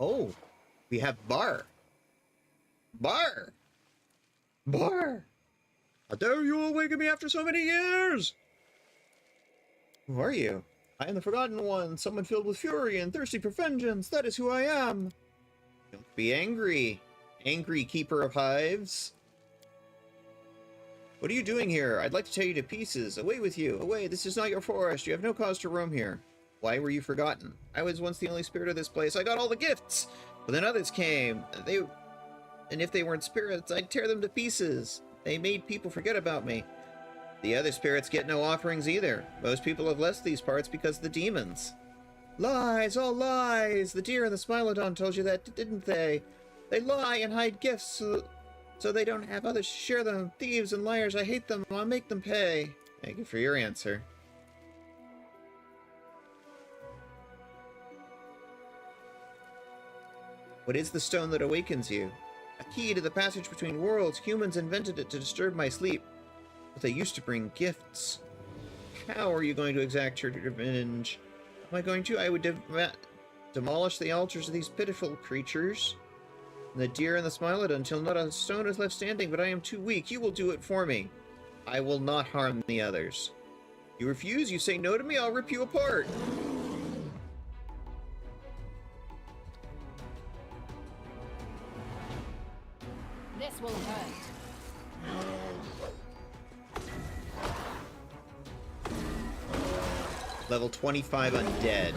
Oh, we have bar. Bar! Bar! How dare you awaken me after so many years? Who are you? I am the Forgotten One, someone filled with fury and thirsty for vengeance. That is who I am. Don't be angry, angry keeper of hives. What are you doing here? I'd like to tear you to pieces. Away with you. Away, this is not your forest. You have no cause to roam here. Why were you forgotten? I was once the only spirit of this place. I got all the gifts. But then others came. And if they weren't spirits, I'd tear them to pieces. They made people forget about me. The other spirits get no offerings either. Most people have left these parts because of the demons. Lies, all lies! The deer and the Smilodon told you that, didn't they? They lie and hide gifts so they don't have others to share them. Thieves and liars, I hate them. I'll make them pay. Thank you for your answer. What is the stone that awakens you? A key to the passage between worlds. Humans invented it to disturb my sleep. But they used to bring gifts. How are you going to exact your revenge? Am I going to? I would demolish the altars of these pitiful creatures. The deer and the Smilodon until not a stone is left standing, but I am too weak. You will do it for me. I will not harm the others. You refuse? You say no to me? I'll rip you apart. This will hurt. Level 25 undead.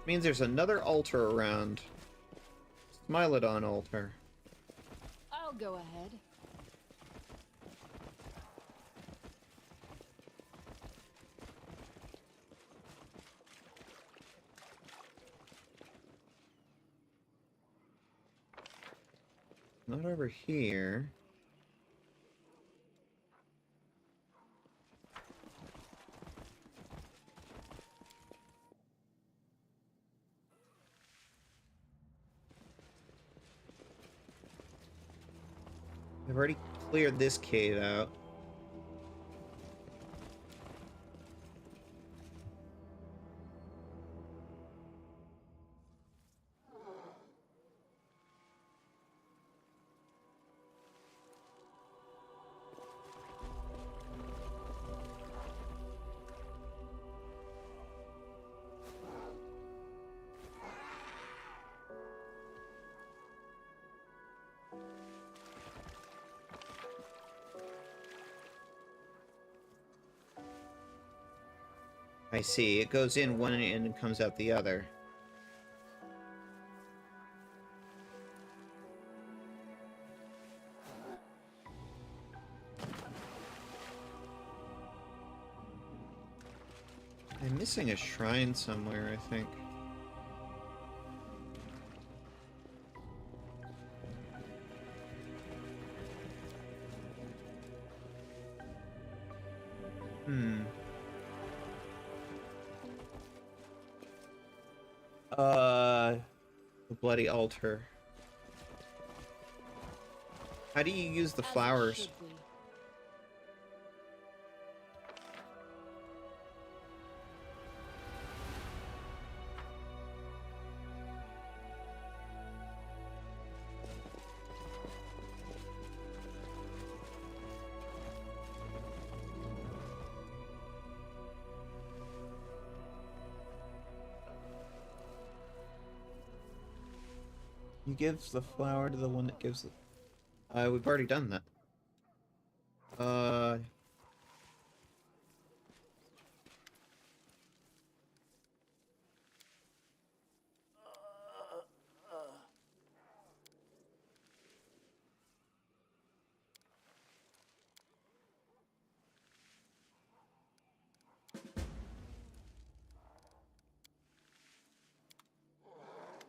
Means there's another altar around. Smilodon altar. I'll go ahead. Not over here. I've already cleared this cave out. I see. It goes in one end and comes out the other. I'm missing a shrine somewhere, I think. The bloody altar. How do you use the flowers? You give the flower to the one that gives the... we've already done that.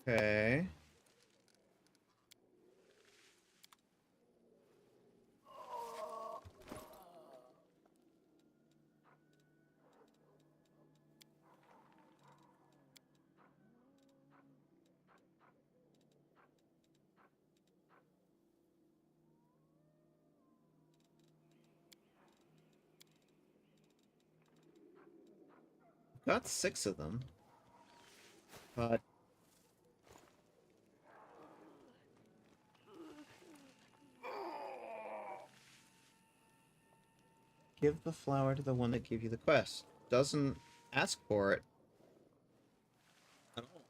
Okay. Got 6 of them. But give the flower to the one that gave you the quest. Doesn't ask for it at all.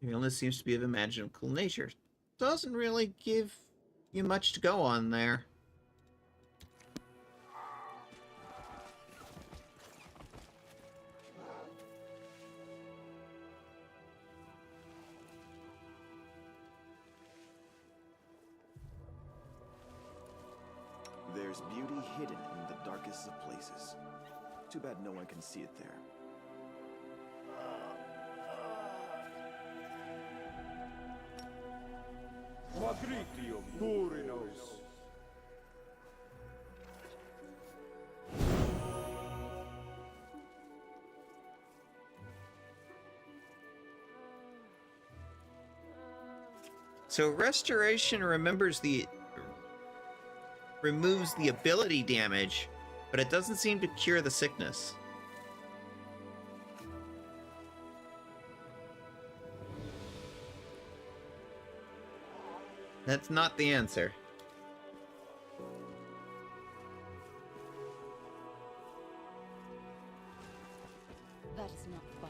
The illness seems to be of a magical nature. Doesn't really give you much to go on there. There's beauty hidden in the darkest of places. Too bad no one can see it there. Magritium Durinos. So restoration removes the ability damage, but it doesn't seem to cure the sickness. That's not the answer. That is not far.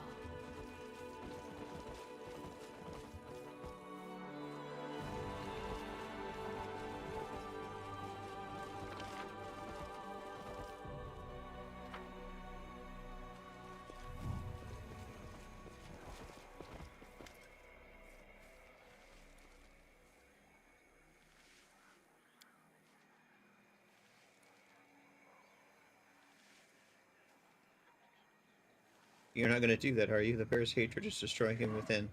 You're not gonna do that, are you? The bear's hatred is destroying him within.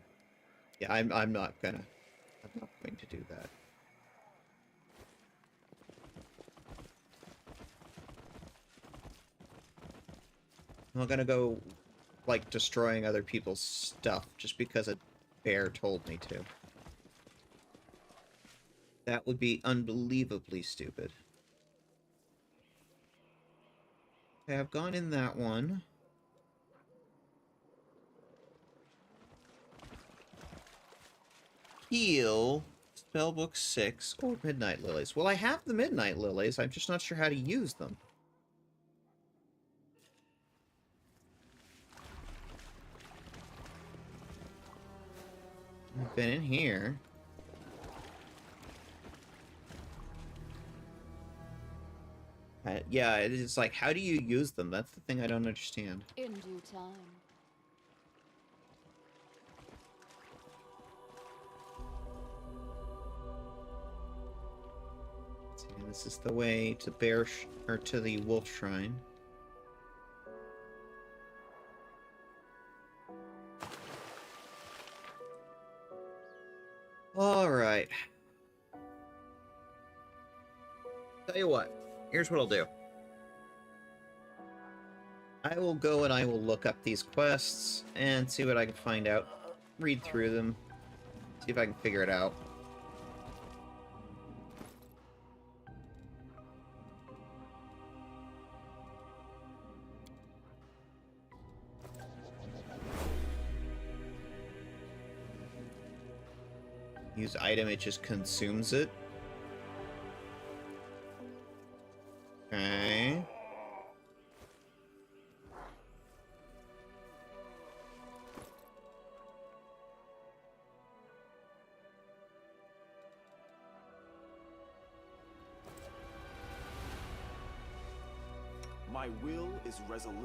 Yeah, I'm not going to do that. I'm not gonna go, like, destroying other people's stuff just because a bear told me to. That would be unbelievably stupid. Okay, I've gone in that one. Heal, Spellbook 6, or Midnight Lilies. Well, I have the Midnight Lilies, I'm just not sure how to use them. I've been in here. Yeah, it's like, how do you use them? That's the thing I don't understand. In due time. Let's see, this is the way to or to the Wolf Shrine. Alright. Tell you what, here's what I'll do. I will go and I will look up these quests and see what I can find out. Read through them. See if I can figure it out. Use item, it just consumes it. Okay. My will is resolute.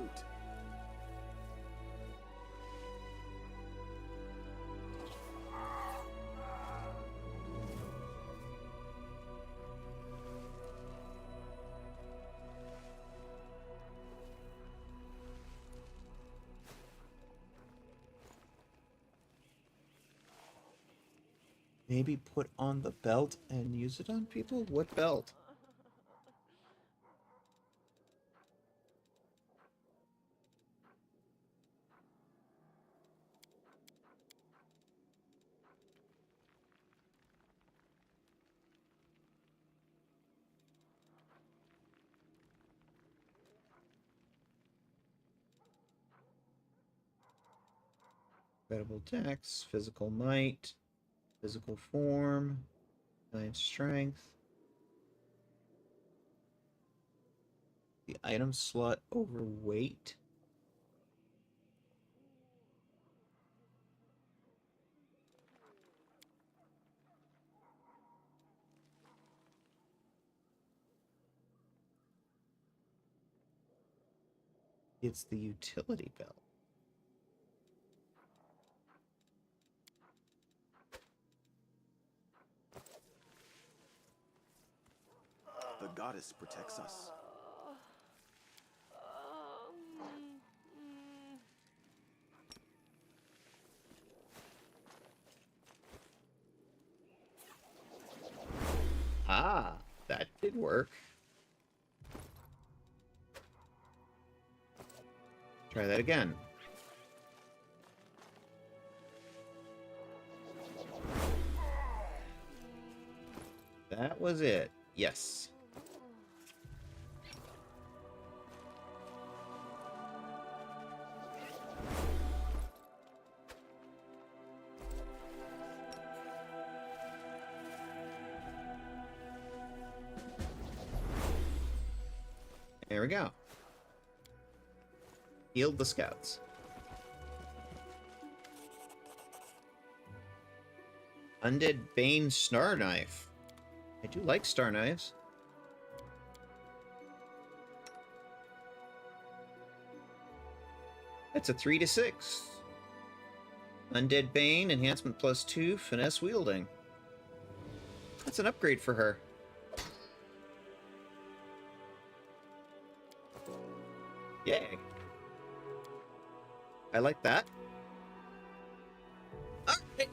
Maybe put on the belt and use it on people? What belt? Incredible dex, physical might, physical form, 9 strength. The item slot overweight. It's the utility belt. The goddess protects us. Ah, that did work. Try that again. That was it. Yes. There we go. Healed the scouts. Undead Bane Star Knife. I do like star knives. That's a 3 to 6. Undead Bane, enhancement +2, finesse wielding. That's an upgrade for her. Yay. I like that. Okay.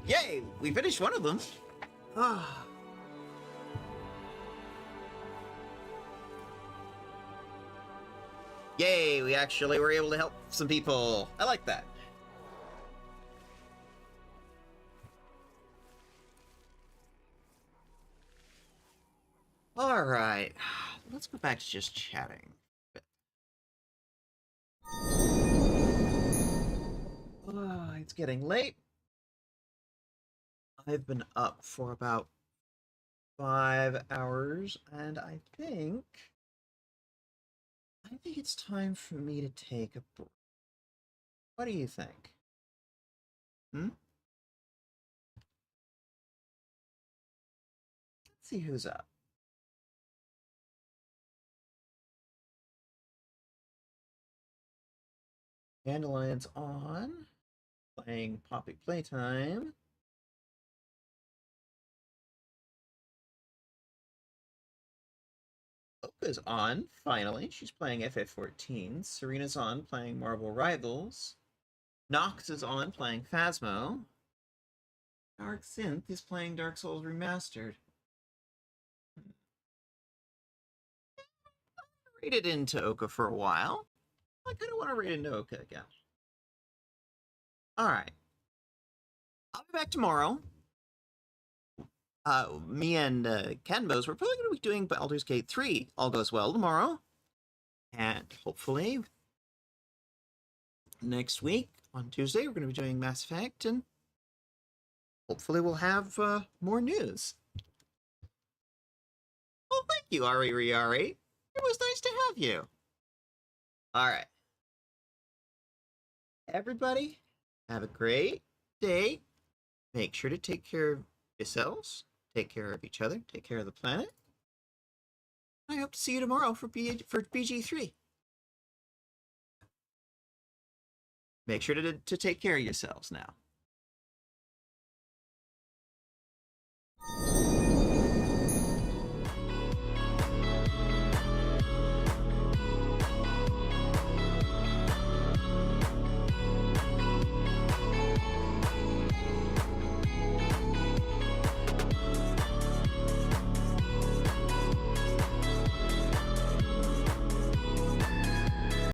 Yay! We finished one of them. Ah. Yay! We actually were able to help some people. I like that. All right. Let's go back to just chatting. It's getting late. I've been up for about 5 hours, and I think it's time for me to take a break. What do you think? Let's see who's up. Dandelion's on. Playing Poppy Playtime. Oka's on, finally. She's playing FF14. Serena's on, playing Marvel Rivals. Nox is on, playing Phasmo. Dark Synth is playing Dark Souls Remastered. I raided into Oka for a while. I kind of want to raid into Oka again. Alright. I'll be back tomorrow. Me and Kenbos, we're probably going to be doing Baldur's Gate 3. All goes well tomorrow. And hopefully next week, on Tuesday, we're going to be doing Mass Effect, and hopefully we'll have more news. Well, thank you, Ari Riari. It was nice to have you. Alright. Everybody, have a great day. Make sure to take care of yourselves, take care of each other, take care of the planet. I hope to see you tomorrow for BG3. Make sure to take care of yourselves now.